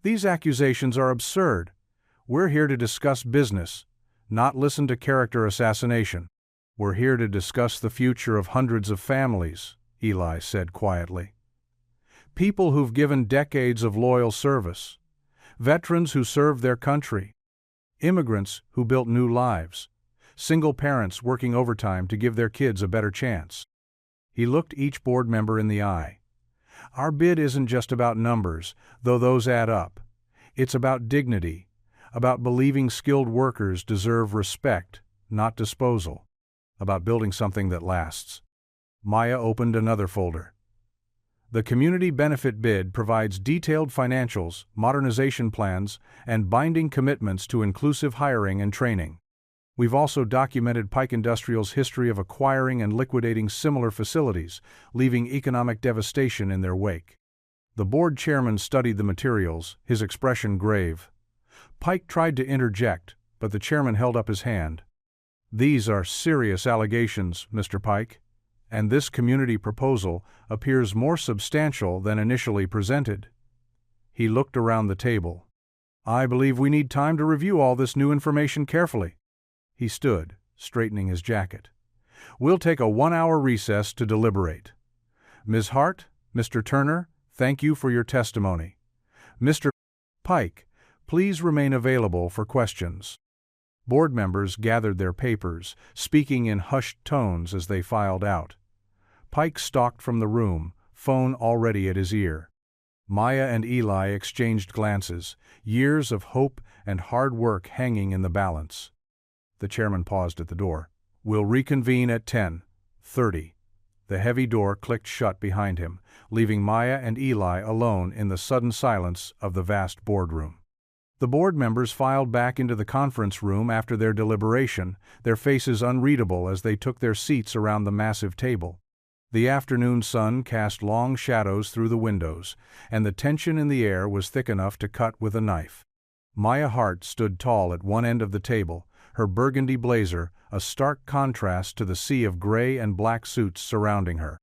[SPEAKER 1] "These accusations are absurd. We're here to discuss business, not listen to character assassination." "We're here to discuss the future of hundreds of families," Eli said quietly. "People who've given decades of loyal service. Veterans who served their country. Immigrants who built new lives. Single parents working overtime to give their kids a better chance." He looked each board member in the eye. "Our bid isn't just about numbers, though those add up. It's about dignity, about believing skilled workers deserve respect, not disposal, about building something that lasts." Maya opened another folder. "The community benefit bid provides detailed financials, modernization plans, and binding commitments to inclusive hiring and training. We've also documented Pike Industrial's history of acquiring and liquidating similar facilities, leaving economic devastation in their wake." The board chairman studied the materials, his expression grave. Pike tried to interject, but the chairman held up his hand. "These are serious allegations, Mr. Pike, and this community proposal appears more substantial than initially presented." He looked around the table. "I believe we need time to review all this new information carefully." He stood, straightening his jacket. "We'll take a 1-hour recess to deliberate. Ms. Hart, Mr. Turner, thank you for your testimony. Mr. Pike, please remain available for questions." Board members gathered their papers, speaking in hushed tones as they filed out. Pike stalked from the room, phone already at his ear. Maya and Eli exchanged glances, years of hope and hard work hanging in the balance. The chairman paused at the door. "We'll reconvene at 10:30. The heavy door clicked shut behind him, leaving Maya and Eli alone in the sudden silence of the vast boardroom. The board members filed back into the conference room after their deliberation, their faces unreadable as they took their seats around the massive table. The afternoon sun cast long shadows through the windows, and the tension in the air was thick enough to cut with a knife. Maya Hart stood tall at one end of the table, her burgundy blazer a stark contrast to the sea of gray and black suits surrounding her.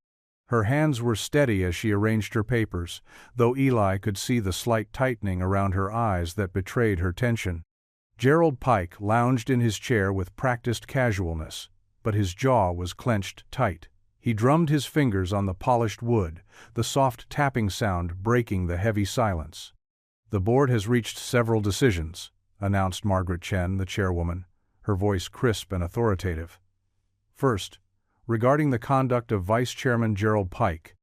[SPEAKER 1] Her hands were steady as she arranged her papers, though Eli could see the slight tightening around her eyes that betrayed her tension. Gerald Pike lounged in his chair with practiced casualness, but his jaw was clenched tight. He drummed his fingers on the polished wood, the soft tapping sound breaking the heavy silence. "The board has reached several decisions," announced Margaret Chen, the chairwoman, her voice crisp and authoritative. "First, regarding the conduct of Vice Chairman Gerald Pike."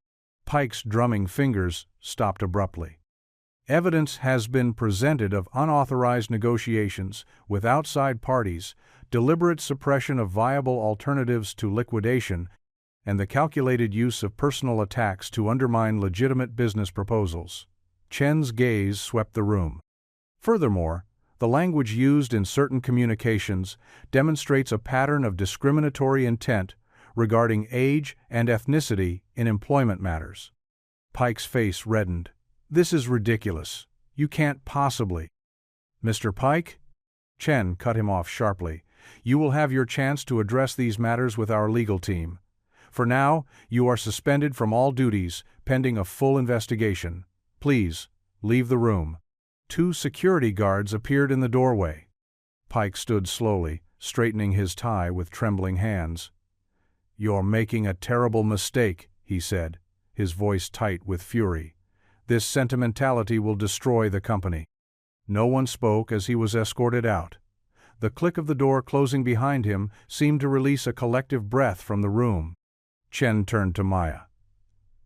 [SPEAKER 1] Pike's drumming fingers stopped abruptly. "Evidence has been presented of unauthorized negotiations with outside parties, deliberate suppression of viable alternatives to liquidation, and the calculated use of personal attacks to undermine legitimate business proposals." Chen's gaze swept the room. "Furthermore, the language used in certain communications demonstrates a pattern of discriminatory intent regarding age and ethnicity in employment matters." Pike's face reddened. "This is ridiculous. You can't possibly—" "Mr. Pike?" Chen cut him off sharply. "You will have your chance to address these matters with our legal team. For now, you are suspended from all duties, pending a full investigation. Please, leave the room." 2 security guards appeared in the doorway. Pike stood slowly, straightening his tie with trembling hands. "You're making a terrible mistake," he said, his voice tight with fury. "This sentimentality will destroy the company." No one spoke as he was escorted out. The click of the door closing behind him seemed to release a collective breath from the room. Chen turned to Maya.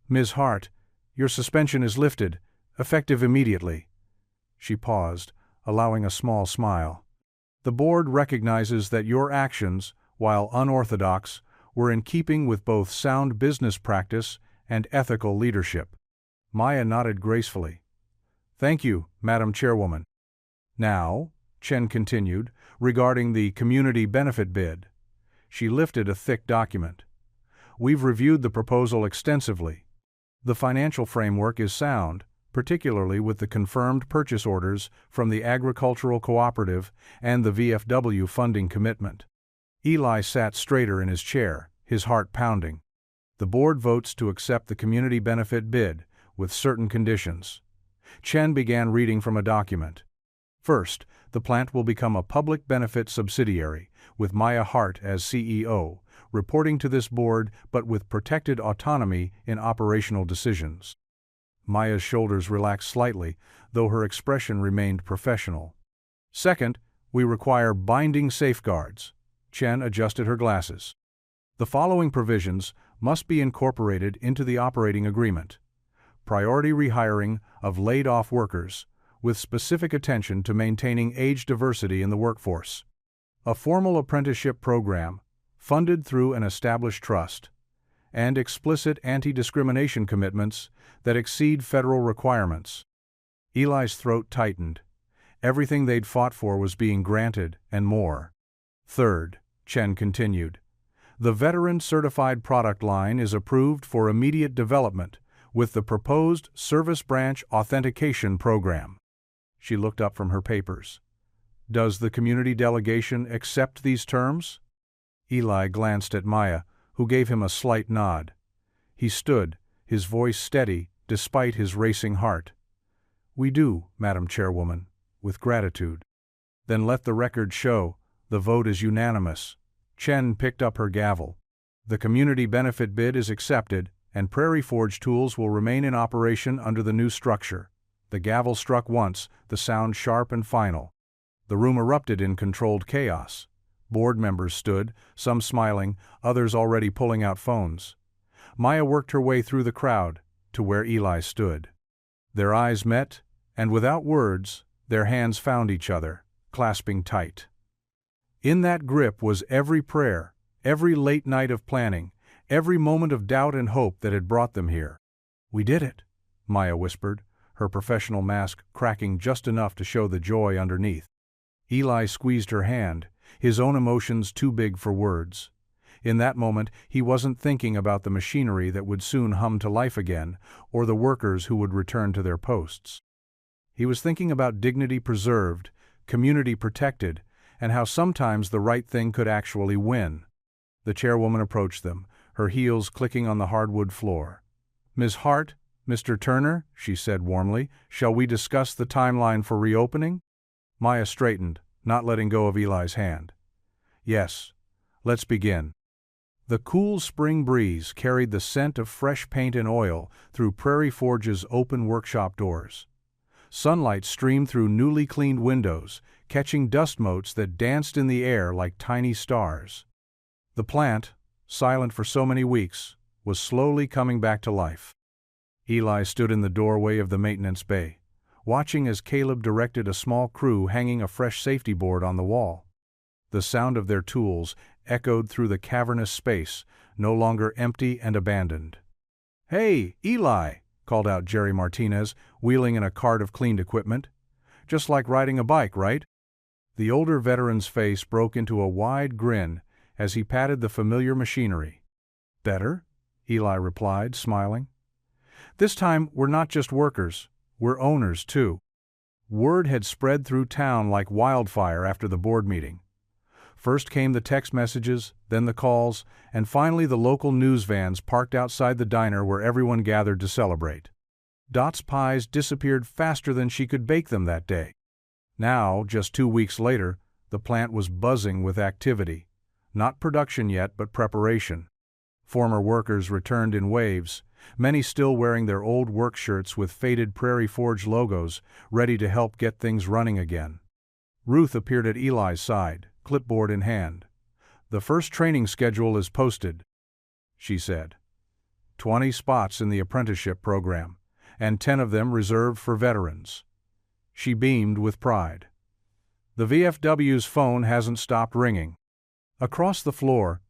[SPEAKER 1] "Ms. Hart, your suspension is lifted, effective immediately." She paused, allowing a small smile. "The board recognizes that your actions, while unorthodox, were in keeping with both sound business practice and ethical leadership." Maya nodded gracefully. "Thank you, Madam Chairwoman." "Now," Chen continued, regarding the community benefit bid. She lifted a thick document. "We've reviewed the proposal extensively. The financial framework is sound, particularly with the confirmed purchase orders from the Agricultural Cooperative and the VFW funding commitment." Eli sat straighter in his chair, his heart pounding. "The board votes to accept the community benefit bid, with certain conditions." Chen began reading from a document. "First, the plant will become a public benefit subsidiary, with Maya Hart as CEO, reporting to this board but with protected autonomy in operational decisions." Maya's shoulders relaxed slightly, though her expression remained professional. "Second, we require binding safeguards." Chen adjusted her glasses. "The following provisions must be incorporated into the operating agreement. Priority rehiring of laid-off workers, with specific attention to maintaining age diversity in the workforce. A formal apprenticeship program, funded through an established trust. And explicit anti-discrimination commitments that exceed federal requirements." Eli's throat tightened. Everything they'd fought for was being granted, and more. "Third," Chen continued, "the veteran certified product line is approved for immediate development with the proposed Service Branch Authentication Program." She looked up from her papers. "Does the community delegation accept these terms?" Eli glanced at Maya, who gave him a slight nod. He stood, his voice steady despite his racing heart. "We do, Madam Chairwoman, with gratitude." "Then let the record show, the vote is unanimous." Chen picked up her gavel. "The community benefit bid is accepted, and Prairie Forge tools will remain in operation under the new structure." The gavel struck once, the sound sharp and final. The room erupted in controlled chaos. Board members stood, some smiling, others already pulling out phones. Maya worked her way through the crowd to where Eli stood. Their eyes met, and without words, their hands found each other, clasping tight. In that grip was every prayer, every late night of planning, every moment of doubt and hope that had brought them here. "We did it," Maya whispered, her professional mask cracking just enough to show the joy underneath. Eli squeezed her hand, his own emotions too big for words. In that moment, he wasn't thinking about the machinery that would soon hum to life again, or the workers who would return to their posts. He was thinking about dignity preserved, community protected, and how sometimes the right thing could actually win. The chairwoman approached them, her heels clicking on the hardwood floor. "Ms. Hart, Mr. Turner," she said warmly, "shall we discuss the timeline for reopening?" Maya straightened, not letting go of Eli's hand. "Yes, let's begin." The cool spring breeze carried the scent of fresh paint and oil through Prairie Forge's open workshop doors. Sunlight streamed through newly cleaned windows, catching dust motes that danced in the air like tiny stars. The plant, silent for so many weeks, was slowly coming back to life. Eli stood in the doorway of the maintenance bay, watching as Caleb directed a small crew hanging a fresh safety board on the wall. The sound of their tools echoed through the cavernous space, no longer empty and abandoned. "Hey, Eli!" called out Jerry Martinez, wheeling in a cart of cleaned equipment. "Just like riding a bike, right?" The older veteran's face broke into a wide grin as he patted the familiar machinery. "Better?" Eli replied, smiling. "This time we're not just workers, we're owners too." Word had spread through town like wildfire after the board meeting. First came the text messages, then the calls, and finally the local news vans parked outside the diner where everyone gathered to celebrate. Dot's pies disappeared faster than she could bake them that day. Now, just 2 weeks later, the plant was buzzing with activity. Not production yet, but preparation. Former workers returned in waves, many still wearing their old work shirts with faded Prairie Forge logos, ready to help get things running again. Ruth appeared at Eli's side, clipboard in hand. "The first training schedule is posted," she said. 20 spots in the apprenticeship program, and 10 of them reserved for veterans. She beamed with pride. The VFW's phone hasn't stopped ringing. Across the floor,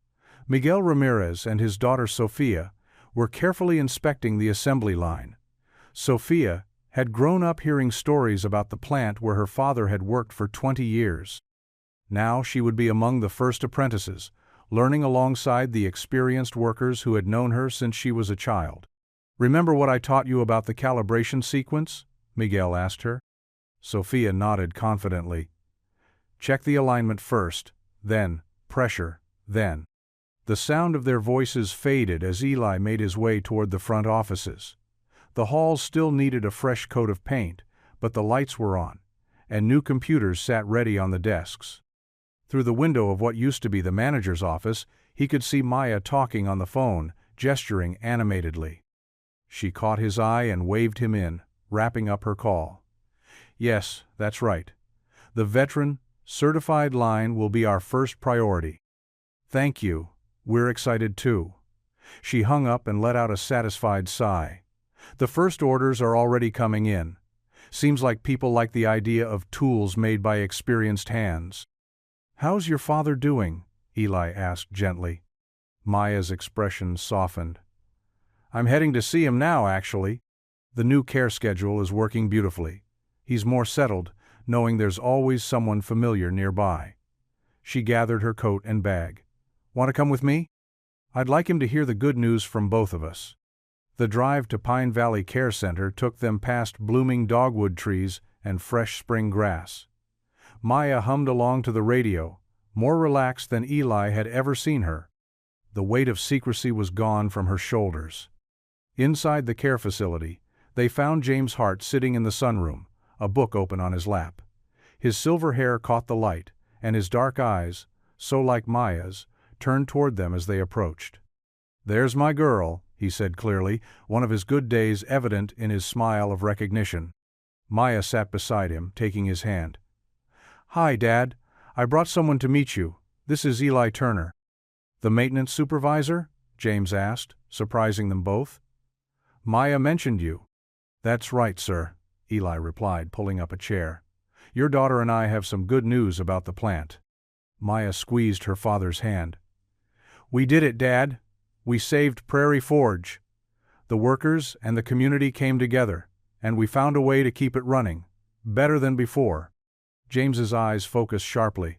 [SPEAKER 1] Miguel Ramirez and his daughter Sofia were carefully inspecting the assembly line. Sofia had grown up hearing stories about the plant where her father had worked for 20 years. Now she would be among the first apprentices, learning alongside the experienced workers who had known her since she was a child. "Remember what I taught you about the calibration sequence?" Miguel asked her. Sofia nodded confidently. "Check the alignment first, then pressure, then." The sound of their voices faded as Eli made his way toward the front offices. The halls still needed a fresh coat of paint, but the lights were on, and new computers sat ready on the desks. Through the window of what used to be the manager's office, he could see Maya talking on the phone, gesturing animatedly. She caught his eye and waved him in, wrapping up her call. "Yes, that's right. The veteran, certified line will be our first priority." "Thank you. We're excited too." She hung up and let out a satisfied sigh. "The first orders are already coming in. Seems like people like the idea of tools made by experienced hands." "How's your father doing?" Eli asked gently. Maya's expression softened. "I'm heading to see him now, actually. The new care schedule is working beautifully. He's more settled, knowing there's always someone familiar nearby." She gathered her coat and bag. "Want to come with me? I'd like him to hear the good news from both of us." The drive to Pine Valley Care Center took them past blooming dogwood trees and fresh spring grass. Maya hummed along to the radio, more relaxed than Eli had ever seen her. The weight of secrecy was gone from her shoulders. Inside the care facility, they found James Hart sitting in the sunroom, a book open on his lap. His silver hair caught the light, and his dark eyes, so like Maya's, turned toward them as they approached. "There's my girl," he said clearly, one of his good days evident in his smile of recognition. Maya sat beside him, taking his hand. "Hi, Dad. I brought someone to meet you. This is Eli Turner." "The maintenance supervisor?" James asked, surprising them both. "Maya mentioned you." "That's right, sir," Eli replied, pulling up a chair. "Your daughter and I have some good news about the plant." Maya squeezed her father's hand. "We did it, Dad. We saved Prairie Forge. The workers and the community came together, and we found a way to keep it running, better than before." James's eyes focused sharply.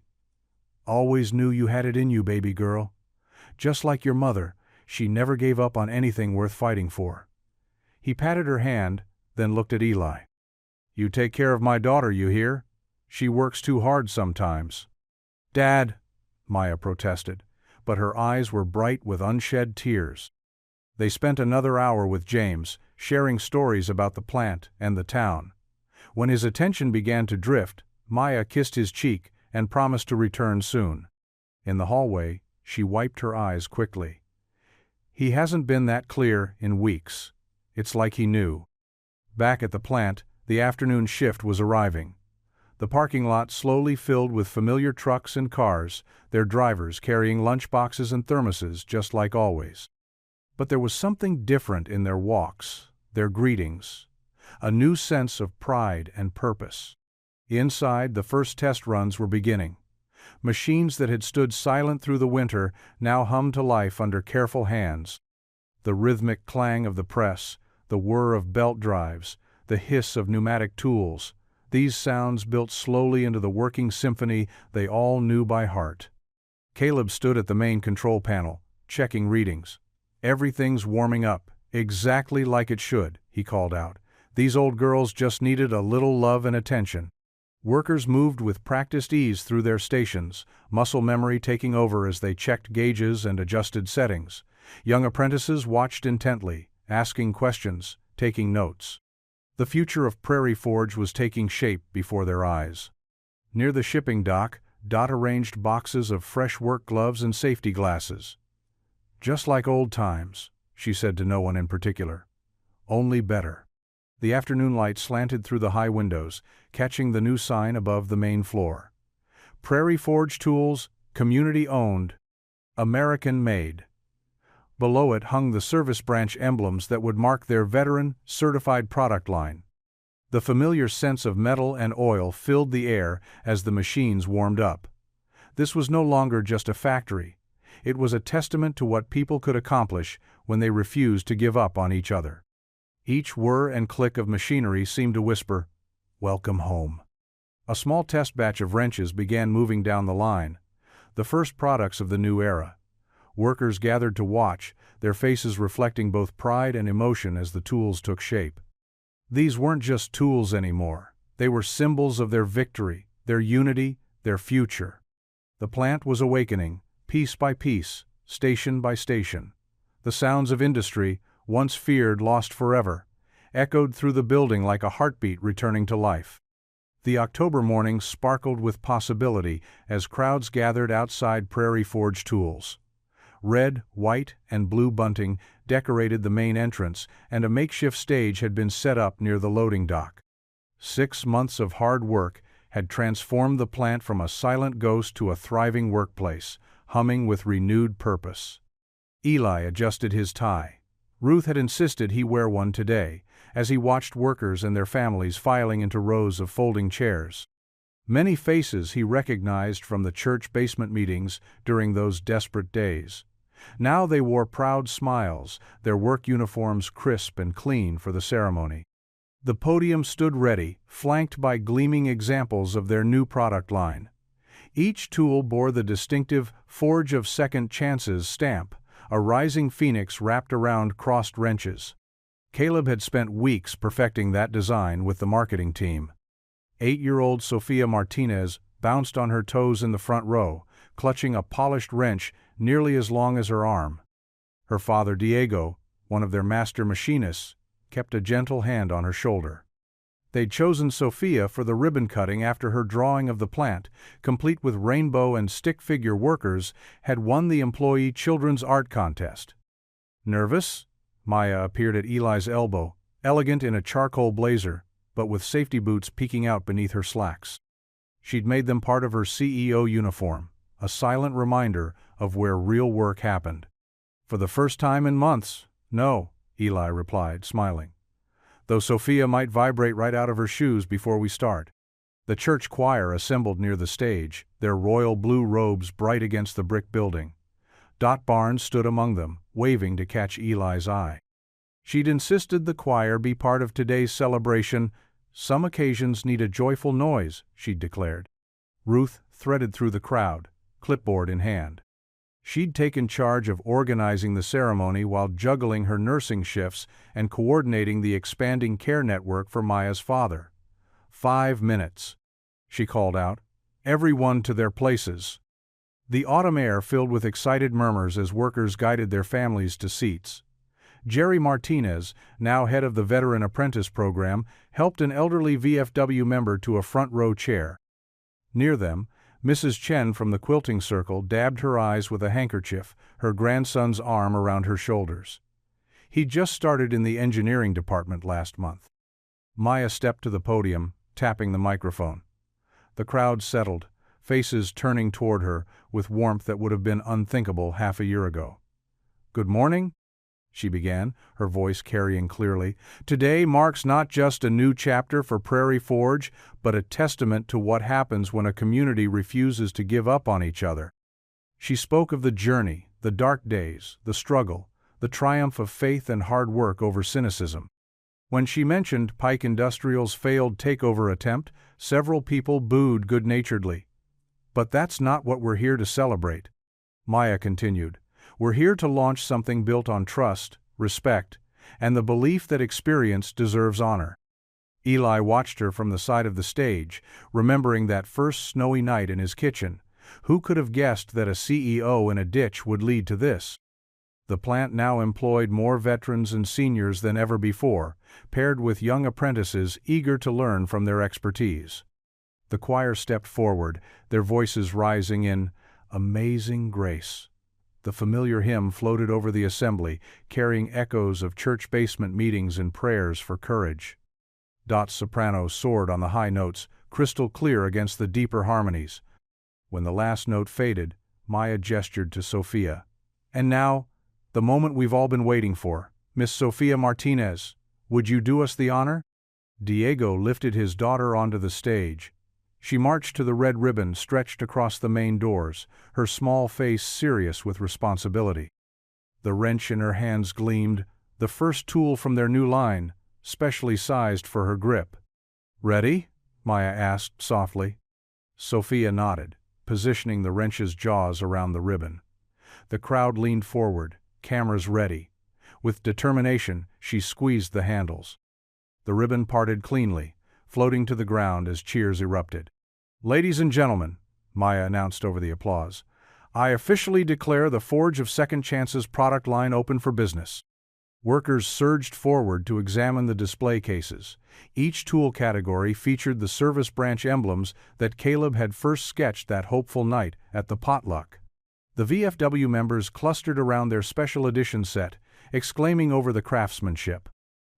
[SPEAKER 1] "Always knew you had it in you, baby girl. Just like your mother, she never gave up on anything worth fighting for." He patted her hand, then looked at Eli. "You take care of my daughter, you hear? She works too hard sometimes." "Dad," Maya protested, but her eyes were bright with unshed tears. They spent another hour with James, sharing stories about the plant and the town. When his attention began to drift, Maya kissed his cheek and promised to return soon. In the hallway, she wiped her eyes quickly. He hasn't been that clear in weeks. It's like he knew. Back at the plant, the afternoon shift was arriving. The parking lot slowly filled with familiar trucks and cars, their drivers carrying lunchboxes and thermoses just like always. But there was something different in their walks, their greetings, a new sense of pride and purpose. Inside, the first test runs were beginning. Machines that had stood silent through the winter now hummed to life under careful hands. The rhythmic clang of the press, the whir of belt drives, the hiss of pneumatic tools, these sounds built slowly into the working symphony they all knew by heart. Caleb stood at the main control panel, checking readings. "Everything's warming up, exactly like it should," he called out. "These old girls just needed a little love and attention." Workers moved with practiced ease through their stations, muscle memory taking over as they checked gauges and adjusted settings. Young apprentices watched intently, asking questions, taking notes. The future of Prairie Forge was taking shape before their eyes. Near the shipping dock, Dot arranged boxes of fresh work gloves and safety glasses. "Just like old times," she said to no one in particular. "Only better." The afternoon light slanted through the high windows, catching the new sign above the main floor. Prairie Forge Tools, community-owned, American-made. Below it hung the service branch emblems that would mark their veteran, certified product line. The familiar sense of metal and oil filled the air as the machines warmed up. This was no longer just a factory. It was a testament to what people could accomplish when they refused to give up on each other. Each whir and click of machinery seemed to whisper, "Welcome home." A small test batch of wrenches began moving down the line, the first products of the new era. Workers gathered to watch, their faces reflecting both pride and emotion as the tools took shape. These weren't just tools anymore. They were symbols of their victory, their unity, their future. The plant was awakening, piece by piece, station by station. The sounds of industry, once feared lost forever, echoed through the building like a heartbeat returning to life. The October morning sparkled with possibility as crowds gathered outside Prairie Forge Tools. Red, white, and blue bunting decorated the main entrance, and a makeshift stage had been set up near the loading dock. 6 months of hard work had transformed the plant from a silent ghost to a thriving workplace, humming with renewed purpose. Eli adjusted his tie. Ruth had insisted he wear one today, as he watched workers and their families filing into rows of folding chairs. Many faces he recognized from the church basement meetings during those desperate days. Now they wore proud smiles, their work uniforms crisp and clean for the ceremony. The podium stood ready, flanked by gleaming examples of their new product line. Each tool bore the distinctive Forge of Second Chances stamp, a rising phoenix wrapped around crossed wrenches. Caleb had spent weeks perfecting that design with the marketing team. 8-year-old Sofia Martinez bounced on her toes in the front row, clutching a polished wrench nearly as long as her arm. Her father Diego, one of their master machinists, kept a gentle hand on her shoulder. They'd chosen Sofia for the ribbon cutting after her drawing of the plant, complete with rainbow and stick figure workers, had won the employee children's art contest. Nervous? Maya appeared at Eli's elbow, elegant in a charcoal blazer, but with safety boots peeking out beneath her slacks. She'd made them part of her CEO uniform, a silent reminder of where real work happened. "For the first time in months, no," Eli replied, smiling. "Though Sofia might vibrate right out of her shoes before we start." The church choir assembled near the stage, their royal blue robes bright against the brick building. Dot Barnes stood among them, waving to catch Eli's eye. She'd insisted the choir be part of today's celebration. "Some occasions need a joyful noise," she'd declared. Ruth threaded through the crowd, clipboard in hand. She'd taken charge of organizing the ceremony while juggling her nursing shifts and coordinating the expanding care network for Maya's father. 5 minutes, she called out. "Everyone to their places." The autumn air filled with excited murmurs as workers guided their families to seats. Jerry Martinez, now head of the Veteran Apprentice Program, helped an elderly VFW member to a front-row chair. Near them, Mrs. Chen from the quilting circle dabbed her eyes with a handkerchief, her grandson's arm around her shoulders. He'd just started in the engineering department last month. Maya stepped to the podium, tapping the microphone. The crowd settled, faces turning toward her with warmth that would have been unthinkable half a year ago. "Good morning," she began, her voice carrying clearly. "Today marks not just a new chapter for Prairie Forge, but a testament to what happens when a community refuses to give up on each other." She spoke of the journey, the dark days, the struggle, the triumph of faith and hard work over cynicism. When she mentioned Pike Industrial's failed takeover attempt, several people booed good-naturedly. "But that's not what we're here to celebrate," Maya continued. "We're here to launch something built on trust, respect, and the belief that experience deserves honor." Eli watched her from the side of the stage, remembering that first snowy night in his kitchen. Who could have guessed that a CEO in a ditch would lead to this? The plant now employed more veterans and seniors than ever before, paired with young apprentices eager to learn from their expertise. The choir stepped forward, their voices rising in amazing grace. The familiar hymn floated over the assembly, carrying echoes of church basement meetings and prayers for courage. Dot's soprano soared on the high notes, crystal clear against the deeper harmonies. When the last note faded, Maya gestured to Sophia. "And now, the moment we've all been waiting for. Miss Sophia Martinez, would you do us the honor?" Diego lifted his daughter onto the stage. She marched to the red ribbon stretched across the main doors, her small face serious with responsibility. The wrench in her hands gleamed, the first tool from their new line, specially sized for her grip. "Ready?" Maya asked softly. Sophia nodded, positioning the wrench's jaws around the ribbon. The crowd leaned forward, cameras ready. With determination, she squeezed the handles. The ribbon parted cleanly, floating to the ground as cheers erupted. "Ladies and gentlemen," Maya announced over the applause, "I officially declare the Forge of Second Chances product line open for business." Workers surged forward to examine the display cases. Each tool category featured the service branch emblems that Caleb had first sketched that hopeful night at the potluck. The VFW members clustered around their special edition set, exclaiming over the craftsmanship.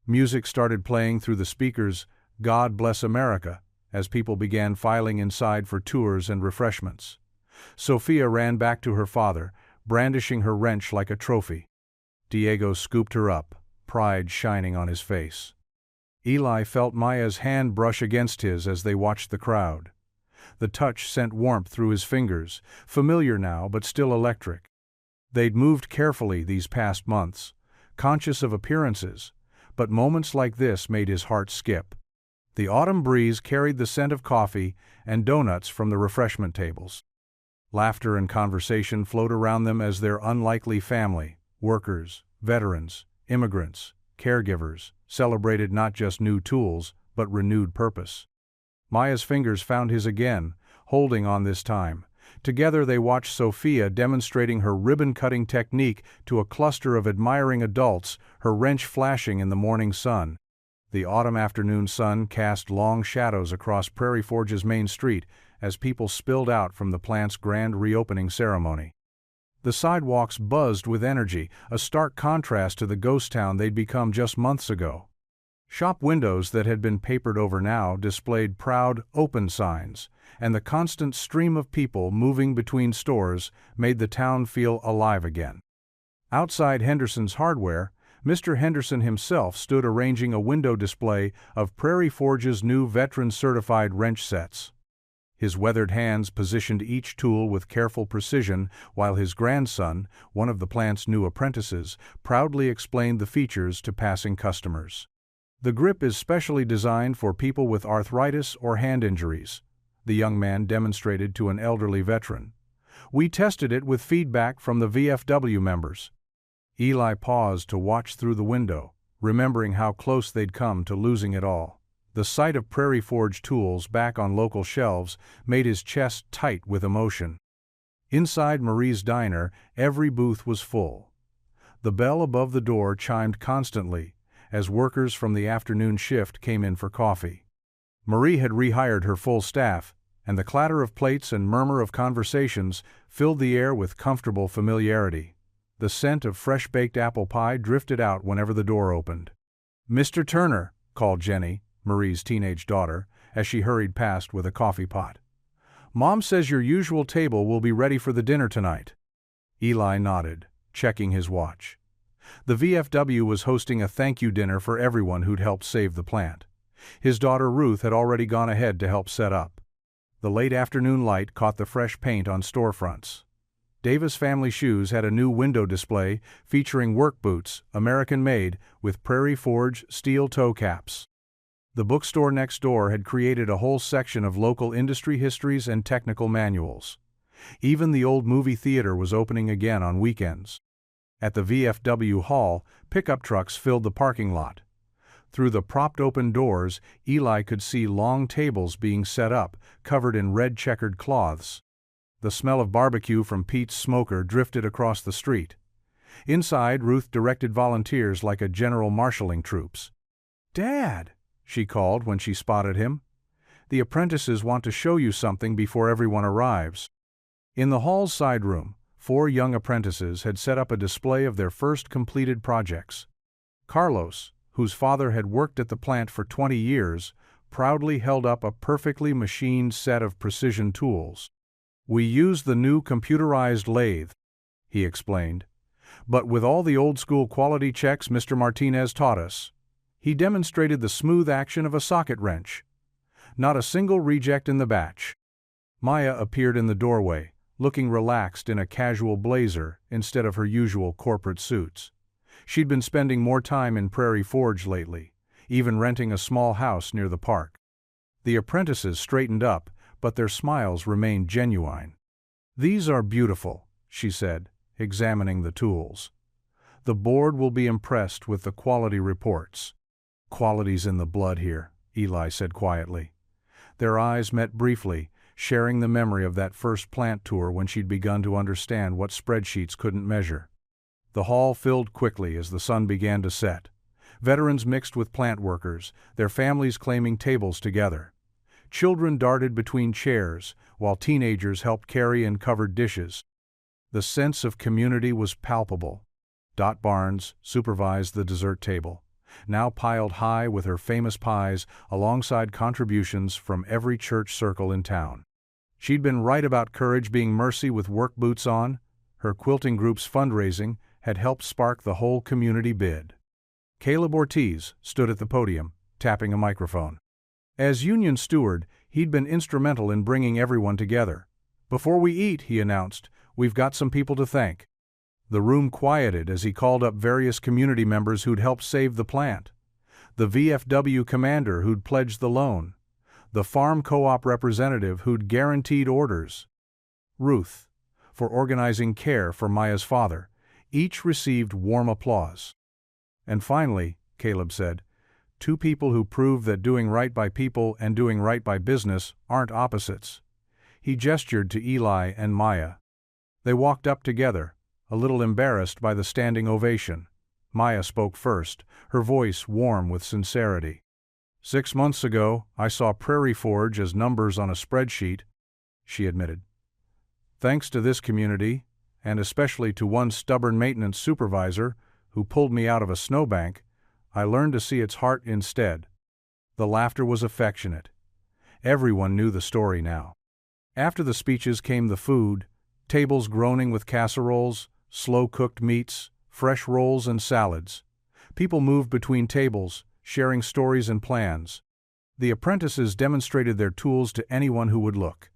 [SPEAKER 1] Music started playing through the speakers, "God Bless America," as people began filing inside for tours and refreshments. Sophia ran back to her father, brandishing her wrench like a trophy. Diego scooped her up, pride shining on his face. Eli felt Maya's hand brush against his as they watched the crowd. The touch sent warmth through his fingers, familiar now but still electric. They'd moved carefully these past months, conscious of appearances, but moments like this made his heart skip. The autumn breeze carried the scent of coffee and donuts from the refreshment tables. Laughter and conversation flowed around them as their unlikely family, workers, veterans, immigrants, caregivers, celebrated not just new tools, but renewed purpose. Maya's fingers found his again, holding on this time. Together they watched Sophia demonstrating her ribbon-cutting technique to a cluster of admiring adults, her wrench flashing in the morning sun. The autumn afternoon sun cast long shadows across Prairie Forge's main street as people spilled out from the plant's grand reopening ceremony. The sidewalks buzzed with energy, a stark contrast to the ghost town they'd become just months ago. Shop windows that had been papered over now displayed proud, open signs, and the constant stream of people moving between stores made the town feel alive again. Outside Henderson's Hardware, Mr. Henderson himself stood arranging a window display of Prairie Forge's new veteran-certified wrench sets. His weathered hands positioned each tool with careful precision, while his grandson, one of the plant's new apprentices, proudly explained the features to passing customers. "The grip is specially designed for people with arthritis or hand injuries," the young man demonstrated to an elderly veteran. "We tested it with feedback from the VFW members." Eli paused to watch through the window, remembering how close they'd come to losing it all. The sight of Prairie Forge tools back on local shelves made his chest tight with emotion. Inside Marie's diner, every booth was full. The bell above the door chimed constantly as workers from the afternoon shift came in for coffee. Marie had rehired her full staff, and the clatter of plates and murmur of conversations filled the air with comfortable familiarity. The scent of fresh-baked apple pie drifted out whenever the door opened. "Mr. Turner," called Jenny, Marie's teenage daughter, as she hurried past with a coffee pot. "Mom says your usual table will be ready for the dinner tonight." Eli nodded, checking his watch. The VFW was hosting a thank-you dinner for everyone who'd helped save the plant. His daughter Ruth had already gone ahead to help set up. The late afternoon light caught the fresh paint on storefronts. Davis Family Shoes had a new window display featuring work boots, American-made, with Prairie Forge steel toe caps. The bookstore next door had created a whole section of local industry histories and technical manuals. Even the old movie theater was opening again on weekends. At the VFW hall, pickup trucks filled the parking lot. Through the propped-open doors, Eli could see long tables being set up, covered in red checkered cloths. The smell of barbecue from Pete's smoker drifted across the street. Inside, Ruth directed volunteers like a general marshalling troops. "Dad," she called when she spotted him. "The apprentices want to show you something before everyone arrives." In the hall's side room, 4 young apprentices had set up a display of their first completed projects. Carlos, whose father had worked at the plant for 20 years, proudly held up a perfectly machined set of precision tools. "We use the new computerized lathe," he explained, "but with all the old-school quality checks Mr. Martinez taught us." He demonstrated the smooth action of a socket wrench. Not a single reject in the batch. Maya appeared in the doorway, looking relaxed in a casual blazer instead of her usual corporate suits. She'd been spending more time in Prairie Forge lately, even renting a small house near the park. The apprentices straightened up, but their smiles remained genuine. "These are beautiful," she said, examining the tools. "The board will be impressed with the quality reports." "Quality's in the blood here," Eli said quietly. Their eyes met briefly, sharing the memory of that first plant tour when she'd begun to understand what spreadsheets couldn't measure. The hall filled quickly as the sun began to set. Veterans mixed with plant workers, their families claiming tables together. Children darted between chairs, while teenagers helped carry and covered dishes. The sense of community was palpable. Dot Barnes supervised the dessert table, now piled high with her famous pies alongside contributions from every church circle in town. She'd been right about Courage being Mercy with work boots on. Her quilting group's fundraising had helped spark the whole community bid. Caleb Ortiz stood at the podium, tapping a microphone. As union steward, he'd been instrumental in bringing everyone together. "Before we eat," he announced, "we've got some people to thank." The room quieted as he called up various community members who'd helped save the plant. The VFW commander who'd pledged the loan. The farm co-op representative who'd guaranteed orders. Ruth, for organizing care for Maya's father. Each received warm applause. "And finally," Caleb said, "2 people who prove that doing right by people and doing right by business aren't opposites." He gestured to Eli and Maya. They walked up together, a little embarrassed by the standing ovation. Maya spoke first, her voice warm with sincerity. "6 months ago, I saw Prairie Forge as numbers on a spreadsheet," she admitted. "Thanks to this community, and especially to one stubborn maintenance supervisor who pulled me out of a snowbank, I learned to see its heart instead." The laughter was affectionate. Everyone knew the story now. After the speeches came the food, tables groaning with casseroles, slow-cooked meats, fresh rolls and salads. People moved between tables, sharing stories and plans. The apprentices demonstrated their tools to anyone who would look.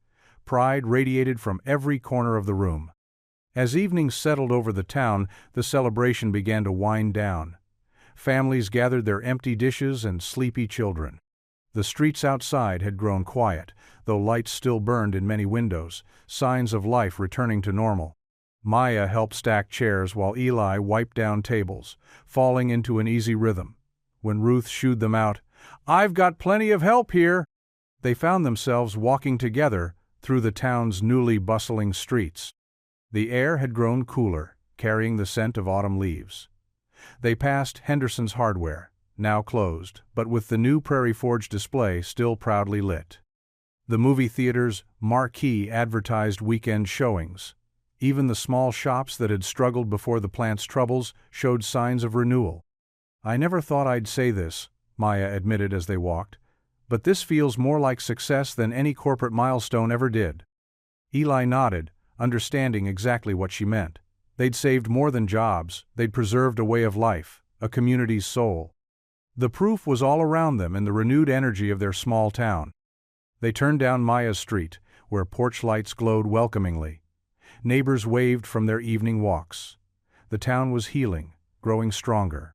[SPEAKER 1] Pride radiated from every corner of the room. As evening settled over the town, the celebration began to wind down. Families gathered their empty dishes and sleepy children. The streets outside had grown quiet, though lights still burned in many windows, signs of life returning to normal. Maya helped stack chairs while Eli wiped down tables, falling into an easy rhythm. When Ruth shooed them out, "I've got plenty of help here," they found themselves walking together through the town's newly bustling streets. The air had grown cooler, carrying the scent of autumn leaves. They passed Henderson's Hardware, now closed, but with the new Prairie Forge display still proudly lit. The movie theater's marquee advertised weekend showings. Even the small shops that had struggled before the plant's troubles showed signs of renewal. "I never thought I'd say this," Maya admitted as they walked, "but this feels more like success than any corporate milestone ever did." Eli nodded, understanding exactly what she meant. They'd saved more than jobs, they'd preserved a way of life, a community's soul. The proof was all around them in the renewed energy of their small town. They turned down Maya's street, where porch lights glowed welcomingly. Neighbors waved from their evening walks. The town was healing, growing stronger.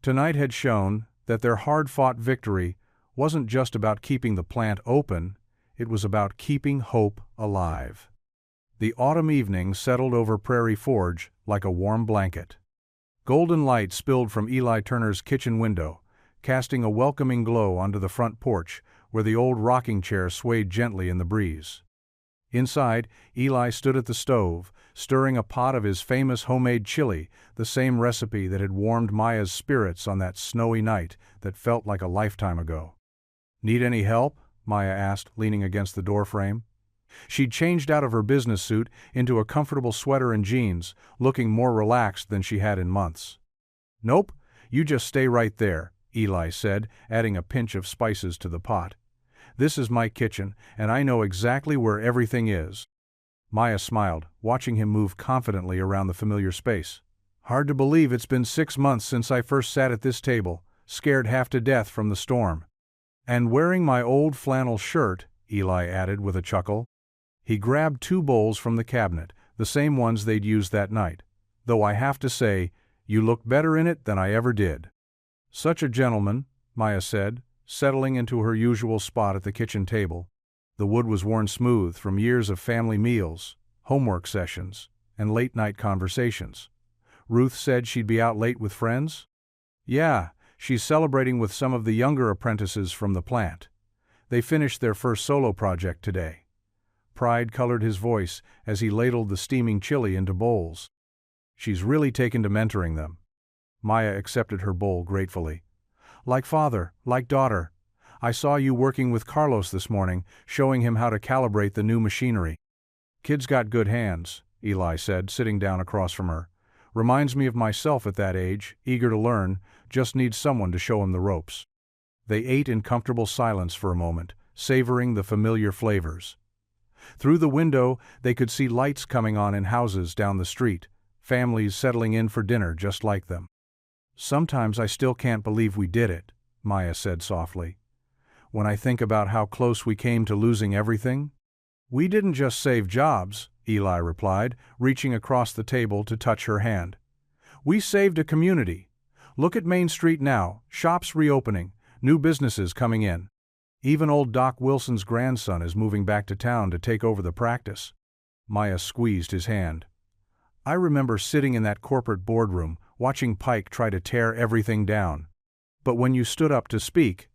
[SPEAKER 1] Tonight had shown that their hard-fought victory wasn't just about keeping the plant open, it was about keeping hope alive. The autumn evening settled over Prairie Forge like a warm blanket. Golden light spilled from Eli Turner's kitchen window, casting a welcoming glow onto the front porch, where the old rocking chair swayed gently in the breeze. Inside, Eli stood at the stove, stirring a pot of his famous homemade chili, the same recipe that had warmed Maya's spirits on that snowy night that felt like a lifetime ago. "Need any help?" Maya asked, leaning against the doorframe. She'd changed out of her business suit into a comfortable sweater and jeans, looking more relaxed than she had in months. "Nope, you just stay right there," Eli said, adding a pinch of spices to the pot. "This is my kitchen, and I know exactly where everything is." Maya smiled, watching him move confidently around the familiar space. "Hard to believe it's been 6 months since I first sat at this table, scared half to death from the storm. And wearing my old flannel shirt," Eli added with a chuckle. He grabbed 2 bowls from the cabinet, the same ones they'd used that night. "Though I have to say, you look better in it than I ever did." "Such a gentleman," Maya said, settling into her usual spot at the kitchen table. The wood was worn smooth from years of family meals, homework sessions, and late-night conversations. "Ruth said she'd be out late with friends?" "Yeah, she's celebrating with some of the younger apprentices from the plant. They finished their first solo project today." Pride colored his voice as he ladled the steaming chili into bowls. "She's really taken to mentoring them." Maya accepted her bowl gratefully. "Like father, like daughter. I saw you working with Carlos this morning, showing him how to calibrate the new machinery." "Kid's got good hands," Eli said, sitting down across from her. "Reminds me of myself at that age, eager to learn, just needs someone to show him the ropes." They ate in comfortable silence for a moment, savoring the familiar flavors. Through the window, they could see lights coming on in houses down the street, families settling in for dinner just like them. "Sometimes I still can't believe we did it," Maya said softly. "When I think about how close we came to losing everything." "We didn't just save jobs," Eli replied, reaching across the table to touch her hand. "We saved a community. Look at Main Street now, shops reopening, new businesses coming in. Even old Doc Wilson's grandson is moving back to town to take over the practice." Maya squeezed his hand. "I remember sitting in that corporate boardroom, watching Pike try to tear everything down. But when you stood up to speak..."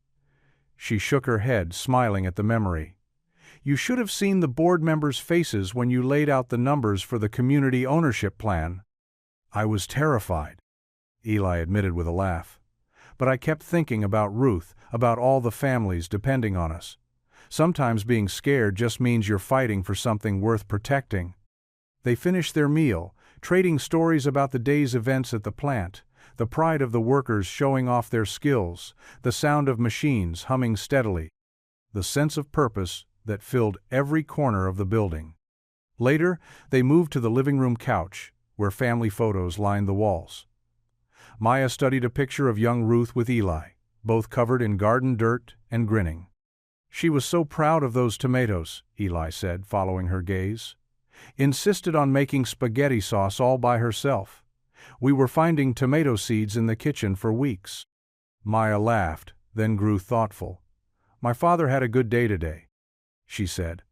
[SPEAKER 1] She shook her head, smiling at the memory. "You should have seen the board members' faces when you laid out the numbers for the community ownership plan." "I was terrified," Eli admitted with a laugh. "But I kept thinking about Ruth, about all the families depending on us. Sometimes being scared just means you're fighting for something worth protecting." They finished their meal, trading stories about the day's events at the plant, the pride of the workers showing off their skills, the sound of machines humming steadily, the sense of purpose that filled every corner of the building. Later, they moved to the living room couch, where family photos lined the walls. Maya studied a picture of young Ruth with Eli, both covered in garden dirt and grinning. "She was so proud of those tomatoes," Eli said, following her gaze. "Insisted on making spaghetti sauce all by herself. We were finding tomato seeds in the kitchen for weeks." Maya laughed, then grew thoughtful. "My father had a good day today," she said.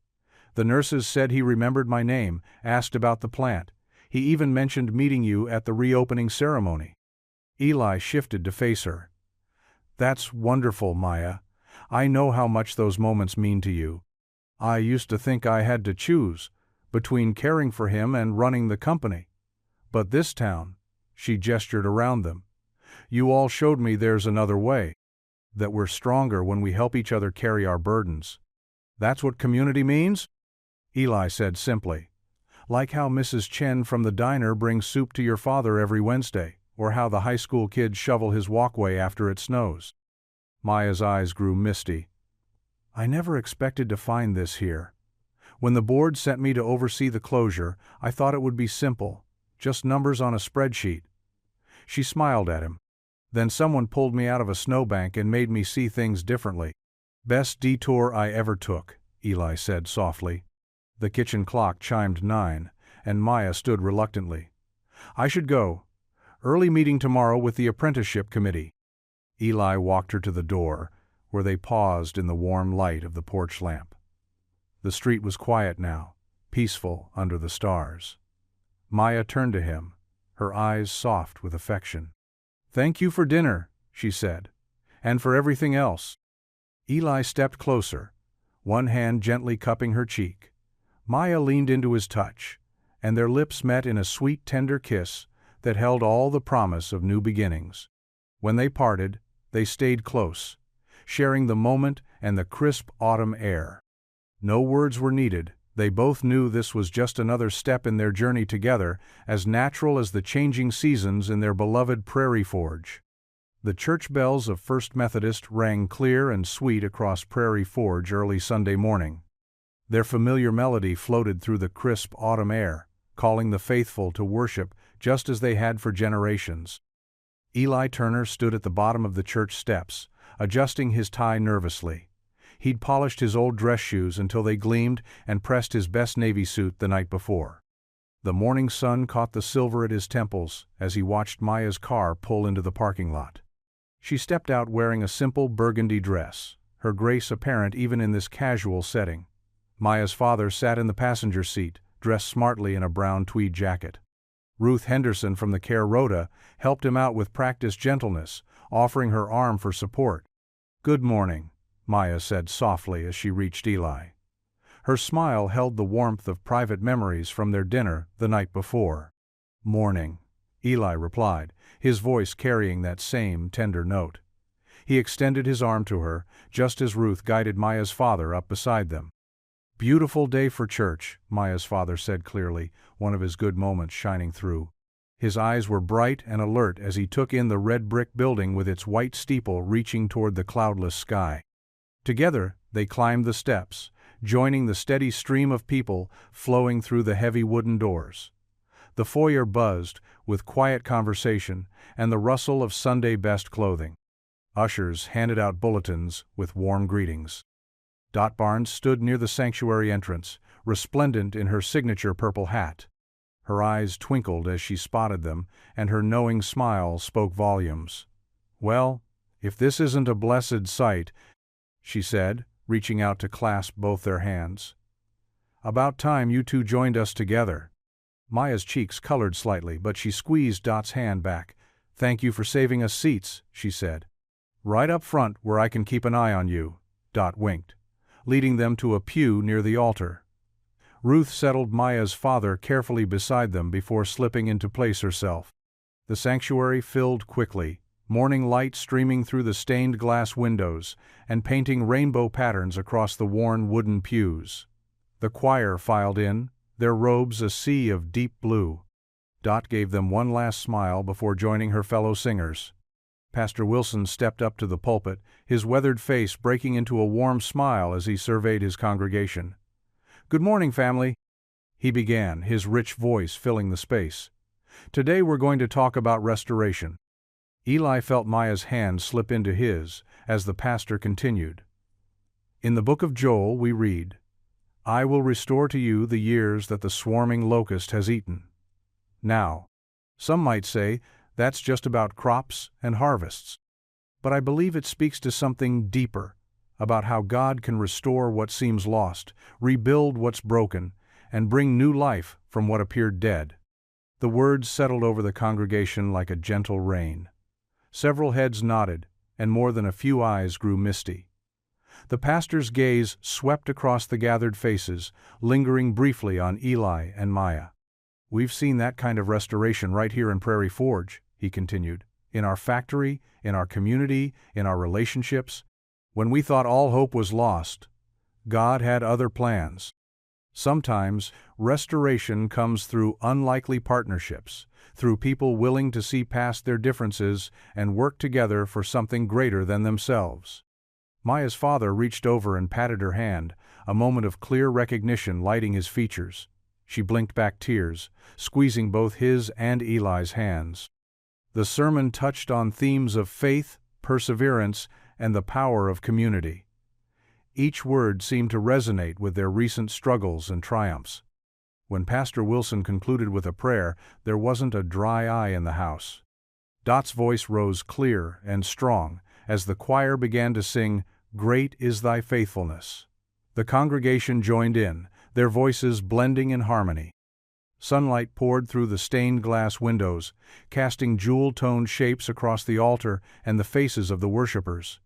[SPEAKER 1] "The nurses said he remembered my name, asked about the plant. He even mentioned meeting you at the reopening ceremony." Eli shifted to face her. "That's wonderful, Maya. I know how much those moments mean to you. I used to think I had to choose, between caring for him and running the company. But this town, she gestured around them, you all showed me there's another way, that we're stronger when we help each other carry our burdens. That's what community means? Eli said simply. Like how Mrs. Chen from the diner brings soup to your father every Wednesday, or how the high school kids shovel his walkway after it snows. Maya's eyes grew misty. I never expected to find this here. When the board sent me to oversee the closure, I thought it would be simple, just numbers on a spreadsheet. She smiled at him. Then someone pulled me out of a snowbank and made me see things differently. Best detour I ever took, Eli said softly. The kitchen clock chimed 9, and Maya stood reluctantly. I should go. Early meeting tomorrow with the apprenticeship committee. Eli walked her to the door, where they paused in the warm light of the porch lamp. The street was quiet now, peaceful under the stars. Maya turned to him, her eyes soft with affection. Thank you for dinner, she said, and for everything else. Eli stepped closer, one hand gently cupping her cheek. Maya leaned into his touch, and their lips met in a sweet, tender kiss that held all the promise of new beginnings. When they parted, they stayed close, sharing the moment and the crisp autumn air. No words were needed. They both knew this was just another step in their journey together, as natural as the changing seasons in their beloved Prairie Forge. The church bells of First Methodist rang clear and sweet across Prairie Forge early Sunday morning. Their familiar melody floated through the crisp autumn air, calling the faithful to worship just as they had for generations. Eli Turner stood at the bottom of the church steps, adjusting his tie nervously. He'd polished his old dress shoes until they gleamed and pressed his best navy suit the night before. The morning sun caught the silver at his temples as he watched Maya's car pull into the parking lot. She stepped out wearing a simple burgundy dress, her grace apparent even in this casual setting. Maya's father sat in the passenger seat, dressed smartly in a brown tweed jacket. Ruth Henderson from the Care Rota helped him out with practiced gentleness, offering her arm for support. Good morning, Maya said softly as she reached Eli. Her smile held the warmth of private memories from their dinner the night before. Morning, Eli replied, his voice carrying that same tender note. He extended his arm to her, just as Ruth guided Maya's father up beside them. Beautiful day for church, Maya's father said clearly, one of his good moments shining through. His eyes were bright and alert as he took in the red brick building with its white steeple reaching toward the cloudless sky. Together, they climbed the steps, joining the steady stream of people flowing through the heavy wooden doors. The foyer buzzed with quiet conversation and the rustle of Sunday best clothing. Ushers handed out bulletins with warm greetings. Dot Barnes stood near the sanctuary entrance, resplendent in her signature purple hat. Her eyes twinkled as she spotted them, and her knowing smile spoke volumes. Well, if this isn't a blessed sight, she said, reaching out to clasp both their hands. About time you two joined us together. Maya's cheeks colored slightly, but she squeezed Dot's hand back. Thank you for saving us seats, she said. Right up front where I can keep an eye on you, Dot winked, leading them to a pew near the altar. Ruth settled Maya's father carefully beside them before slipping into place herself. The sanctuary filled quickly, morning light streaming through the stained glass windows and painting rainbow patterns across the worn wooden pews. The choir filed in, their robes a sea of deep blue. Dot gave them one last smile before joining her fellow singers. Pastor Wilson stepped up to the pulpit, his weathered face breaking into a warm smile as he surveyed his congregation. Good morning, family, he began, his rich voice filling the space. Today we're going to talk about restoration. Eli felt Maya's hand slip into his as the pastor continued. In the book of Joel we read, I will restore to you the years that the swarming locust has eaten. Now, some might say that's just about crops and harvests. But I believe it speaks to something deeper, about how God can restore what seems lost, rebuild what's broken, and bring new life from what appeared dead. The words settled over the congregation like a gentle rain. Several heads nodded, and more than a few eyes grew misty. The pastor's gaze swept across the gathered faces, lingering briefly on Eli and Maya. "We've seen that kind of restoration right here in Prairie Forge," he continued. "In our factory, in our community, in our relationships. When we thought all hope was lost, God had other plans." Sometimes, restoration comes through unlikely partnerships, through people willing to see past their differences and work together for something greater than themselves. Maya's father reached over and patted her hand, a moment of clear recognition lighting his features. She blinked back tears, squeezing both his and Eli's hands. The sermon touched on themes of faith, perseverance, and the power of community. Each word seemed to resonate with their recent struggles and triumphs. When Pastor Wilson concluded with a prayer, there wasn't a dry eye in the house. Dot's voice rose clear and strong as the choir began to sing, "Great is thy faithfulness." The congregation joined in, their voices blending in harmony. Sunlight poured through the stained glass windows, casting jewel-toned shapes across the altar and the faces of the worshippers.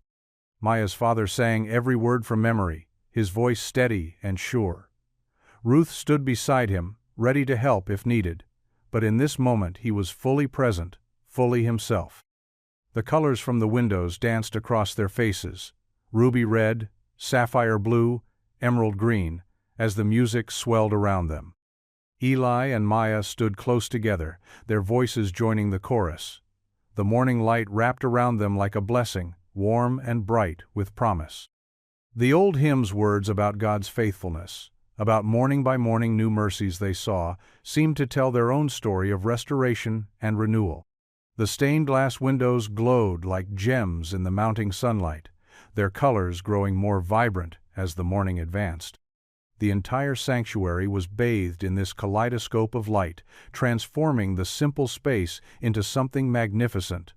[SPEAKER 1] Maya's father sang every word from memory, his voice steady and sure. Ruth stood beside him, ready to help if needed, but in this moment he was fully present, fully himself. The colors from the windows danced across their faces, ruby red, sapphire blue, emerald green, as the music swelled around them. Eli and Maya stood close together, their voices joining the chorus. The morning light wrapped around them like a blessing, warm and bright with promise. The old hymn's words about God's faithfulness, about morning by morning new mercies they saw, seemed to tell their own story of restoration and renewal. The stained glass windows glowed like gems in the mounting sunlight, their colors growing more vibrant as the morning advanced. The entire sanctuary was bathed in this kaleidoscope of light, transforming the simple space into something magnificent.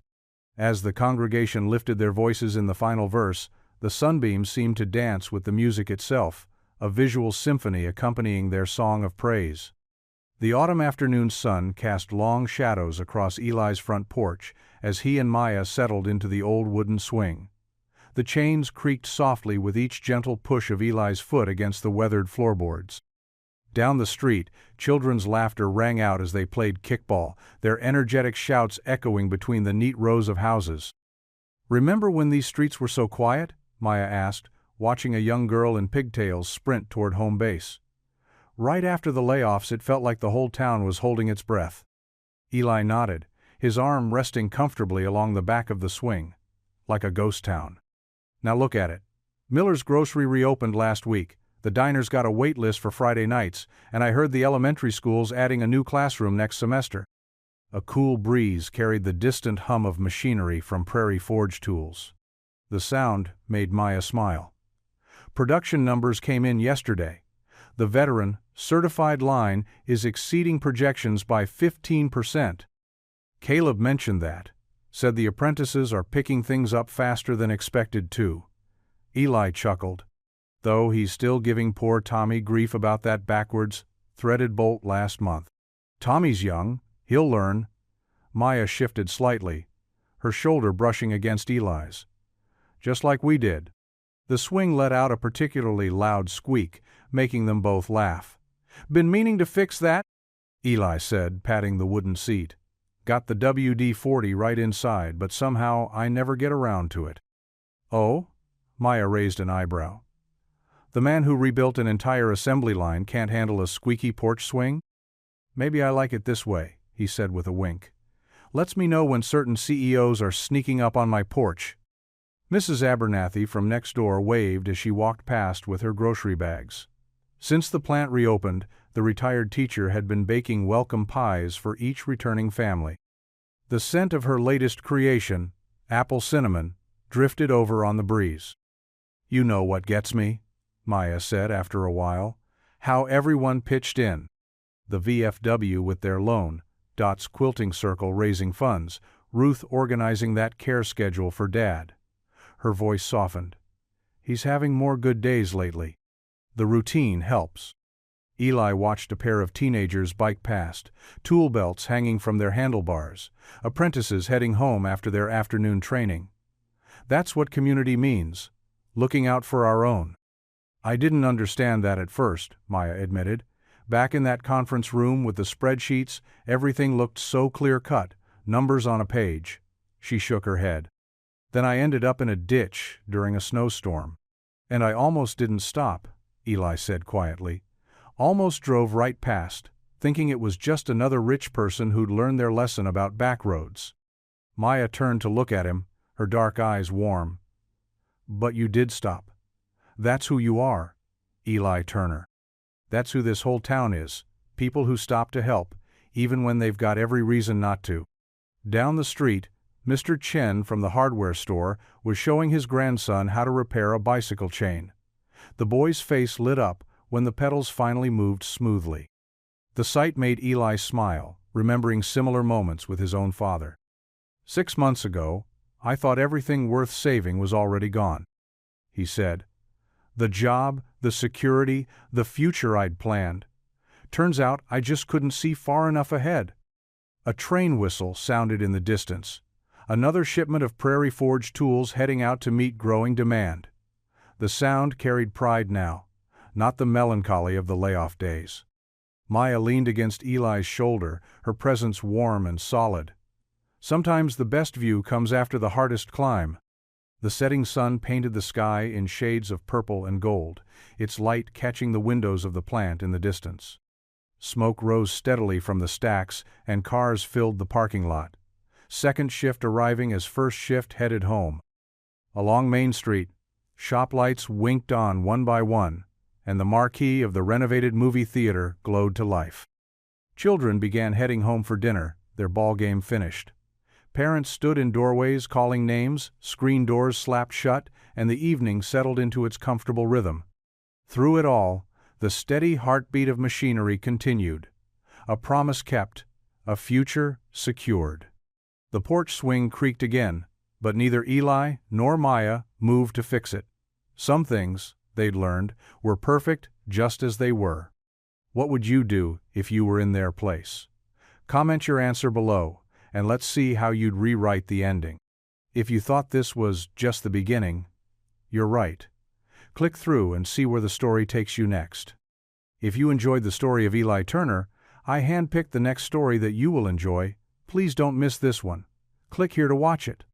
[SPEAKER 1] As the congregation lifted their voices in the final verse, the sunbeams seemed to dance with the music itself, a visual symphony accompanying their song of praise. The autumn afternoon sun cast long shadows across Eli's front porch as he and Maya settled into the old wooden swing. The chains creaked softly with each gentle push of Eli's foot against the weathered floorboards. Down the street, children's laughter rang out as they played kickball, their energetic shouts echoing between the neat rows of houses. "Remember when these streets were so quiet?" Maya asked, watching a young girl in pigtails sprint toward home base. "Right after the layoffs, it felt like the whole town was holding its breath." Eli nodded, his arm resting comfortably along the back of the swing. "Like a ghost town. Now look at it. Miller's Grocery reopened last week. The diner's got a wait list for Friday nights, and I heard the elementary school's adding a new classroom next semester." A cool breeze carried the distant hum of machinery from Prairie Forge tools. The sound made Maya smile. Production numbers came in yesterday. The veteran, certified line is exceeding projections by 15%. Caleb mentioned that. Said the apprentices are picking things up faster than expected too. Eli chuckled. Though he's still giving poor Tommy grief about that backwards, threaded bolt last month. Tommy's young, he'll learn. Maya shifted slightly, her shoulder brushing against Eli's. Just like we did. The swing let out a particularly loud squeak, making them both laugh. "Been meaning to fix that?" Eli said, patting the wooden seat. "Got the WD-40 right inside, but somehow I never get around to it." "Oh?" Maya raised an eyebrow. "The man who rebuilt an entire assembly line can't handle a squeaky porch swing?" "Maybe I like it this way," he said with a wink. "Lets me know when certain CEOs are sneaking up on my porch." Mrs. Abernathy from next door waved as she walked past with her grocery bags. Since the plant reopened, the retired teacher had been baking welcome pies for each returning family. The scent of her latest creation, apple cinnamon, drifted over on the breeze. "You know what gets me," Maya said after a while. "How everyone pitched in. The VFW with their loan, Dot's quilting circle raising funds, Ruth organizing that care schedule for Dad." Her voice softened. "He's having more good days lately. The routine helps." Eli watched a pair of teenagers bike past, tool belts hanging from their handlebars, apprentices heading home after their afternoon training. That's what community means. looking out for our own. I didn't understand that at first, Maya admitted. Back in that conference room with the spreadsheets, everything looked so clear-cut, numbers on a page. She shook her head. Then I ended up in a ditch during a snowstorm. And I almost didn't stop, Eli said quietly. Almost drove right past, thinking it was just another rich person who'd learned their lesson about back roads. Maya turned to look at him, her dark eyes warm. But you did stop. That's who you are, Eli Turner. That's who this whole town is, people who stop to help, even when they've got every reason not to. Down the street, Mr. Chen from the hardware store was showing his grandson how to repair a bicycle chain. The boy's face lit up when the pedals finally moved smoothly. The sight made Eli smile, remembering similar moments with his own father. 6 months ago, I thought everything worth saving was already gone, he said. The job, the security, the future I'd planned. Turns out I just couldn't see far enough ahead. A train whistle sounded in the distance. Another shipment of Prairie Forge tools heading out to meet growing demand. The sound carried pride now, not the melancholy of the layoff days. Maya leaned against Eli's shoulder, her presence warm and solid. Sometimes the best view comes after the hardest climb. The setting sun painted the sky in shades of purple and gold, its light catching the windows of the plant in the distance. Smoke rose steadily from the stacks, and cars filled the parking lot. Second shift arriving as first shift headed home. Along Main Street, shop lights winked on one by one, and the marquee of the renovated movie theater glowed to life. Children began heading home for dinner, their ball game finished. Parents stood in doorways calling names, screen doors slapped shut, and the evening settled into its comfortable rhythm. Through it all, the steady heartbeat of machinery continued. A promise kept, a future secured. The porch swing creaked again, but neither Eli nor Maya moved to fix it. Some things, they'd learned, were perfect just as they were. What would you do if you were in their place? Comment your answer below, and let's see how you'd rewrite the ending. If you thought this was just the beginning, you're right. Click through and see where the story takes you next. If you enjoyed the story of Eli Turner, I handpicked the next story that you will enjoy. Please don't miss this one. Click here to watch it.